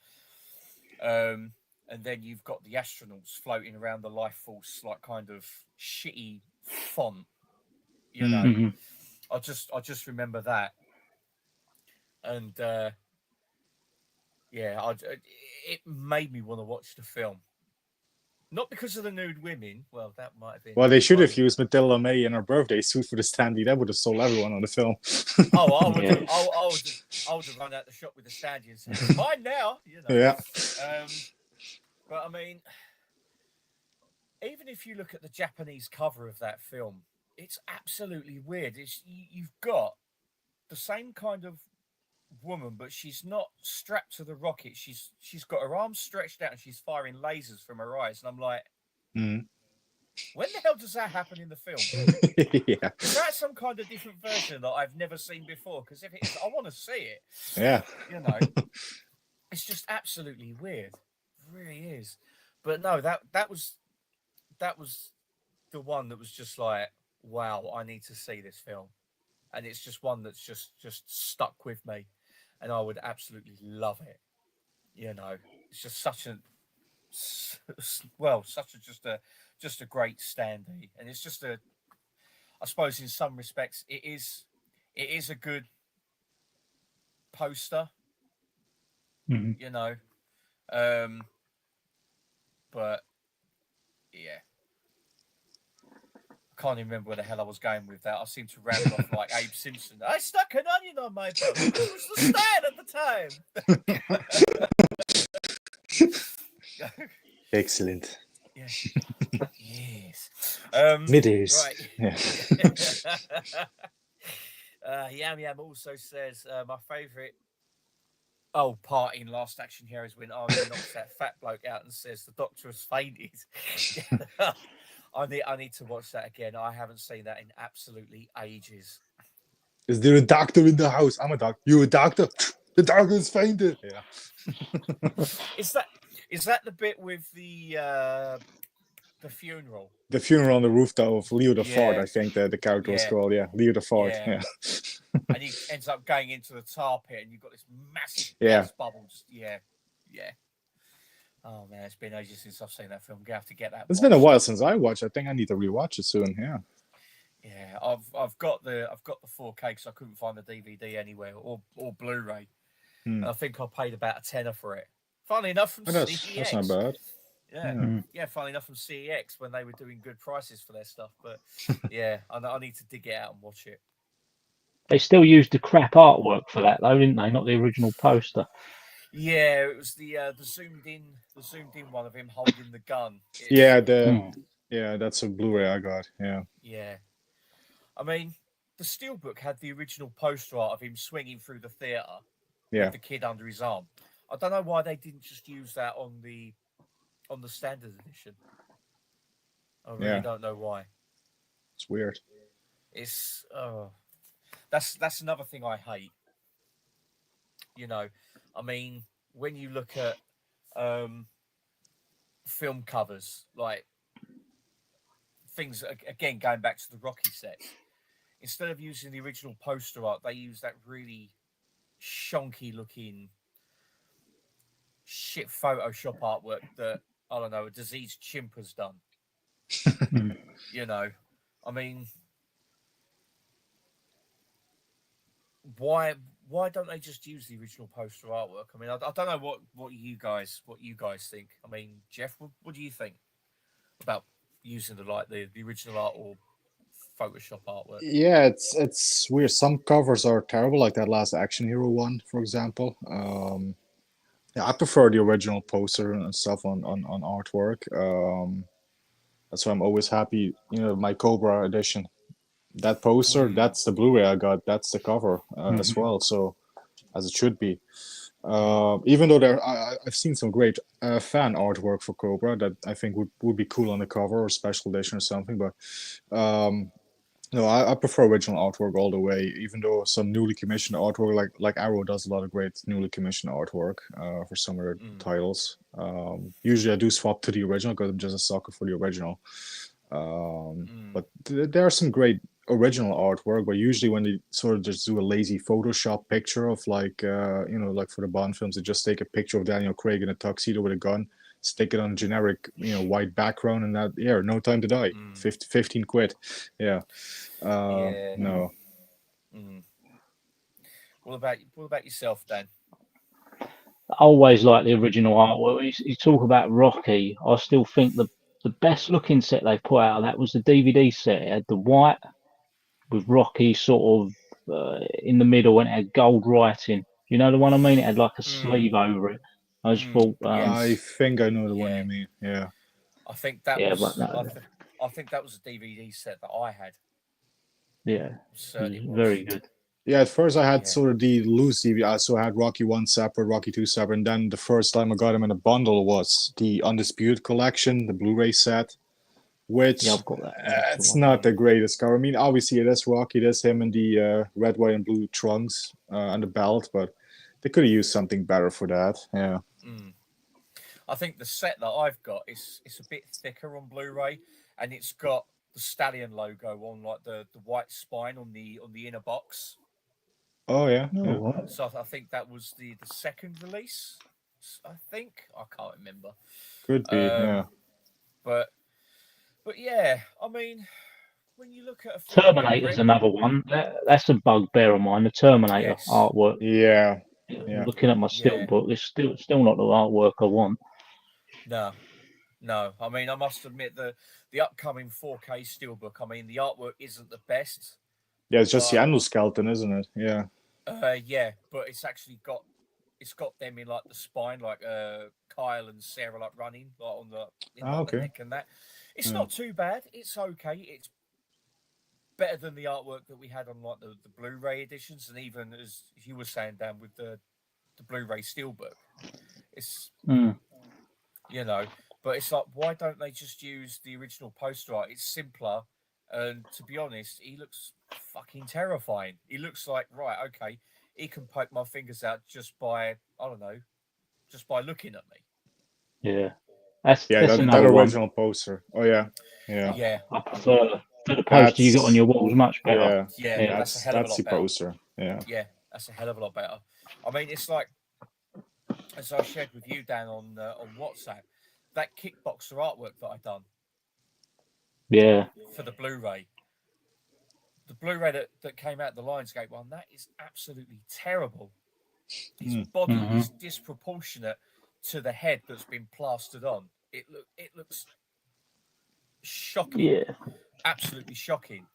And then you've got the astronauts floating around the Life Force, like kind of shitty font, you know. Mm-hmm. I just remember that, and it made me want to watch the film. Not because of the nude women. Well, that might have been. Well, they should have used Matilda May in her birthday suit for the standee. That would have sold everyone on the film. I would have run out the shop with the standee and said, "Mine now," you know. Yeah. But I mean, even if you look at the Japanese cover of that film, it's absolutely weird. You've got the same kind of woman, but she's not strapped to the rocket. She's got her arms stretched out and she's firing lasers from her eyes. And I'm like, when the hell does that happen in the film? Yeah. Is that some kind of different version that I've never seen before? Because if it is, I want to see it. Yeah. You know, it's just absolutely weird. It really is. But no, that was the one that was just like, wow, I need to see this film. And it's just one that's just stuck with me, and I would absolutely love it. You know, it's just such a great standee, and it's just I suppose in some respects it is a good poster. You know, but yeah. Can't even remember where the hell I was going with that. I seem to ramble off like Abe Simpson. I stuck an onion on my boat. It was the stand at the time. Excellent. Yeah. Yes. Middays. Right. Yeah. Yam Yam also says my favourite part in Last Action Heroes when Arnie knocks that fat bloke out and says the doctor has fainted. I need to watch that again. I haven't seen that in absolutely ages. Is there a doctor in the house? I'm a doctor. You a doctor? The doctor is fainted. Yeah. Is that the bit with the funeral? The funeral on the rooftop of Leo the Ford, I think the character was called. Yeah, Leo the Ford. Yeah. And he ends up going into the tar pit, and you've got this massive gas bubbles. Yeah. Oh man, it's been ages since I've seen that film. I'm gonna have to get that. It's been a while since I watched. I think I need to rewatch it soon. Yeah. Yeah, I've got the 4K because I couldn't find the DVD anywhere or Blu-ray. And I think I paid about $10 for it. Funnily enough, from CEX. That's not bad. Yeah, funnily enough, from CEX when they were doing good prices for their stuff. But yeah, I need to dig it out and watch it. They still used the crap artwork for that, though, didn't they? Not the original poster. Yeah, it was the zoomed in one of him holding the gun. Yeah, Mm. that's a Blu-ray I got. Yeah. Yeah. I mean, the steelbook had the original poster art of him swinging through the theater Yeah. with the kid under his arm. I don't know why they didn't just use that on the standard edition. I really Yeah. don't know why. It's weird. It's that's another thing I hate. You know, I mean, when you look at film covers, like things again going back to the Rocky sets, instead of using the original poster art, they use that really shonky looking shit Photoshop artwork that I don't know a diseased chimp has done. Mm. You know, I mean, why don't they just use the original poster artwork? I mean, I don't know what you guys think. I mean, Jeff, what do you think about using the original art or Photoshop artwork? Yeah, it's weird. Some covers are terrible, like that last Action Hero one, for example. Yeah, I prefer the original poster and stuff on artwork. That's why I'm always happy. My Cobra edition, that poster, that's the Blu-ray I got. That's the cover as well. So as it should be. Even though I've seen some great fan artwork for Cobra that I think would be cool on the cover or special edition or something, but no, I prefer original artwork all the way. Even though some newly commissioned artwork, like Arrow, does a lot of great newly commissioned artwork for some of their titles. Usually, I do swap to the original because I'm just a sucker for the original. But there are some great original artwork. But usually, when they sort of just do a lazy Photoshop picture of like for the Bond films, they just take a picture of Daniel Craig in a tuxedo with a gun, stick it on a generic white background, and that no Time to Die, 15 quid. Yeah. Yeah. No. What about yourself, Dan? I always like the original artwork. You talk about Rocky. I still think the best looking set they put out of that was the DVD set. It had the white with Rocky sort of in the middle, and it had gold writing. You know the one I mean? It had like a sleeve over it. I just thought, I think I know the one Yeah. you mean. Yeah. I think that yeah, was but no, I think that was a DVD set that I had. yeah, It certainly it was was. very good. Yeah, at first I had Yeah. sort of the loose DVD. So I had Rocky 1 separate, Rocky 2 separate, and then the first time I got them in a bundle was the Undisputed collection, the Blu-ray set, which Yeah, I've got that. That's the it's one. not the greatest cover. I mean, obviously it is Rocky, it is him in the red, white, and blue trunks and the belt, but they could have used something better for that. Yeah. I think the set that I've got is it's a bit thicker on Blu-ray, and it's got the Stallion logo on like the white spine on the inner box. Oh yeah. Oh, Yeah. right. So I think that was the second release. I think I can't remember. Could be. Yeah. But yeah, I mean, when you look at a film like Terminator's another one. That's a bugbear of mine. The Terminator Yes. artwork. Yeah. Yeah. Looking at my Yeah. steelbook, it's still not the artwork I want. No. I mean, I must admit the upcoming 4K steelbook. I mean, the artwork isn't the best. Yeah, it's just the But- endoskeleton, isn't it? Yeah. Yeah, but it's actually got them in like the spine, like Kyle and Sarah like running like on the okay. neck and that. It's Yeah. not too bad. It's okay. It's better than the artwork that we had on like the Blu-ray editions, and even as you were saying, Dan, with the Blu-ray steelbook. It's but it's like, why don't they just use the original poster art? It's simpler, and to be honest, he looks fucking terrifying. He looks like, right, okay, he can poke my fingers out just by looking at me. Yeah, that's that another one. original poster. Oh yeah. Yeah. Yeah, I prefer the poster you got on your walls much better. yeah, that's a hell of a that's lot the better. poster. Yeah. Yeah, that's a hell of a lot better. I mean, it's like, as I shared with you, Dan, on WhatsApp, that kickboxer artwork that I done. Yeah. For the Blu-ray. The Blu-ray that came out, the Lionsgate one, that is absolutely terrible. His body is disproportionate to the head that's been plastered on. It looks shocking. Yeah. Absolutely shocking.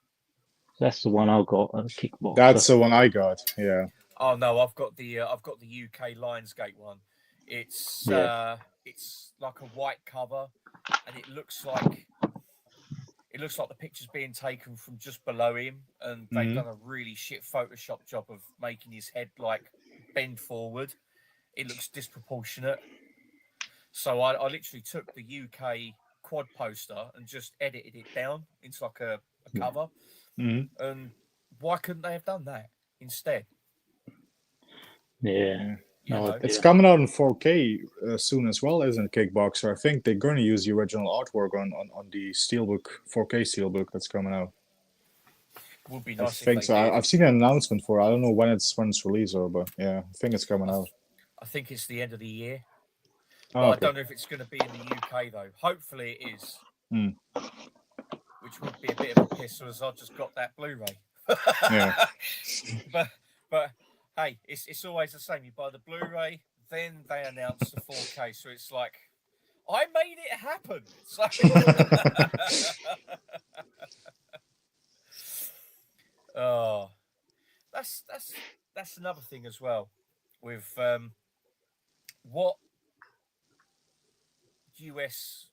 That's the one I got, a kickboxer. That's the one I got. Yeah. Oh no, I've got the UK Lionsgate one. It's Yeah. it's like a white cover, and it looks like the picture's being taken from just below him, and they've Mhm. done a really shit Photoshop job of making his head like bend forward. It looks disproportionate. So I literally took the UK quad poster and just edited it down into like a cover. Mhm. And why couldn't they have done that instead? Yeah. Yeah. You No, know, it's Yeah. coming out in 4K soon as well, isn't it, Kickboxer? I think they're going to use the original artwork on the steelbook, 4K steelbook that's coming out. it would be I nice if think they so. did. I've seen an announcement for it. I don't know when it's released, but yeah, I think it's coming out. I think it's the end of the year, Oh, but I okay. don't know if it's going to be in the UK though. Hopefully it is, Hmm. which would be a bit of a piss as I've just got that Blu-ray. Yeah. but hey, it's always the same. You buy the Blu-ray, then they announce the 4K, so it's like I made it happen. So oh, that's another thing as well with what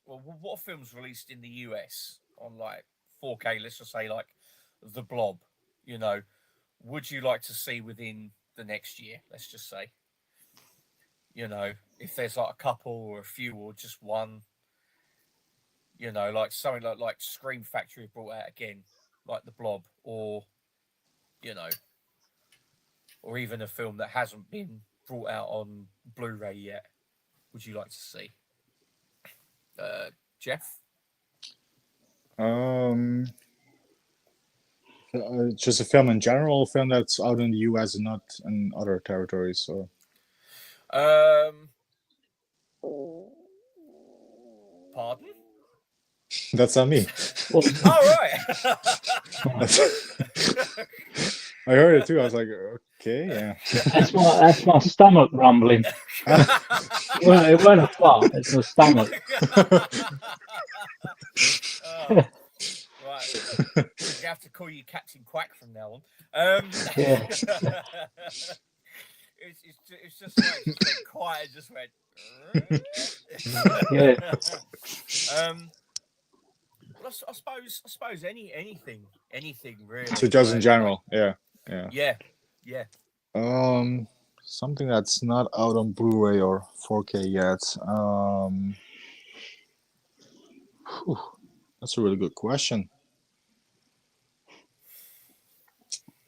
what films released in the US on like 4K, let's just say like The Blob, you know, would you like to see within the next year, let's just say? You know, if there's like a couple or a few or just one, you know, like something like Scream Factory brought out again, like The Blob, or you know, or even a film that hasn't been brought out on Blu-ray yet. Would you like to see? Jeff? Um, just a film in general, a film that's out in the US and not in other territories. So Um, Pardon? that's not me. Well, Oh right. I heard it too. I was like, okay, yeah. that's my stomach rumbling. It weren't a fart. It's my stomach. Oh, right. We have to call you Captain Quack from now on. Yeah. It's just like just went quiet. Just went. Yeah. Well, I suppose anything really. So just in Like general, yeah, yeah. yeah. Something that's not out on Blu-ray or 4K yet. Whew, that's a really good question.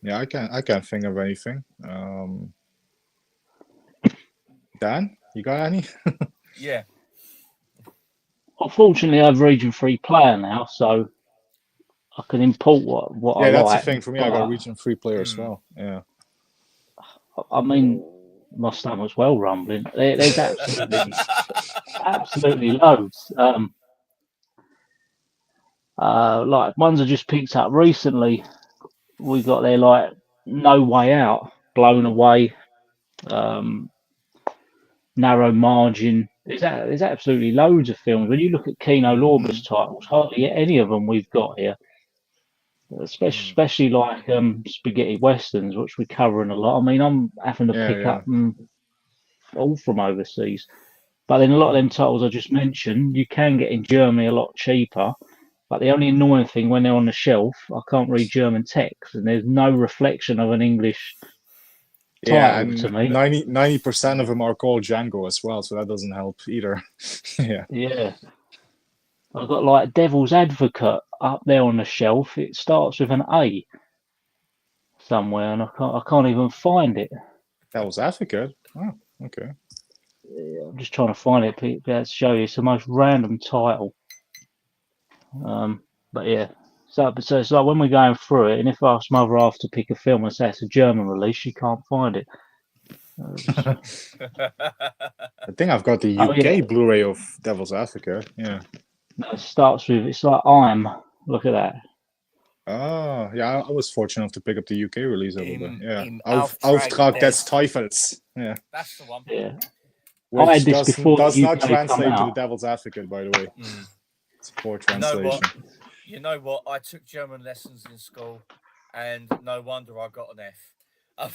Yeah, I can't think of anything. Dan, you got any? Yeah. Unfortunately, I have Region 3 player now, so I can import what I Yeah, that's the like. thing for me. I got But Region 3 player as well. Yeah. I mean, my stomach's well rumbling. There's absolutely loads. Like ones I just picked up recently. We got there like No Way Out, Blown Away, Narrow Margin. There's absolutely loads of films. When you look at Kino Lorber's titles, hardly any of them we've got here. Especially like spaghetti westerns, which we're covering a lot. I mean, I'm having to pick Yeah. up all from overseas. But then a lot of them titles I just mentioned, you can get in Germany a lot cheaper. But the only annoying thing when they're on the shelf, I can't read German text, and there's no reflection of an English Yeah, title to and me. 90% of them are called Django as well, so that doesn't help either. Yeah. Yeah. I've got like Devil's Advocate up there on the shelf. It starts with an A somewhere, and I can't even find it. That was Advocate. Oh, okay. I'm just trying to find it. Be able to show you. It's the most random title. But yeah. So it's like when we're going through it, and if I ask my other half to pick a film and say it's a German release, she can't find it. I think I've got the Oh UK yeah. Blu-ray of Devil's Advocate. Yeah. No, it starts with it's like I'm. Look at that. Oh, yeah, I was fortunate enough to pick up the UK release of it. Yeah. Im Auftrag des Teufels. Yeah. That's the one. Yeah. I Which had this before does the not UK come translate to the out. Devil's Advocate, by the way. It's a poor translation. You know what? I took German lessons in school, and no wonder I got an F. I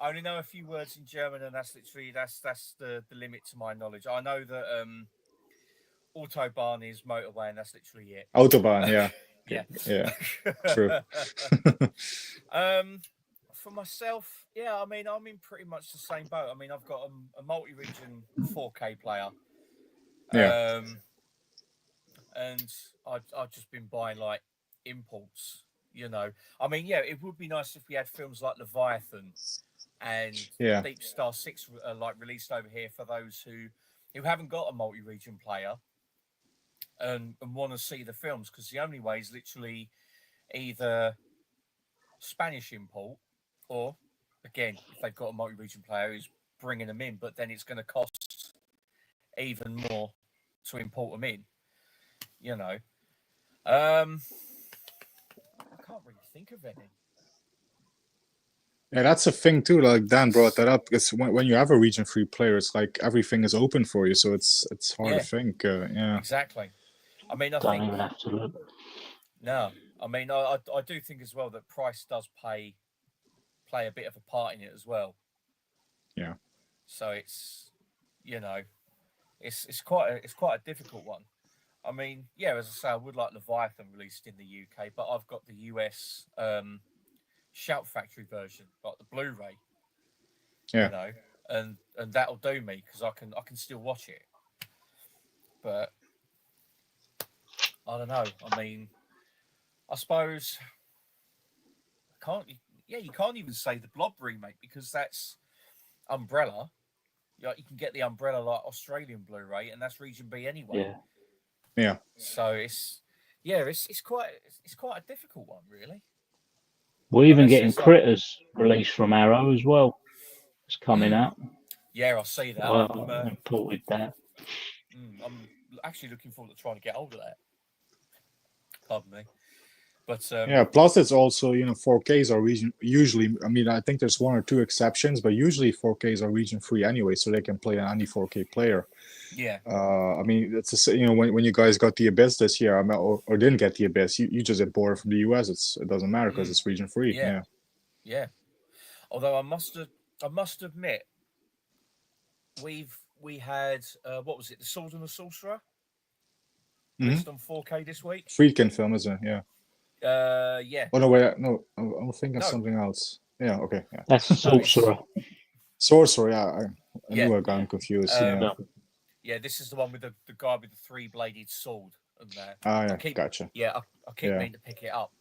only know a few words in German, and that's literally that's the limit to my knowledge. I know that Autobahn is motorway, and that's literally it. Autobahn, yeah. Yeah. Yeah. True. For myself, yeah, I mean, I'm in pretty much the same boat. I mean, I've got a multi-region 4K player. Yeah. And I've just been buying like imports, you know. I mean, yeah, it would be nice if we had films like Leviathan and Yeah. Deep Star 6 like released over here for those who haven't got a multi-region player and want to see the films, because the only way is literally either Spanish import or, again, if they've got a multi-region player, is bringing them in, but then it's going to cost even more to import them in, you know. I can't really think of any. Yeah, that's a thing too. Like Dan brought that up, because when you have a region free player, it's like everything is open for you, so it's hard Yeah. to think. Yeah, Exactly. I mean, I Don't think even have to look. no. I mean, I do think as well that price does play a bit of a part in it as well. Yeah. So it's, you know, it's quite a difficult one. I mean, yeah, as I say, I would like Leviathan released in the UK, but I've got the US Shout Factory version, like the Blu-ray. Yeah. You know, and that'll do me because I can still watch it. But I don't know. I mean, I suppose you can't even say the Blob remake because that's Umbrella. You can get the Umbrella like Australian Blu-ray, and that's Region B anyway. Yeah. Yeah. So it's quite a difficult one, really. We're even Unless getting it's like- Critters released from Arrow as well. It's coming out. Yeah, I see that. Well, I imported that. I'm actually looking forward to trying to get hold of that. Pardon me. But Yeah, plus it's also, 4Ks are region usually, I mean, I think there's one or two exceptions, but usually 4Ks are region free anyway, so they can play on any 4K player. yeah, I mean, it's when you guys got the Abyss this year, I mean, or didn't get the Abyss, you just imported from the US. It doesn't matter because it's region free. Yeah. yeah. Although I must admit, we had what was it, The Sword and the Sorcerer, released on 4K this week. Friedkin film, isn't it? Yeah. Yeah. Oh no, wait, no, I'm thinking something else. Yeah, okay, yeah. That's Sorcerer. Sorcerer, yeah. I knew I got confused. Yeah, this is the one with the guy with the three-bladed sword. And yeah, gotcha. Yeah, I keep meaning to pick it up,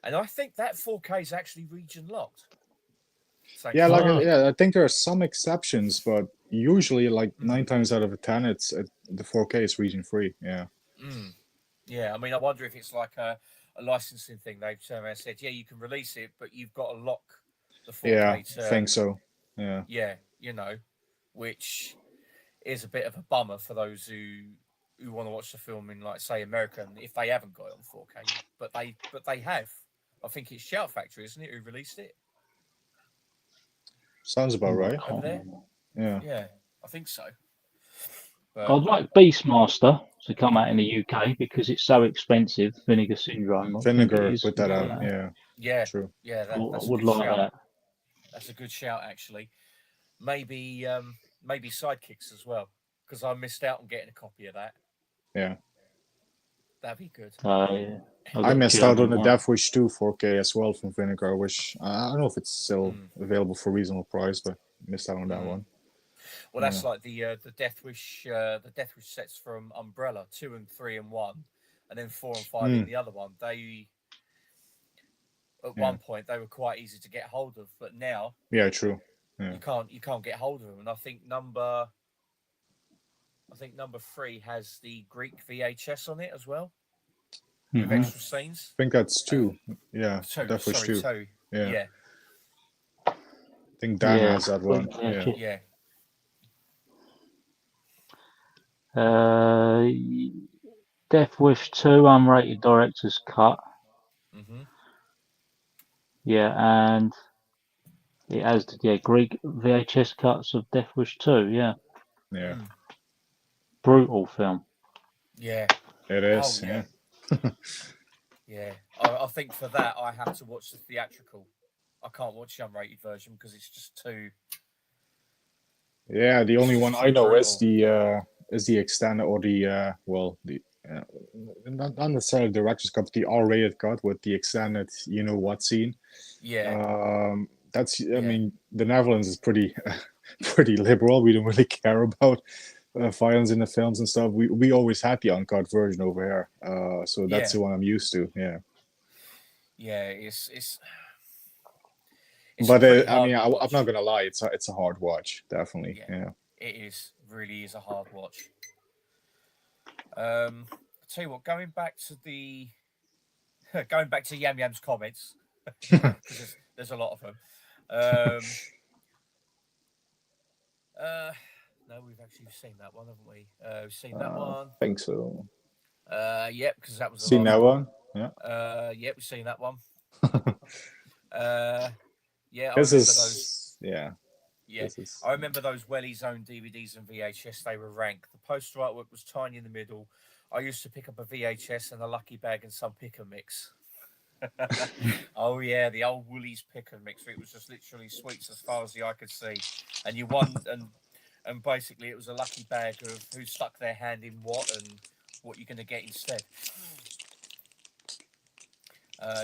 and I think that 4K is actually region locked. So Yeah, I think there are some exceptions, but usually, like 9 times out of 10, the 4K is region free. Yeah. Yeah, I mean, I wonder if it's like a licensing thing. They've turned around and said, yeah, you can release it, but you've got to lock the 4K. Yeah, I think so. Yeah. Yeah, which is a bit of a bummer for those who want to watch the film in, like, say, America, and if they haven't got it on 4K, but they have. I think it's Shout Factory, isn't it, who released it? Sounds about right. Over there? Yeah, I think so. But I'd like Beastmaster to come out in the UK because it's so expensive. Vinegar Syndrome. Vinegar put that out. Yeah, true. Yeah, I that's would like that. That's a good shout, actually. Maybe Sidekicks as well, because I missed out on getting a copy of that. Yeah. That'd be good. Yeah. I missed out on the Death Wish 2 4K as well from Vinegar, which I don't know if it's still available for reasonable price, but missed out on that one. Well, that's like the Death Wish sets from Umbrella 2 and 3 and 1, and then 4 and 5 in the other one. They at one point they were quite easy to get hold of, but now true. Yeah. You can't get hold of them. And I think number 3 has the Greek VHS on it as well, with extra scenes. I think that's 2. Yeah, Death Wish 2. 2. Yeah. I think Dan has that one. Yeah. Death Wish 2 unrated director's cut. Yeah, and it has the Greek VHS cuts of Death Wish 2. Yeah. Brutal film. Yeah. It is. Yeah. I think for that I have to watch the theatrical. I can't watch the unrated version because it's just too. Yeah, the It's only just one too I know brutal. is the extended or the not necessarily the director's cut, but the R-rated cut with the extended you know what scene. Yeah, That's I yeah, mean the Netherlands is pretty pretty liberal. We don't really care about violence in the films and stuff. We always had the uncut version over here, so that's yeah, the one I'm used to. Yeah, yeah. It's a but pretty I hard mean I'm not watch. gonna lie, it's a hard watch, definitely. Yeah, Yeah. it is. Really is a hard watch. I'll tell you what. Going back to Yam Yam's comments because there's a lot of them. Um, no, we've actually seen that one, haven't we? We've seen that one. Think so. Yep, because that was the Seen last that one. one? Yeah. Yep, we've seen that one. Yeah, I This remember those. is yeah. Yeah, This is I remember those Welly's own DVDs and VHS. They were rank. The poster artwork was tiny in the middle. I used to pick up a VHS and a lucky bag and some pick and mix. Oh yeah, the old Woolies pick and mix. It was just literally sweets as far as the eye could see, and you won and basically it was a lucky bag of who stuck their hand in what and what you're going to get instead.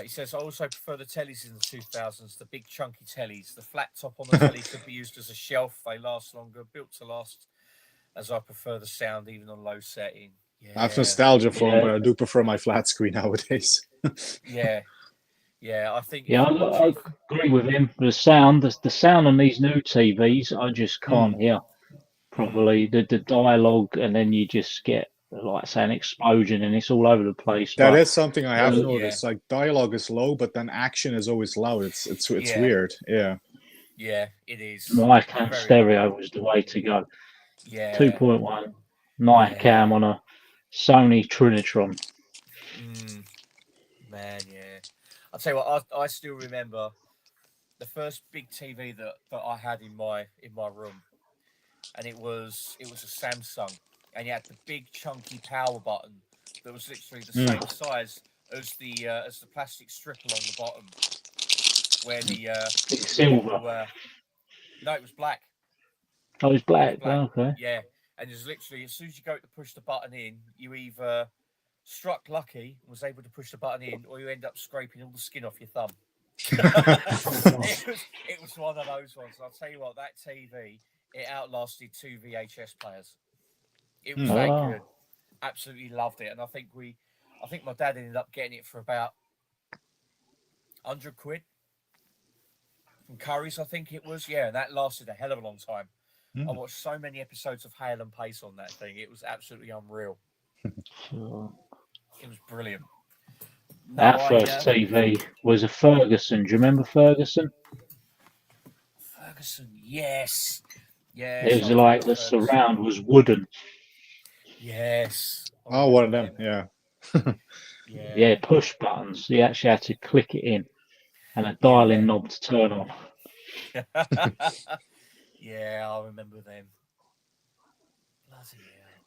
He says, I also prefer the tellies in the 2000s, the big chunky tellies. The flat top on the telly could be used as a shelf. They last longer, built to last, as I prefer the sound even on low setting. I have Yeah, nostalgia for them, Yeah. but I do prefer my flat screen nowadays. yeah, yeah. I think Yeah, if you watch I it, agree with him. The sound on these new TVs, I just can't Mm. hear properly. The dialogue, and then you just get like say an explosion, and it's all over the place. That But is something I have yeah, noticed. Like dialogue is low, but then action is always loud. It's yeah, weird. Yeah. yeah, it is Nighcam very, stereo was the way to go. yeah, 2.1 yeah. Nighcam on a Sony Trinitron. Mm, man, yeah. I'll tell you what, I still remember the first big TV that I had in my room, and it was a Samsung, and you had the big chunky power button that was literally the Mm. same size as the plastic strip along the bottom, where the It's little silver. no, it was black. Oh, it's It was black. black. Oh, okay. Yeah, and it's literally as soon as you go to push the button in, you either struck lucky and was able to push the button in, or you end up scraping all the skin off your thumb. it was one of those ones. I'll tell you what, that TV it outlasted two VHS players. It was Mm. that Oh, good. Absolutely loved it, and I think my dad ended up getting it for about £100 from Curry's. I think it was. Yeah, and that lasted a hell of a long time. I Mm. watched so many episodes of Hale and Pace on that thing. It was absolutely unreal. sure. It was brilliant. No, Our first TV was a Ferguson. Do you remember Ferguson? Ferguson. Yes, yes, It I was like remember the Ferguson. surround was wooden. Yes, I Oh, one of remember them. Yeah. Yeah, Yeah, push buttons. You actually had to click it in and a dialing yeah, knob to turn on. yeah. I remember them. Bloody hell!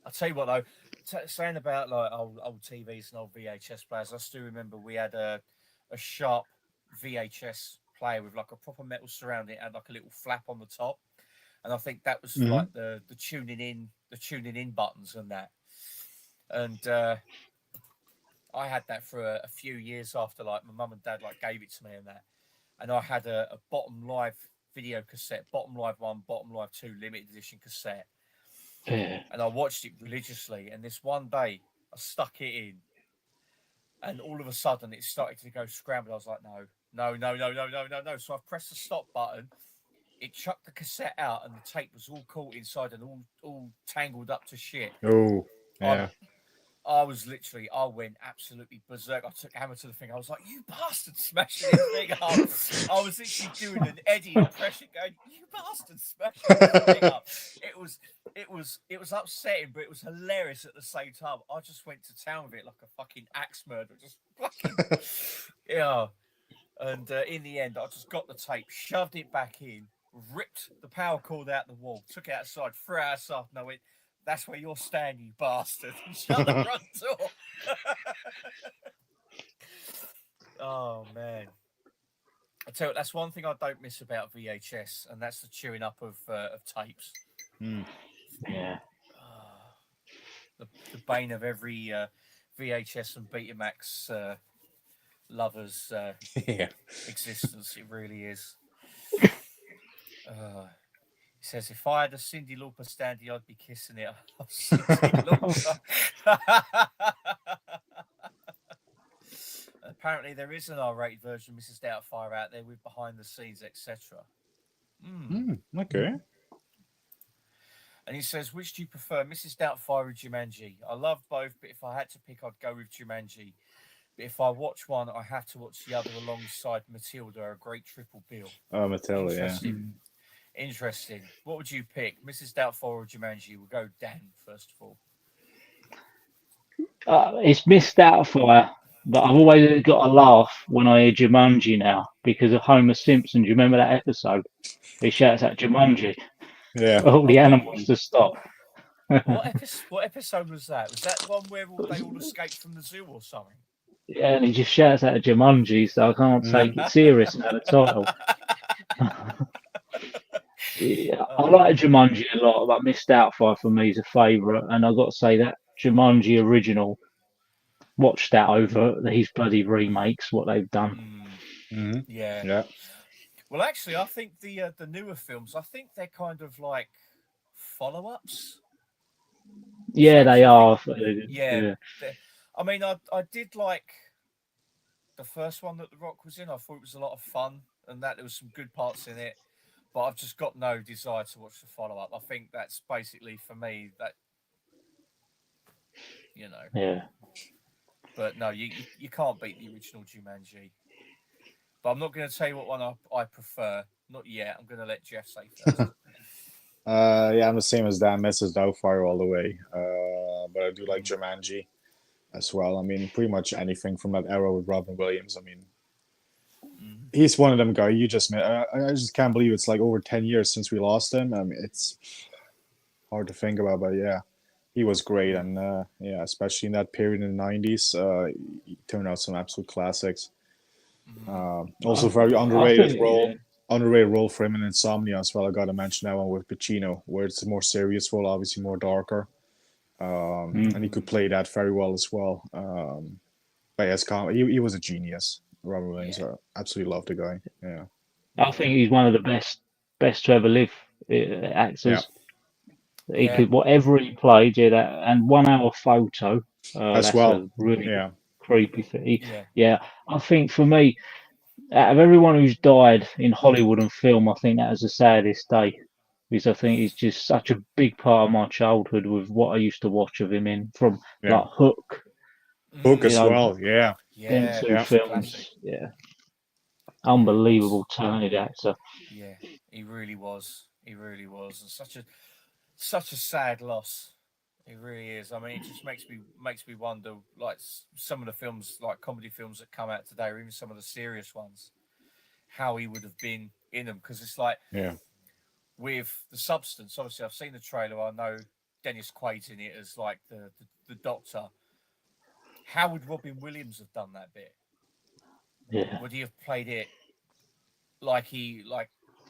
I'll tell you what though, saying about like old TVs and old VHS players, I still remember we had a sharp VHS player with like a proper metal surround. It had like a little flap on the top, and I think that was Hmm. like the tuning in buttons and that. And I had that for a few years after like my mum and dad like gave it to me and that. And I had a Bottom Live video cassette, Bottom Live 1, Bottom Live 2 limited edition cassette. Yeah. And I watched it religiously. And this one day I stuck it in, and all of a sudden it started to go scrambled. I was like, no, no, no, no, no, no, no, no. So I pressed the stop button. It chucked the cassette out, and the tape was all caught inside and all tangled up to shit. Oh, I yeah. I went absolutely berserk. I took hammer to the thing. I was like, you bastard, smashing this thing up. I was literally doing an Eddie impression going, you bastard, smashing this thing up. It was upsetting, but it was hilarious at the same time. I just went to town with it like a fucking axe murderer. Just fucking, yeah. And in the end, I just got the tape, shoved it back in, ripped the power cord out the wall, took it outside, threw it outside, and I went, that's where you're staying, you bastard. And shut the front door. Oh man. I tell you, that's one thing I don't miss about VHS, and that's the chewing up of tapes. Mm. Yeah. Ah, the bane of every VHS and Betamax lover's Yeah. existence. It really is. He says, if I had a Cyndi Lauper standee, I'd be kissing it. Oh, Cyndi Lauper. Apparently, there is an R-rated version of Mrs. Doubtfire out there with behind the scenes, etc. Okay. And he says, which do you prefer, Mrs. Doubtfire or Jumanji? I love both, but if I had to pick, I'd go with Jumanji. But if I watch one, I have to watch the other alongside Matilda, a great triple bill. Matilda, yeah. Interesting. Interesting. What would you pick, Mrs. Doubtfire or Jumanji? We'll go Dan first of all. It's Miss Doubtfire, but I've always got a laugh when I hear Jumanji now because of Homer Simpson. Do you remember that episode? He shouts out Jumanji. Yeah. All the animals to stop. What episode was that? Was that the one where they all escaped from the zoo or something? Yeah, and he just shouts out Jumanji, so I can't take it serious now, the title. Yeah, I like Jumanji a lot, but Miss Doubtfire for me is a favourite, and I've got to say that Jumanji original, watch that over these bloody remakes, what they've done. Yeah. Yeah. Well, actually, I think the newer films, I think they're kind of like follow-ups. Yeah, they are. Yeah. I mean, I did like the first one that The Rock was in. I thought it was a lot of fun, and that there was some good parts in it. But I've just got no desire to watch the follow-up. I think that's basically for me that, you know. Yeah. But no, you can't beat the original Jumanji. But I'm not going to tell you what one I prefer. Not yet. I'm going to let Jeff say first. Yeah, I'm the same as Dan. Mrs. Doubtfire all the way. But I do like Jumanji as well. I mean, pretty much anything from that era with Robin Williams. I mean, he's one of them guys. You just met. I just can't believe it's like over 10 years since we lost him. I mean, it's hard to think about, but yeah, he was great. And yeah, especially in that period in the 90s, he turned out some absolute classics. Also, very underrated role. Underrated role for him in Insomnia as well. I got to mention that one with Pacino, where it's a more serious role, obviously more darker, and he could play that very well as well. But yes, he was a genius. Robin Williams, I absolutely love the guy. Yeah, I think he's one of the best to ever live actors. Yeah. He could whatever he played, that and 1 hour photo as well. Really creepy thing. Yeah, I think for me, out of everyone who's died in Hollywood and film, I think that is the saddest day, because I think he's just such a big part of my childhood with what I used to watch of him in, from like Hook as well. Yeah, them two films. Yeah, unbelievable talented actor. Yeah, he really was. He really was, and such a sad loss. It really is. I mean, it just makes me wonder, like some of the films, like comedy films that come out today, or even some of the serious ones, how he would have been in them. Because it's like, with The Substance. Obviously, I've seen the trailer. I know Dennis Quaid's in it as like the doctor. How would Robin Williams have done that bit? Yeah. Would he have played it like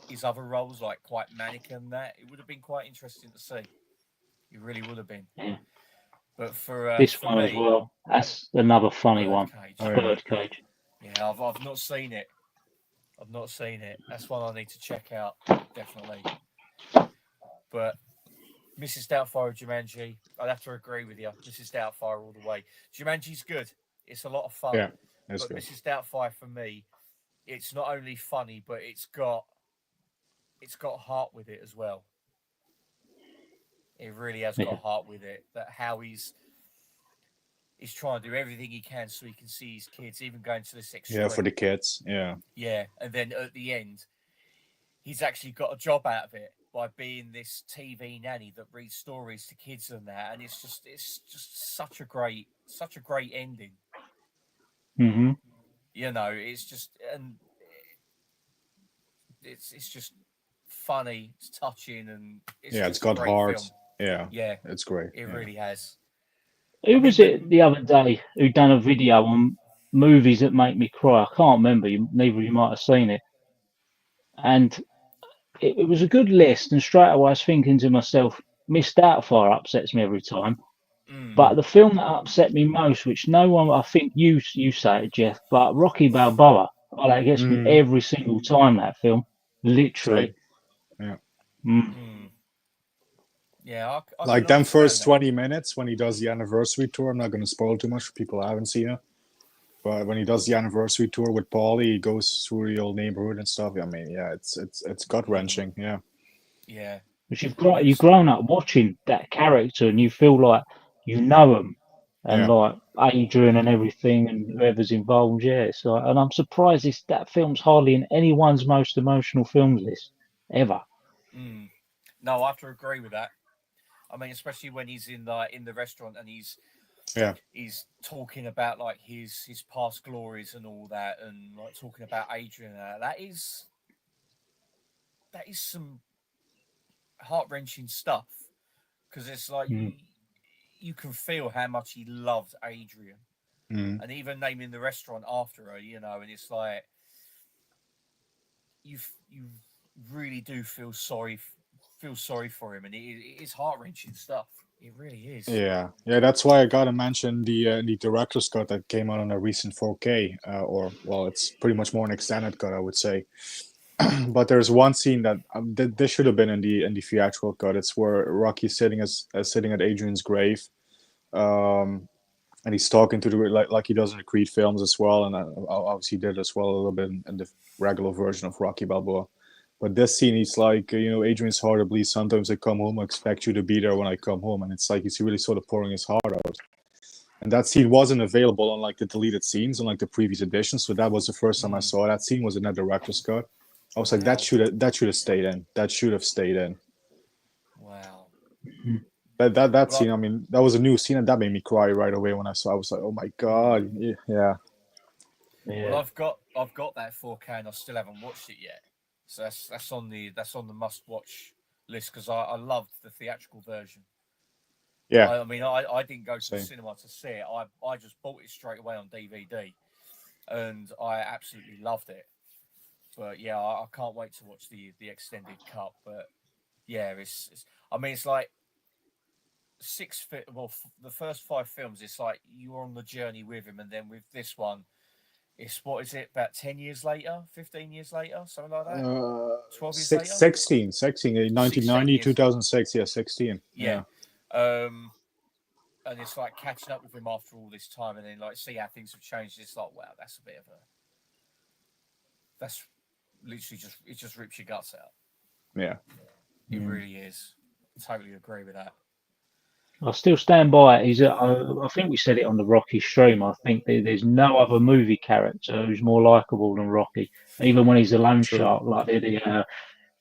his other roles, like quite manic and that? It would have been quite interesting to see. It really would have been. Yeah. But for this one as well, that's another funny one. Birdcage. Yeah, I've not seen it. I've not seen it. That's one I need to check out, definitely. But Mrs. Doubtfire, Jumanji, I'd have to agree with you. Mrs. Doubtfire all the way. Jumanji's good. It's a lot of fun. Yeah, but good. Mrs. Doubtfire for me, it's not only funny, but it's got heart with it as well. It really has got heart with it. That how he's trying to do everything he can so he can see his kids, even going to this extreme. Yeah, for the kids. Yeah. Yeah, and then at the end, he's actually got a job out of it by being this TV nanny that reads stories to kids and that, and it's just such a great ending. Mm-hmm. You know, it's just it's just funny, it's touching, and it's got heart. Film. Yeah, it's great. It really has. Who was it the other day who done a video on movies that make me cry. I can't remember. Neither of you might have seen it. And it was a good list. And straight away I was thinking to myself, Miss Doubtfire upsets me every time. But the film that upset me most, which no one, I think you say it, Jeff, but Rocky Balboa. Oh, that gets me every single time, that film. Literally. Same. Yeah. Yeah, I Like can them first understand 20 minutes when he does the anniversary tour. I'm not going to spoil too much for people who haven't seen it. But when he does the anniversary tour with Paulie, he goes through the old neighborhood and stuff. I mean, yeah, it's gut wrenching. Yeah. Yeah. But I mean, you've grown up watching that character, and you feel like you know them, and Yeah. like Adrian and everything, and whoever's involved. Yeah, so and I'm surprised that film's hardly in anyone's most emotional films list ever. no, I have to agree with that. I mean, especially when he's in the restaurant and Yeah. he's talking about like his past glories and all that, and like talking about Adrian. That is some heart wrenching stuff, because it's like you can feel how much he loved Adrian, and even naming the restaurant after her, and it's like you really do feel sorry for him, and it is heart wrenching stuff. It really is. Yeah, yeah, that's why I gotta mention the director's cut that came out on a recent 4K, or well, it's pretty much more an extended cut, I would say. But there's one scene that this should have been in the theatrical cut. It's where Rocky's sitting at Adrian's grave, um, and he's talking to the like he does in the Creed films as well, and obviously did as well a little bit in the regular version of Rocky Balboa. But this scene, he's like, Adrian's heart bleeds. Sometimes I come home, I expect you to be there when I come home, and it's like he's really sort of pouring his heart out. And that scene wasn't available on like the deleted scenes on like the previous editions, so that was the first time I saw that scene was in that director's cut. I was like, Wow. that should have stayed in. That should have stayed in. Wow. That scene, I mean, that was a new scene, and that made me cry right away when I saw. I was like, oh my god, yeah. Well, I've got that 4K, and I still haven't watched it yet. So that's on the must watch list, because I loved the theatrical version. Yeah. I mean, I didn't go to Same. the cinema to see it. I just bought it straight away on DVD, and I absolutely loved it. But yeah, I can't wait to watch the extended cut. But yeah, it's I mean, it's like the first 5 films, it's like you're on the journey with him, and then with this one, it's what is it, about 10 years later, 15 years later, something like that? 12 years later? 16, 1990, 2006, yeah, 16. Yeah. And it's like catching up with him after all this time, and then like see how things have changed. It's like, wow, that's literally it just rips your guts out. Yeah. It really is. Totally agree with that. I still stand by it. I think we said it on the Rocky stream. I think there's no other movie character who's more likable than Rocky. Even when he's a loan shark, like the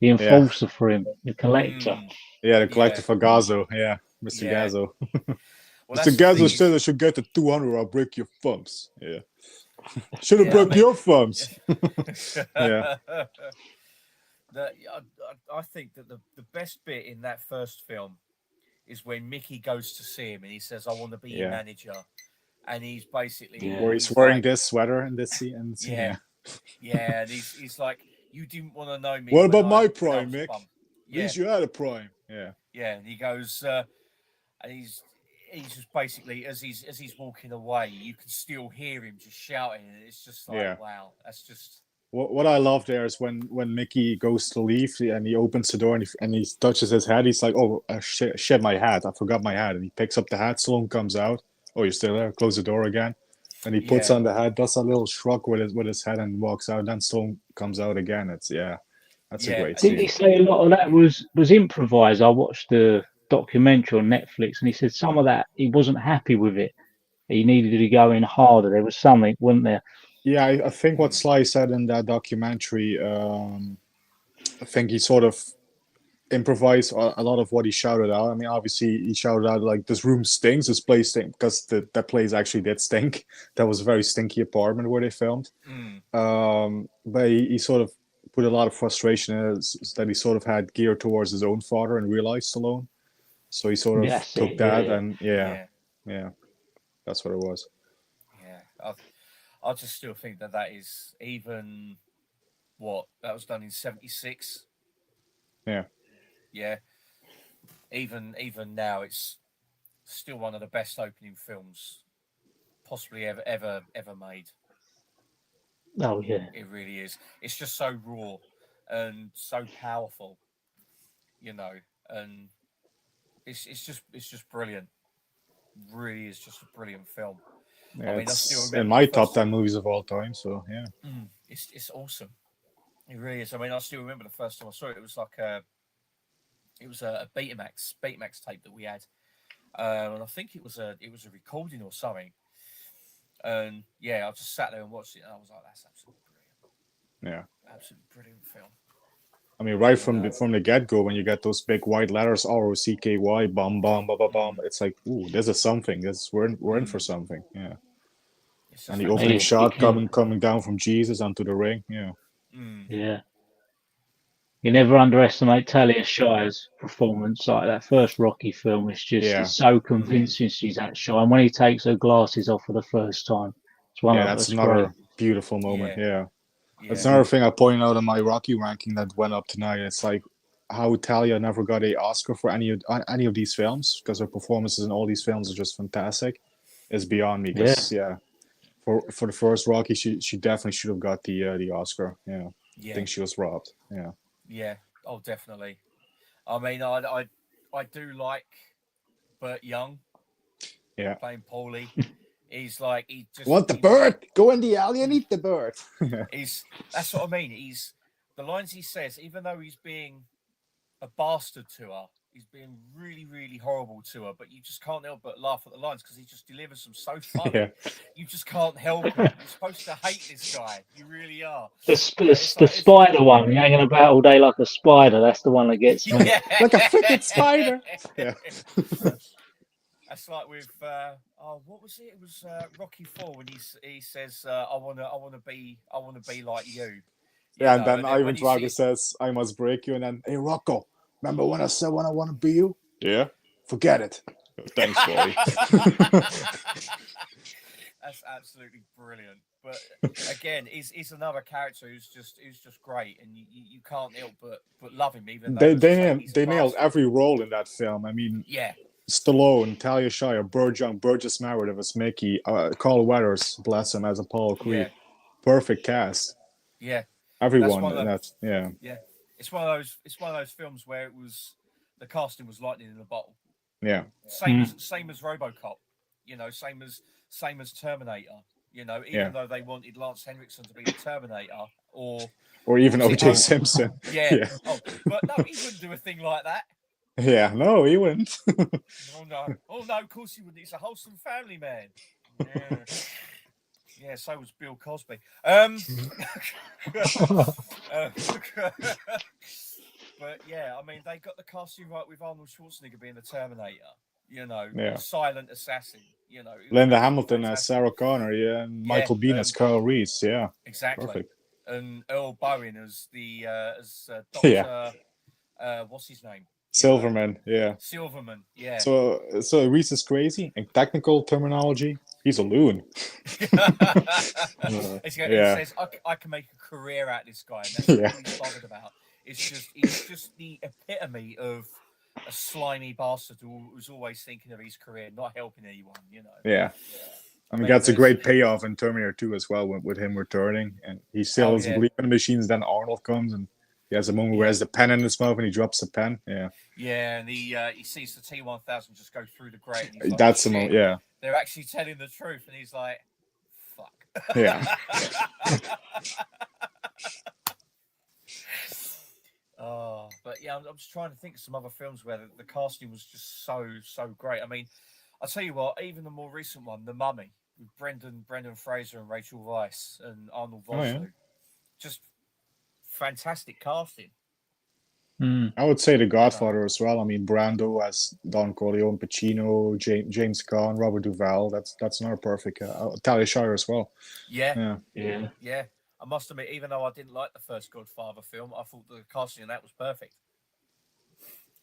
enforcer for him, the collector. Yeah, the collector for Gazzo. Yeah, Mr. Gazzo. Well, Mr. Gazzo said I should get to 200 or I'll break your thumbs. Yeah. Should have broke your thumbs. Yeah. I think that the best bit in that first film is when Mickey goes to see him and he says, I want to be your manager. And he's basically... Where he's wearing this sweater in this scene. Yeah, and he's like, you didn't want to know me. What about my prime, Mick? At least you had a prime. Yeah. Yeah, and he goes... and he's just basically, as he's walking away, you can still hear him just shouting. And it's just like, wow, that's just... What I love there is when Mickey goes to leave and he opens the door and he touches his head. He's like, "Oh, shit, my hat! I forgot my hat." And he picks up the hat. Sloan comes out. "Oh, you're still there?" Close the door again. And he puts on the hat, does a little shrug with his head, and walks out. Then Sloan comes out again. That's a great scene. Didn't he say a lot of that was improvised? I watched the documentary on Netflix, and he said some of that he wasn't happy with it. He needed to go in harder. There was something, wasn't there? Yeah, I think what Sly said in that documentary, I think he sort of improvised a lot of what he shouted out. I mean, obviously he shouted out like, "This room stinks, this place stinks," because that place actually did stink. That was a very stinky apartment where they filmed. But he sort of put a lot of frustration in it, that he sort of had geared towards his own father and realized Stallone. So he sort of took that and yeah, that's what it was. Yeah. I just still think that is even what that was done in '76. Yeah. Yeah. Even now, it's still one of the best opening films possibly ever made. Oh yeah. It really is. It's just so raw and so powerful, and it's just brilliant. Really is just a brilliant film. Yeah, I mean, I still it's in remember my the top first. 10 movies of all time. So yeah. It's awesome. It really is. I mean, I still remember the first time I saw it. It was like a Betamax tape that we had, and I think it was a recording or something. And yeah, I just sat there and watched it, and I was like, "That's absolutely brilliant, Yeah. absolutely brilliant film." I mean, right You from know, the get go, when you get those big white letters ROCKY, bum bum bum bum bum, it's like, ooh, this is something. This we're in for something. Yeah. it's And just the opening You, fantastic. you shot can, coming down from Jesus onto the ring. Yeah. yeah. You never underestimate Talia Shire's performance. Like that first Rocky film, Yeah. it's so convincing she's that shy. And when he takes her glasses off for the first time, Yeah, that's it's great. another beautiful moment. Yeah, Yeah. That's yeah, another thing I pointed out in my Rocky ranking that went up tonight. It's like how Talia never got a Oscar for any of these films because her performances in all these films are just fantastic. Is beyond me Yeah. because yeah, for the first Rocky, she definitely should have got the Oscar. Yeah, I yeah, think she was robbed. Yeah, yeah. Oh, definitely. I mean, I do like Burt Young yeah. playing Paulie. He's like Want the bird? Go in the alley and eat the bird. he's that's what I mean. He's the lines he says, even though he's being a bastard to her. He's being really, really horrible to her, but you just can't help but laugh at the lines because he just delivers them so funny. Yeah. You just can't help it. You're supposed to hate this guy. You really are. The spider one, hanging about all day like a spider. That's the one that gets me. Yeah. Like a freaking spider. Yeah. That's like with what was it? It was Rocky 4 when he says I wanna be like you. Yeah, and then And then Ivan when he Drago sees says, "I must break you," and then, "Hey Rocco, remember when I said when I want to be you? Yeah, forget it." Thanks, boy. That's absolutely brilliant. But again, he's another character who's just great, and you can't help but love him, even though, as I say, he's a They nailed bastard. every role in that film. I mean, Yeah, Stallone, Talia Shire, Burt Young, Burgess Meredith as Mickey, Carl Weathers, bless him, as Apollo Creed. yeah, Perfect cast. yeah. That's Everyone one in of that. Yeah, yeah. It's one of those films where it was the casting was lightning in a bottle. yeah, Same as RoboCop. Same as Terminator. yeah. Even though they wanted Lance Henriksen to be the Terminator, or Or even was it O.J. Simpson. Yeah. Yeah, Oh, but no, he wouldn't do a thing like that. yeah. No, he wouldn't. Oh no. Oh no, of course he wouldn't. He's a wholesome family man. Yeah. Yeah, so was Bill Cosby. But yeah, I mean, they got the casting right with Arnold Schwarzenegger being the Terminator. Yeah. The silent assassin. It was Linda absolutely Hamilton as fantastic. Sarah Connor, yeah, and Yeah, Michael Bean as Carl Reese, yeah, exactly. perfect. And Earl Bowen as the Yeah, Doctor. What's his name? Silverman, yeah. Silverman. Yeah. So Reese is crazy. In technical terminology, he's a loon. He Yeah, says, I can make a career out of this guy, and that's yeah, all he's bothered about. He's just the epitome of a slimy bastard who's always thinking of his career, not helping anyone. yeah. I I mean, mean, that's a there's great payoff in Terminator 2 as well, with him returning, and he still oh doesn't yeah, believe in the machines. Then Arnold comes, and he has a moment where he yeah, has the pen in his mouth, and he drops the pen. Yeah, yeah, and he sees the T-1000 just go through the grate, and he's like, that's the moment. shit, Yeah, they're actually telling the truth, and he's like, fuck. yeah, Oh, but yeah, I'm just trying to think of some other films where the casting was just so great. I mean, I'll tell you what, even the more recent one, The Mummy, with Brendan Fraser and Rachel Weisz and Arnold oh yeah. Vosloo, just fantastic casting. I would say The You know, Godfather as well. I mean, Brando as Don Corleone, Pacino, James Caan, Robert Duvall. That's another perfect. Talia Shire as well. yeah, Yeah, Yeah. yeah. I must admit, even though I didn't like the first Godfather film, I thought the casting in that was perfect.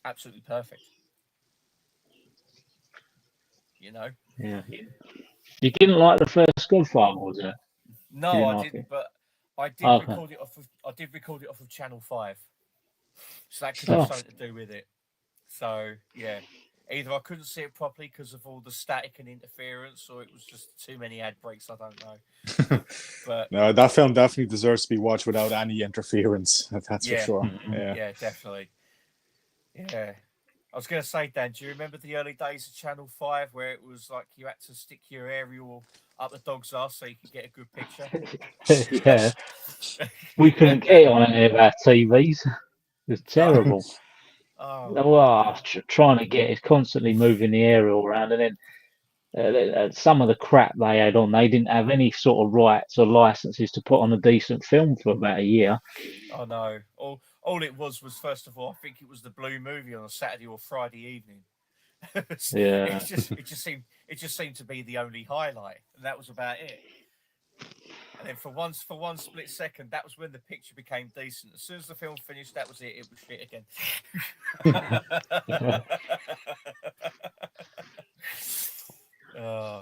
Absolutely perfect. Yeah. You didn't like the first Godfather, was it? You No, didn't I like didn't. it? But I did Okay. record it off. I did record it off of Channel 5, so that could Oh. have something to do with it. So yeah, either I couldn't see it properly because of all the static and interference, or it was just too many ad breaks. I don't know. But No, that film definitely deserves to be watched without any interference. That's for yeah, sure. Mhm. Yeah. yeah, definitely. Yeah. I was going to say, Dan, do you remember the early days of Channel 5 where it was like you had to stick your aerial up the dog's ass so you could get a good picture? Yeah, we couldn't get it on any of our TVs. It was terrible. Oh, Well, trying to get it constantly moving the aerial around, and then some of the crap they had on, they didn't have any sort of rights or licenses to put on a decent film for about a year. oh no. All it was first of all, I think it was the Blue movie on a Saturday or Friday evening. Yeah. It just seemed to be the only highlight, and that was about it. And then for one split second, that was when the picture became decent. As soon as the film finished, that was it. It was shit again. uh,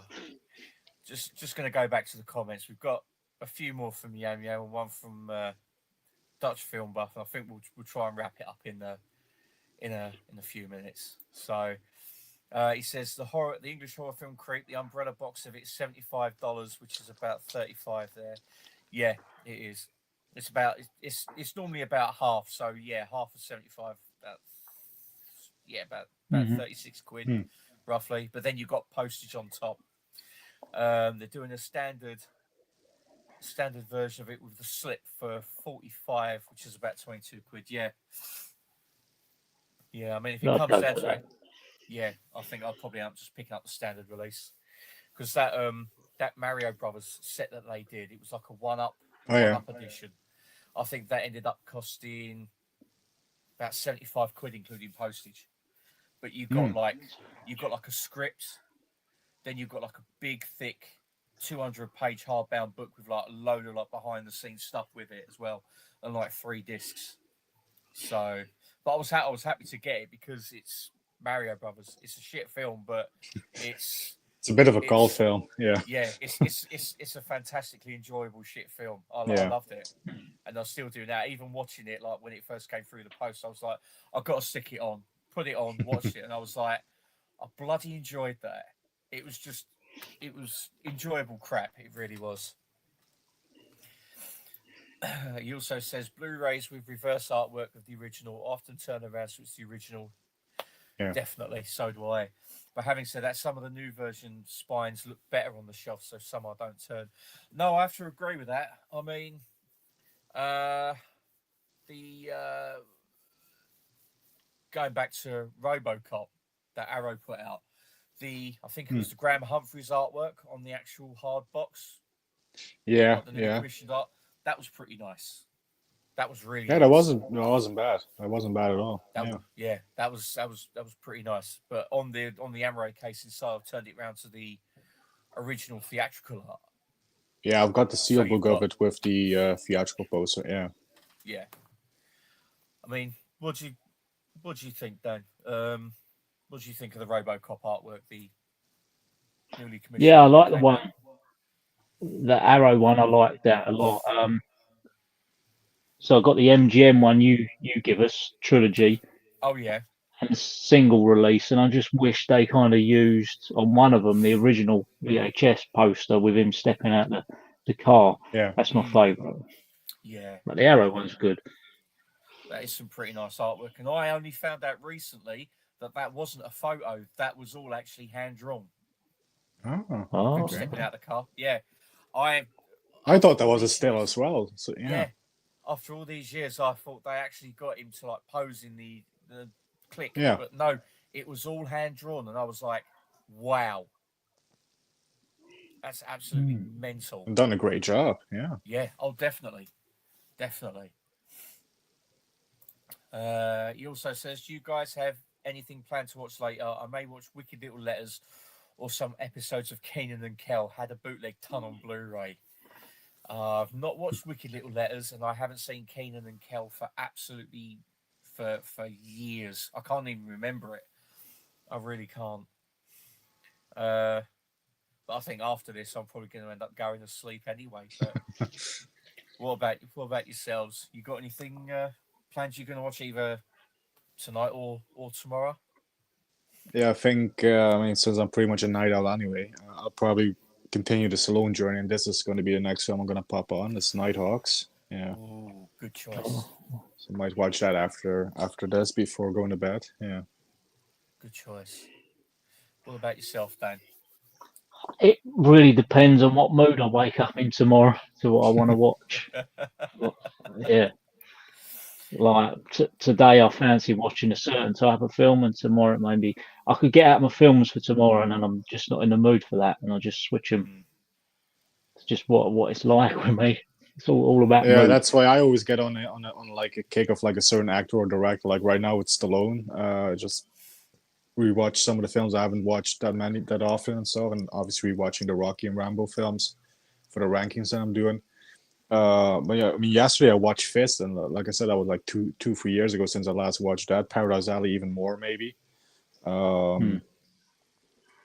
just going to go back to the comments. We've got a few more from Yam Yam and one from Dutch Film Buff. And I think we'll try and wrap it up in a few minutes. So he says the English horror film Creep, the umbrella box of it's $75, which is about 35 there. Yeah, it is. It's about it's normally about half. So yeah, half of 75. About Mhm. 36 quid roughly. But then you've got postage on top. They're doing a standard version of it with the slip for 45, which is about 22 quid. Yeah. Yeah, I mean, if it I'd comes go down for to that. it, yeah, I think I'll probably end up just picking up the standard release because that Mario Brothers set that they did, it was like a one up Oh yeah. edition. I think that ended up costing about 75 quid, including postage. But you got like a script, then you've got like a big thick 200-page hardbound book with like a load of like behind the scenes stuff with it as well, and like 3 discs. So, but I was happy to get it because it's Mario Brothers. It's a shit film, but it's It's a bit of a cult film. Yeah. yeah, it's a fantastically enjoyable shit film. I Yeah. loved it, and I still do now. Even watching it, like when it first came through the post, I was like, I've got to stick it on, put it on, watch it, and I was like, I bloody enjoyed that. It was enjoyable crap. It really was. He also says Blu-rays with reverse artwork of the original often turn around so it's the original. Yeah. Definitely, so do I. But having said that, some of the new version spines look better on the shelf, so some I don't turn. No, I have to agree with that. I mean, the going back to RoboCop that Arrow put out, I think it was the Graham Humphreys artwork on the actual hard box. Yeah. Like the new Yeah. commissioned art. That was pretty nice. That was really Yeah. nice. That wasn't bad. That wasn't bad at all. That was pretty nice. But on the Amaray case inside, I've turned it around to the original theatrical art. Yeah, I've got the So steelbook of it with the theatrical poster. Yeah. Yeah. I mean, what do you think, Dan? What do you think of the RoboCop artwork? The newly commissioned. Yeah, I one like that the came one, out? the Arrow one. I like that a lot. So I got the MGM one you give us trilogy Oh yeah. and single release, and I just wish they kind of used on one of them the original VHS poster with him stepping out the car. Yeah. That's my favourite. Yeah. But the Arrow one's good. That is some pretty nice artwork, and I only found out recently that wasn't a photo. That was all actually hand drawn. Oh. Oh, Him Okay. stepping out the car. Yeah. I I thought that all was a these still years- as well. So yeah. After all these years, I thought they actually got him to like pose in the click, Yeah. but no, it was all hand drawn, and I was like, wow, that's absolutely mental. Done a great job. Yeah. Yeah, oh, definitely. He also says, do you guys have anything planned to watch later? I may watch Wicked Little Letters or some episodes of Kenan and Kel. Had a bootleg ton on Blu-ray. I've not watched Wicked Little Letters, and I haven't seen Kenan and Kel for years. I can't even remember it. I really can't. But I think after this, I'm probably going to end up going to sleep anyway. But what about yourselves? You got anything plans you're going to watch either tonight or tomorrow? Yeah, I think, I mean, since I'm pretty much a night owl anyway, I'll probably continue the Stallone journey, and this is going to be the next film I'm going to pop on. It's Nighthawks. Yeah. Ooh, good choice. So I might watch that after this before going to bed. Yeah. Good choice. What about yourself, Dan? It really depends on what mood I wake up in tomorrow to what I want to watch. Yeah, like today I fancy watching a certain type of film, and tomorrow maybe I could get out my films for tomorrow, and then I'm just not in the mood for that, and I'll just switch them. Mm. It's just what it's like with me. It's all about Yeah, mood. that's why I always get on like a kick of like a certain actor or director. Like right now it's Stallone. Just rewatch some of the films I haven't watched that often and so, and obviously rewatching the Rocky and Rambo films for the rankings that I'm doing. But yeah, I mean, yesterday I watched Fist, and like I said, that was like 3 years ago since I last watched that. Paradise Alley, even more maybe. Hmm.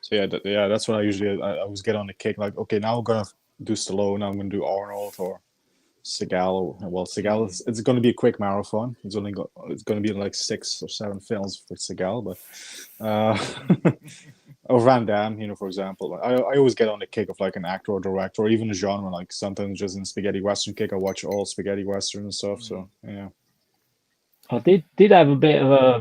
So yeah, that's what I usually I always get on the kick. Like, okay, now I'm gonna do Stallone. Now I'm gonna do Arnold or Seagal. Well, Seagal, it's going to be a quick marathon. It's going to be like 6 or 7 films for Seagal, but or Van Damme, for example. I always get on the kick of like an actor or director or even a genre. Like sometimes just in spaghetti western kick, I watch all spaghetti western and stuff. So yeah, I did have a bit of a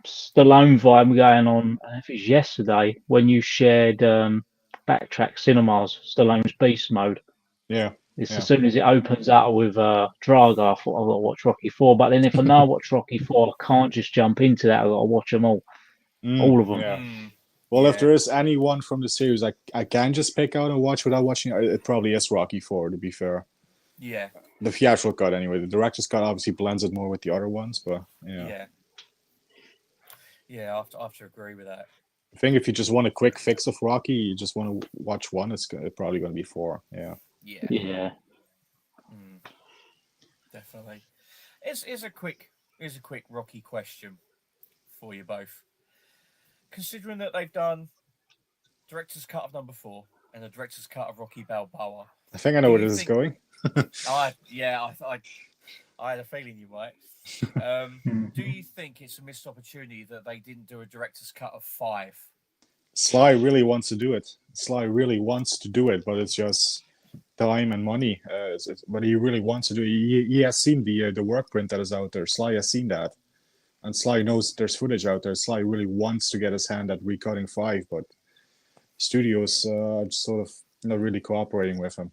Stallone vibe going on. I don't know if it was yesterday when you shared Backtrack Cinemas Stallone's Beast Mode. yeah, It's yeah. as soon as it opens up with Drago, I thought I've got to watch Rocky 4. But then if I know I watch Rocky 4, I can't just jump into that. I've got to watch them all of them. Yeah. Mm. Well, if Yeah. there is anyone from the series I can just pick out and watch without watching, it probably is Rocky 4, to be fair. Yeah. The theatrical cut, anyway. The director's cut obviously blends it more with the other ones, but yeah. Yeah. Yeah. I have to agree with that. I think if you just want a quick fix of Rocky, you just want to watch one, it's probably going to be 4. Yeah. Yeah. Yeah. Mm. Definitely. Here's a quick Rocky question for you both. Considering that they've done director's cut of number 4 and the director's cut of Rocky Balboa, I think I know do where you this is think? going. I had a feeling you might. Do you think it's a missed opportunity that they didn't do a director's cut of 5? Sly really wants to do it. Sly really wants to do it, but it's just time and money. But he really wants to do it. He has seen the work print that is out there. Sly has seen that. And Sly knows there's footage out there. Sly really wants to get his hand at recutting 5, but studios are sort of not really cooperating with him,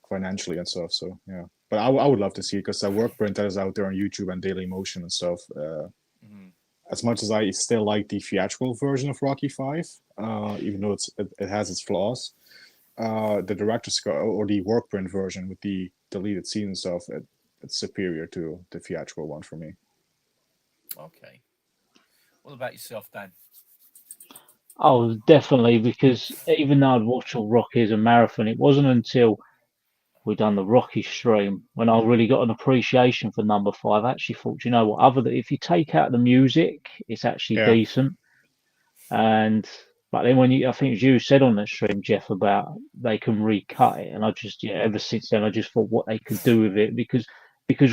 financially and stuff. So yeah, but I would love to see it because that work print that is out there on YouTube and Daily Motion and stuff. As much as I still like the theatrical version of Rocky 5, even though it has its flaws, the director's cut or the work print version with the deleted scenes and stuff, it's superior to the theatrical one for me. Okay. What about yourself, Dan? Oh, definitely, because even though I'd watch all Rocky as a marathon, it wasn't until we done the Rocky stream when I really got an appreciation for number 5. I actually thought, you know what, other than if you take out the music, it's actually Yeah. decent. But then I think as you said on that stream, Jeff, about they can recut it, and I just ever since then I just thought what they could do with it because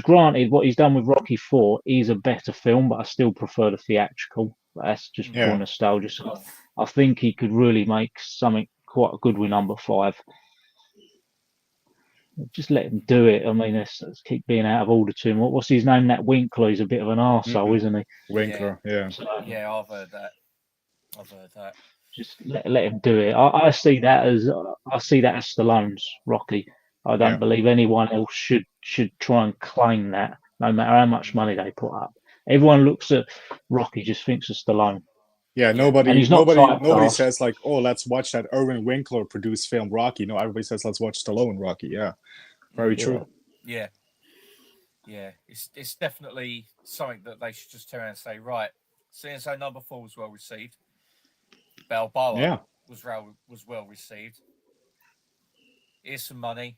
granted what he's done with Rocky 4 is a better film, but I still prefer the theatrical. But that's just pure nostalgia. So I think he could really make something quite good with number 5. Just let him do it. I mean, let's keep being out of order to him. What's his name? That Winkler. He's a bit of an arsehole, isn't he? Winkler, yeah. So, Yeah, I've heard that. just let him do it. I see that as Stallone's Rocky. I don't believe anyone else should try and claim that, no matter how much money they put up. Everyone looks at Rocky, just thinks of Stallone. Yeah, And nobody he's not typecast. says like, oh, let's watch that Irwin Winkler produced film Rocky. No, everybody says let's watch Stallone Rocky. Yeah, very true. Yeah. It's definitely something that they should just turn around and say, right, seeing as how number 4 was well received, Balboa was well received. Here's some money.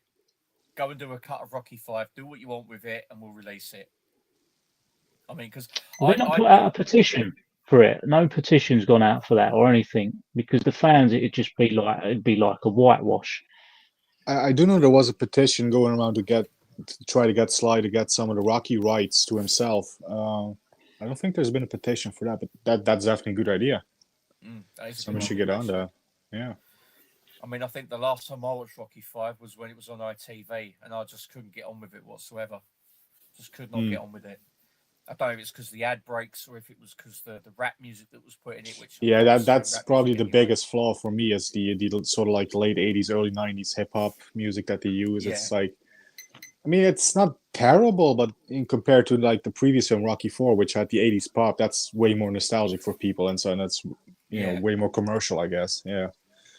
Go and do a cut of Rocky 5. Do what you want with it, and we'll release it. I mean, because Did they not put out a petition? for it. No petition's gone out for that or anything because the fans, it'd be like a whitewash. I do know there was a petition going around to try to get Sly to get some of the Rocky rights to himself. I don't think there's been a petition for that, but that's definitely a good idea. That is a Someone good should idea, get on actually. that. Yeah. I mean, I think the last time I watched Rocky 5 was when it was on ITV, and I just couldn't get on with it whatsoever. Just could not get on with it. I don't know if it's because the ad breaks or if it was because the rap music that was put in it. Which that's probably the biggest flaw for me is the sort of like late '80s, early '90s hip hop music that they use. Yeah. It's like, I mean, it's not terrible, but in compared to like the previous film Rocky 4, which had the '80s pop, that's way more nostalgic for people, and that's way more commercial, I guess. Yeah.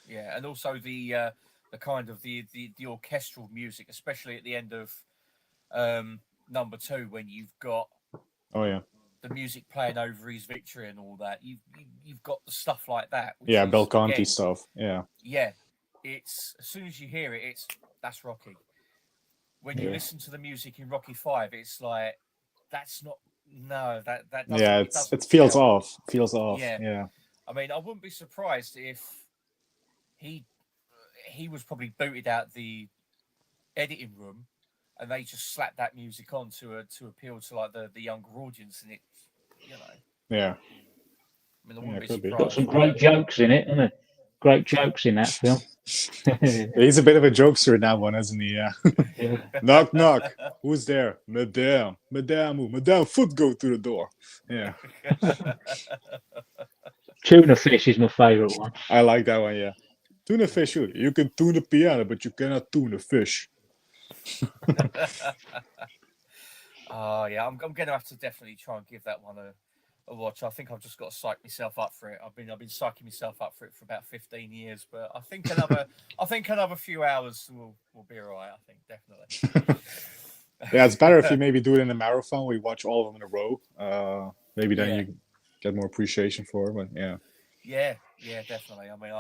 Yeah, and also the kind of the orchestral music, especially at the end of number 2, when you've got the music playing over his victory and all that. You've got the stuff like that. Which is, Bill Conti stuff. Yeah. Yeah, it's as soon as you hear it, that's Rocky. When you listen to the music in Rocky 5, it's like that's not that doesn't. It feels off. Feels off. Yeah. I mean, I wouldn't be surprised if he was probably booted out the editing room, and they just slapped that music on to appeal to like the younger audience, and it, Yeah. I mean, I wouldn't be surprised. Got some great jokes in it, isn't it? Great jokes in that film. He's a bit of a jokester in that one, isn't he? Yeah. Knock, knock. Who's there? Madame. Madame, foot go through the door. Yeah. Tuna fish is my favourite one. I like that one, yeah. Tuna fish, you can tune a piano, but you cannot tune a fish. Yeah, I'm going to have to definitely try and give that one a watch. I think I've just got to psych myself up for it. I've been psyching myself up for it for about 15 years, but I think another few hours will be all right. I think definitely. Yeah, it's better if you maybe do it in a marathon where you watch all of them in a row. Maybe then you get more appreciation for it. But yeah, definitely. I mean,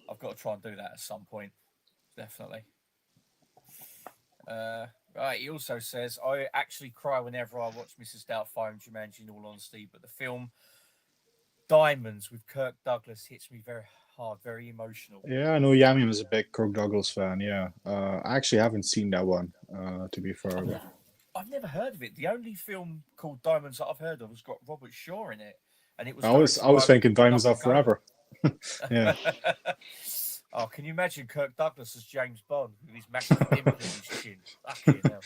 I've got to try and do that at some point. Definitely. Right, he also says, I actually cry whenever I watch Mrs. Doubtfire and Jumanji, in all honesty, but the film Diamonds with Kirk Douglas hits me very hard, very emotional. Yeah, I know Yami was a big Kirk Douglas fan, yeah. I actually haven't seen that one, to be fair. I've never heard of it. The only film called Diamonds that I've heard of has got Robert Shaw in it. And it was I was thinking Diamonds Are Forever. Yeah. Oh, can you imagine Kirk Douglas as James Bond with his massive dimple in his chin? Fucking hell.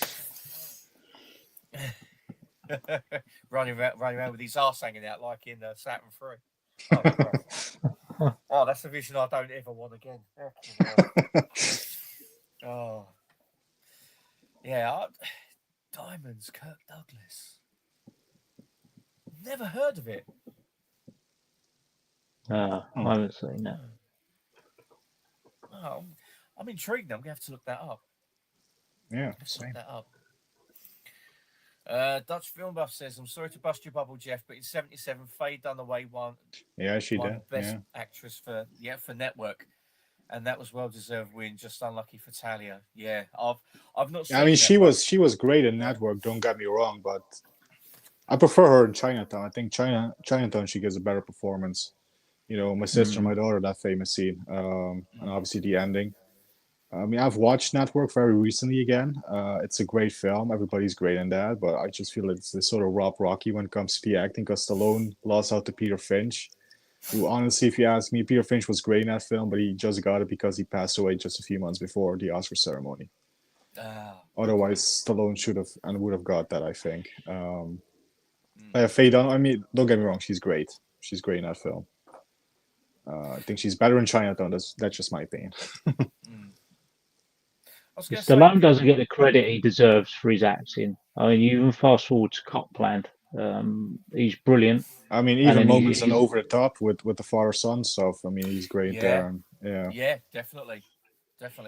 running around with his arse hanging out like in Saturn 3. Oh, that's a vision I don't ever want again. Oh. Yeah, Diamonds, Kirk Douglas. Never heard of it. I haven't seen that. Oh, I'm intrigued now. I'm going to have to look that up. Yeah, look that up. Dutch Film Buff says, I'm sorry to bust your bubble, Jeff, but in 77, Faye Dunaway won. Yeah, she did. Best actress for Network. And that was well-deserved win, just unlucky for Talia. Yeah, I've not seen I mean, Network. she was great in Network, don't get me wrong, but I prefer her in Chinatown. I think Chinatown, she gives a better performance. My sister, my daughter, that famous scene, and obviously the ending. I mean, I've watched Network very recently again. It's a great film. Everybody's great in that, but I just feel it's sort of Rob Rocky when it comes to the acting because Stallone lost out to Peter Finch, who honestly, if you ask me, Peter Finch was great in that film, but he just got it because he passed away just a few months before the Oscar ceremony. Otherwise, Stallone should have and would have got that, I think. Faye Dunaway, I mean, don't get me wrong, she's great. She's great in that film. I think she's better in Chinatown. That's just my opinion. Stallone doesn't get the credit he deserves for his acting. I mean, you even fast forward to Copland. He's brilliant. I mean, even moments and over the top with the father-son stuff. I mean, he's great there. And, yeah, definitely.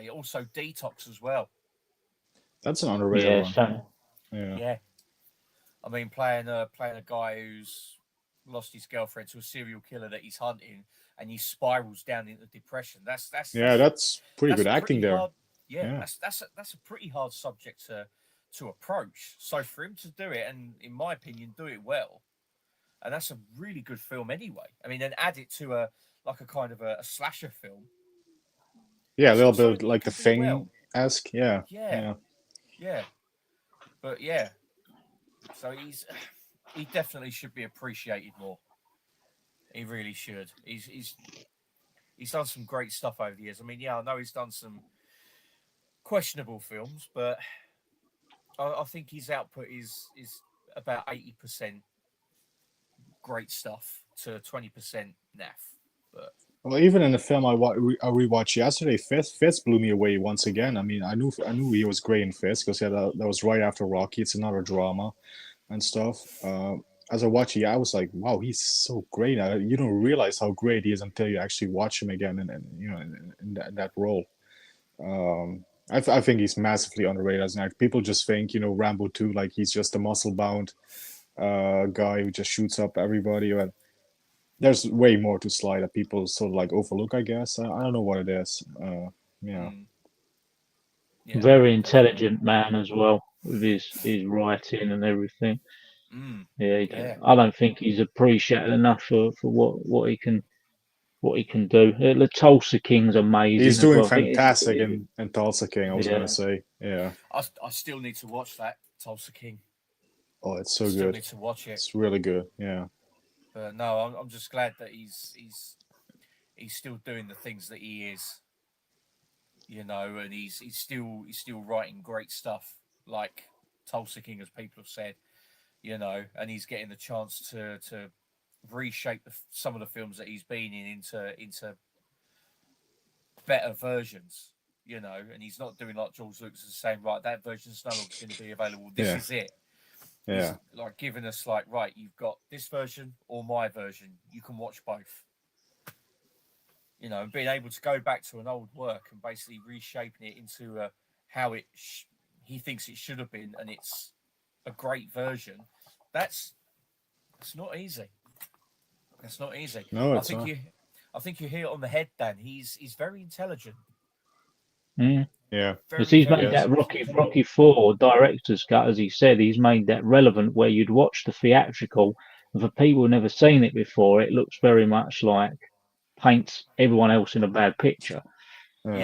Also, Detox as well. That's an underrated one. Yeah. I mean, playing a guy who's lost his girlfriend to a serial killer that he's hunting, and he spirals down into depression. That's pretty good acting there. That's a pretty hard subject to approach. So for him to do it, and in my opinion, do it well, and that's a really good film anyway. I mean, then add it to a kind of a slasher film. Yeah, a little Something bit you like the can do well. Thing-esque. Yeah, Yeah, yeah, but yeah. So he definitely should be appreciated more. He really should. He's done some great stuff over the years. I mean, yeah, I know he's done some questionable films, but I think his output is about 80% great stuff to 20% naff. But Well, even in the film I rewatched yesterday, Fist blew me away once again. I mean, I knew he was great in Fist because that was right after Rocky. It's another drama and stuff. As I watched it, I was like, wow, he's so great. You don't realize how great he is until you actually watch him again, and in that role. I think he's massively underrated as an actor. People just think, Rambo 2, like he's just a muscle bound guy who just shoots up everybody. And there's way more to Sly that people sort of like overlook, I guess. I don't know what it is. Yeah. Yeah, Very definitely. intelligent man as well with his writing and everything. Yeah, Yeah. I don't think he's appreciated enough for what he can do. The Tulsa King's He's amazing as doing well. I think fantastic in Tulsa King, I was gonna yeah, say. Yeah. I still need to watch that Tulsa King. Oh, it's I so still good. need to watch it. It's really good. Yeah. But no, I'm just glad that he's still doing the things that he is, and he's still writing great stuff like Tulsa King, as people have said, and he's getting the chance to reshape some of the films that he's been in into better versions, and he's not doing like George Lucas is saying, right, that version's no longer going to be available. This Yeah. is it. Yeah. He's like giving us like, right, you've got this version or my version. You can watch both. And being able to go back to an old work and basically reshaping it into how he thinks it should have been, and it's a great version. It's not easy. It's not easy. No, I it's think not. I think you hit it on the head, Dan. He's very intelligent. mm. Yeah. Because Very, he's very made that Yes. intelligent. Rocky Four director's cut, as he said. He's made that relevant where you'd watch the theatrical, and for people who've never seen it before, it looks very much like paints everyone else in a bad picture. Yeah.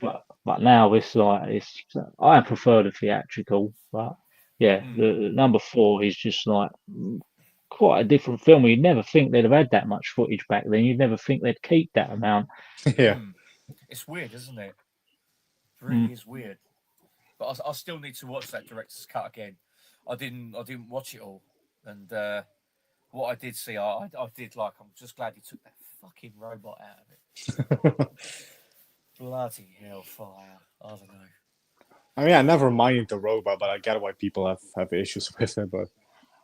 Yeah. But now I prefer the theatrical, but yeah, Mm. the number four is just like quite a different film. You'd never think they'd have had that much footage back then. You'd never think they'd keep that amount. Yeah. Mm. It's weird, isn't it? It Mm. really is weird. But I still need to watch that director's cut again. I didn't watch it all, and what I did see, I did like. I'm just glad he took that fucking robot out of it. Bloody hellfire! I don't know. I mean, I never minded the robot, but I get why people have issues with it. But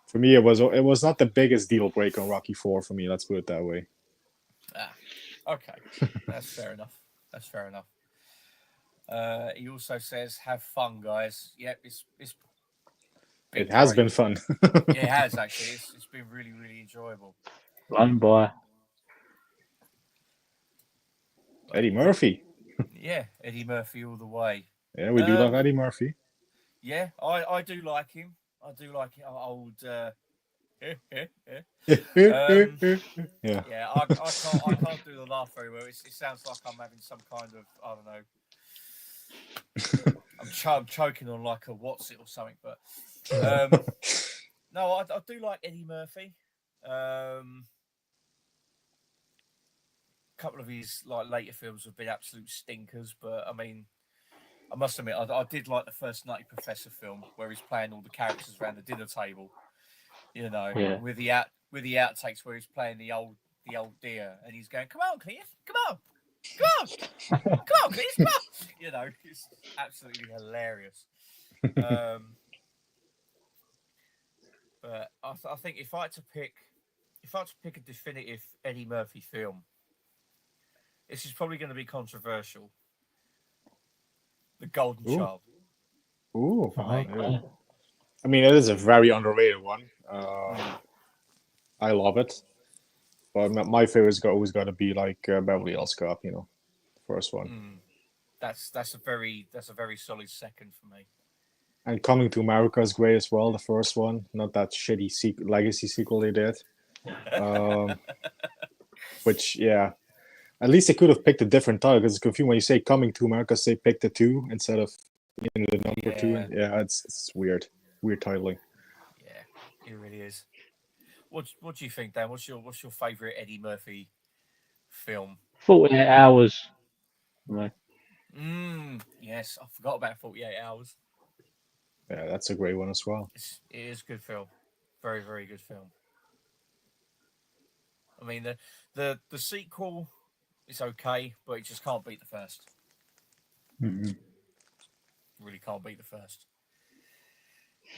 for me, it was not the biggest deal breaker on Rocky 4 for me. Let's put it that way. Okay, that's fair enough. That's fair enough. He also says, "Have fun, guys." Yep, it's It has great. been fun. Yeah, it has actually. It's been really, really enjoyable. Run by. Eddie Murphy. Yeah, Eddie Murphy all the way. Yeah, we do love Eddie Murphy. Yeah, I do like him. I do like old. Yeah. Yeah, I can't do the laugh very well. It sounds like I'm having some kind of, I don't know. I'm choking on like a what's it or something. But no, I do like Eddie Murphy. A couple of his like later films have been absolute stinkers, but I mean, I must admit, I did like the first Nutty Professor film where he's playing all the characters around the dinner table. Yeah. with the outtakes where he's playing the old deer and he's going, "Come on, Cliff, come on, Cliff, come on." It's absolutely hilarious. But I think if I had to pick a definitive Eddie Murphy film, this is probably going to be controversial. The Golden Ooh. Child. Ooh. For me. Okay. I mean, it is a very underrated one. I love it. But my favorite's always got to be like Beverly Hills Cop, first one. That's a very solid second for me. And Coming to America is great as well, the first one. Not that shitty legacy sequel they did. Which, yeah, at least they could have picked a different title because it's confusing when you say "Coming to America," say "Pick the Two" instead of the number two. Yeah. Yeah, it's weird titling. Yeah, it really is. What do you think, Dan? What's your favourite Eddie Murphy film? 48 hours. Right. Yes, I forgot about 48 Hours. Yeah, that's a great one as well. It is a good film. Very, very good film. I mean, the sequel is okay, but it just can't beat the first. Mm-hmm. Really can't beat the first.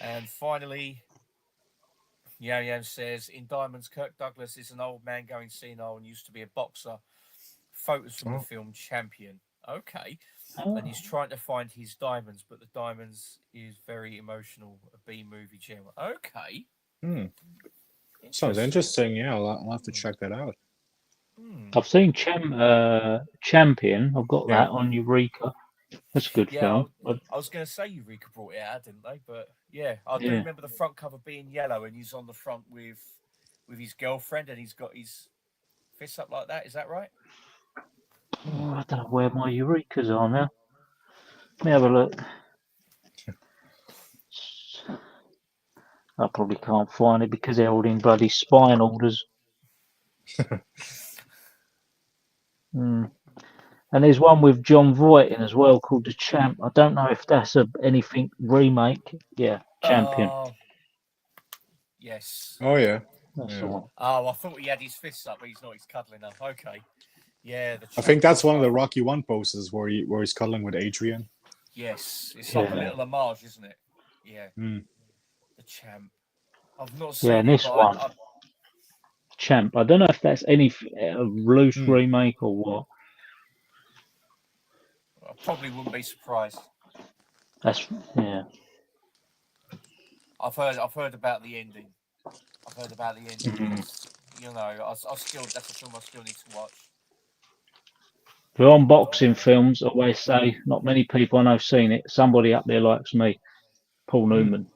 And finally, Yo says, in Diamonds, Kirk Douglas is an old man going senile and used to be a boxer. Photos from the film Champion. Okay. And he's trying to find his diamonds, but the diamonds is very emotional. A B movie gem. Okay. Sounds interesting. Yeah, I'll have to check that out. I've seen Champion. I've got that on Eureka. That's a good film. I was going to say Eureka brought it out, didn't they? But yeah, I do remember the front cover being yellow, and he's on the front with his girlfriend, and he's got his fists up like that. Is that right? Oh, I don't know where my Eurekas are now. Let me have a look. I probably can't find it because they're holding bloody spine orders. And there's one with John Voight in as well called The Champ. I don't know if that's anything remake. Yeah, Champion. Yes. Oh yeah. That's the one. Oh, I thought he had his fists up, but he's not. He's cuddling up. Okay. Yeah. I think that's one of the Rocky One posters where he's cuddling with Adrian. Yes, it's like a little homage, isn't it? Yeah. The Champ. I've not seen and this one. Champ. I don't know if that's any loose remake or what. I probably wouldn't be surprised. I've heard about the ending. You know, that's a film I still need to watch. For unboxing films, I always say not many people I know have seen it. Somebody up there likes me. Paul Newman,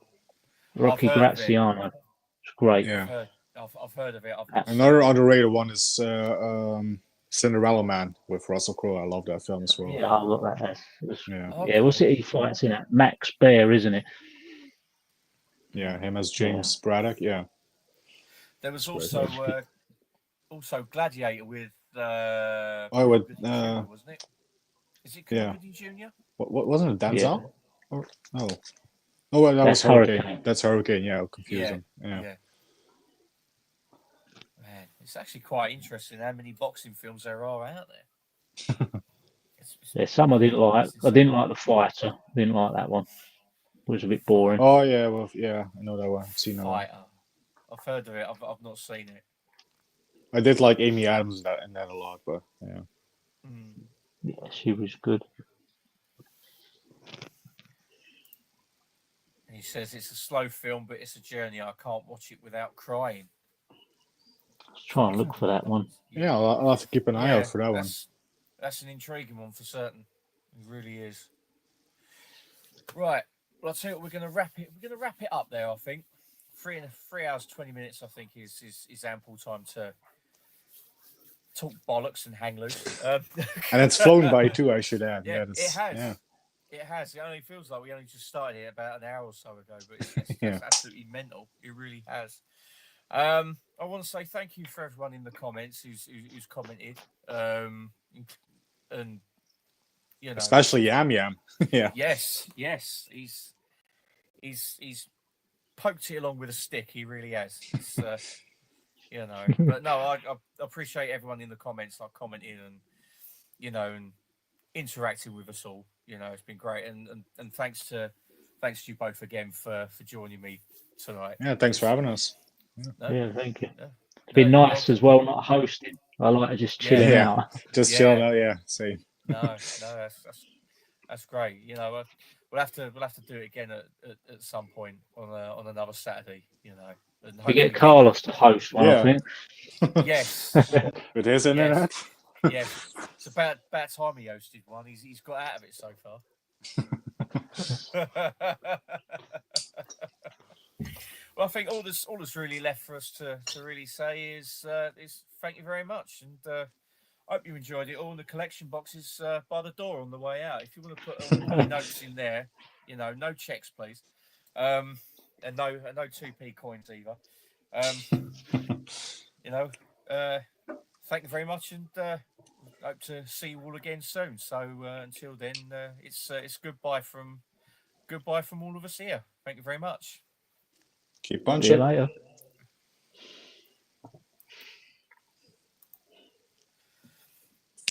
Rocky Graziano. It's great. Yeah, I've heard of it. Another underrated one is Cinderella Man with Russell Crowe. I love that film as well. Yeah, I love that. Yeah, what's it he fights in that? Max Bear, isn't it? Yeah, him as James Braddock. Yeah. There was also Gladiator with wasn't it? Is it Goody Jr.? What wasn't it Denzel? Yeah. No. Oh, well, that was Hurricane. That's Hurricane. Yeah, confusing. Yeah. Man, it's actually quite interesting how many boxing films there are out there. Some I didn't like. I didn't like The Fighter. Didn't like that one. It was a bit boring. Oh yeah, well I know that one. I've seen that one. I've heard of it. I've not seen it. I did like Amy Adams in that a lot, but yeah. Yeah, she was good. And he says it's a slow film, but it's a journey. I can't watch it without crying. Let's try and look for that one. Yeah, I'll have to keep an eye out for that one. That's an intriguing one for certain. It really is. Right. Well, I'll tell you what, we're going to wrap it up there, I think. 3 hours, 20 minutes, I think, is ample time to talk bollocks and hang loose. And it's flown by too, I should add. Yeah, it has. Yeah. It has. It only feels like we only just started here about an hour or so ago, but it's absolutely mental. It really has. I want to say thank you for everyone in the comments who's commented. And you know, especially Yam Yam. Yeah. Yes. He's poked it along with a stick. He really has. It's, you know, but no, I appreciate everyone in the comments like commenting and and interacting with us all. You know, it's been great, and thanks to you both again for joining me tonight. Yeah, thanks for having us. Yeah, thank you. Yeah. It's been nice as well, not hosting. I like to just chilling out. Just chilling out. Yeah, same. No, that's great. You know, we'll have to do it again at some point on another Saturday. You know, and we get Carlos to host one. I think. Yes. With his internet. Yes. It's about time he hosted one. He's got out of it so far. Well, I think all that's really left for us to really say is thank you very much, and I hope you enjoyed it all. The collection box is by the door on the way out. If you want to put all your notes in there, no checks, please, and no 2p coins either. Thank you very much, and hope to see you all again soon. So until then, it's goodbye from all of us here. Thank you very much. Keep See you punching. later.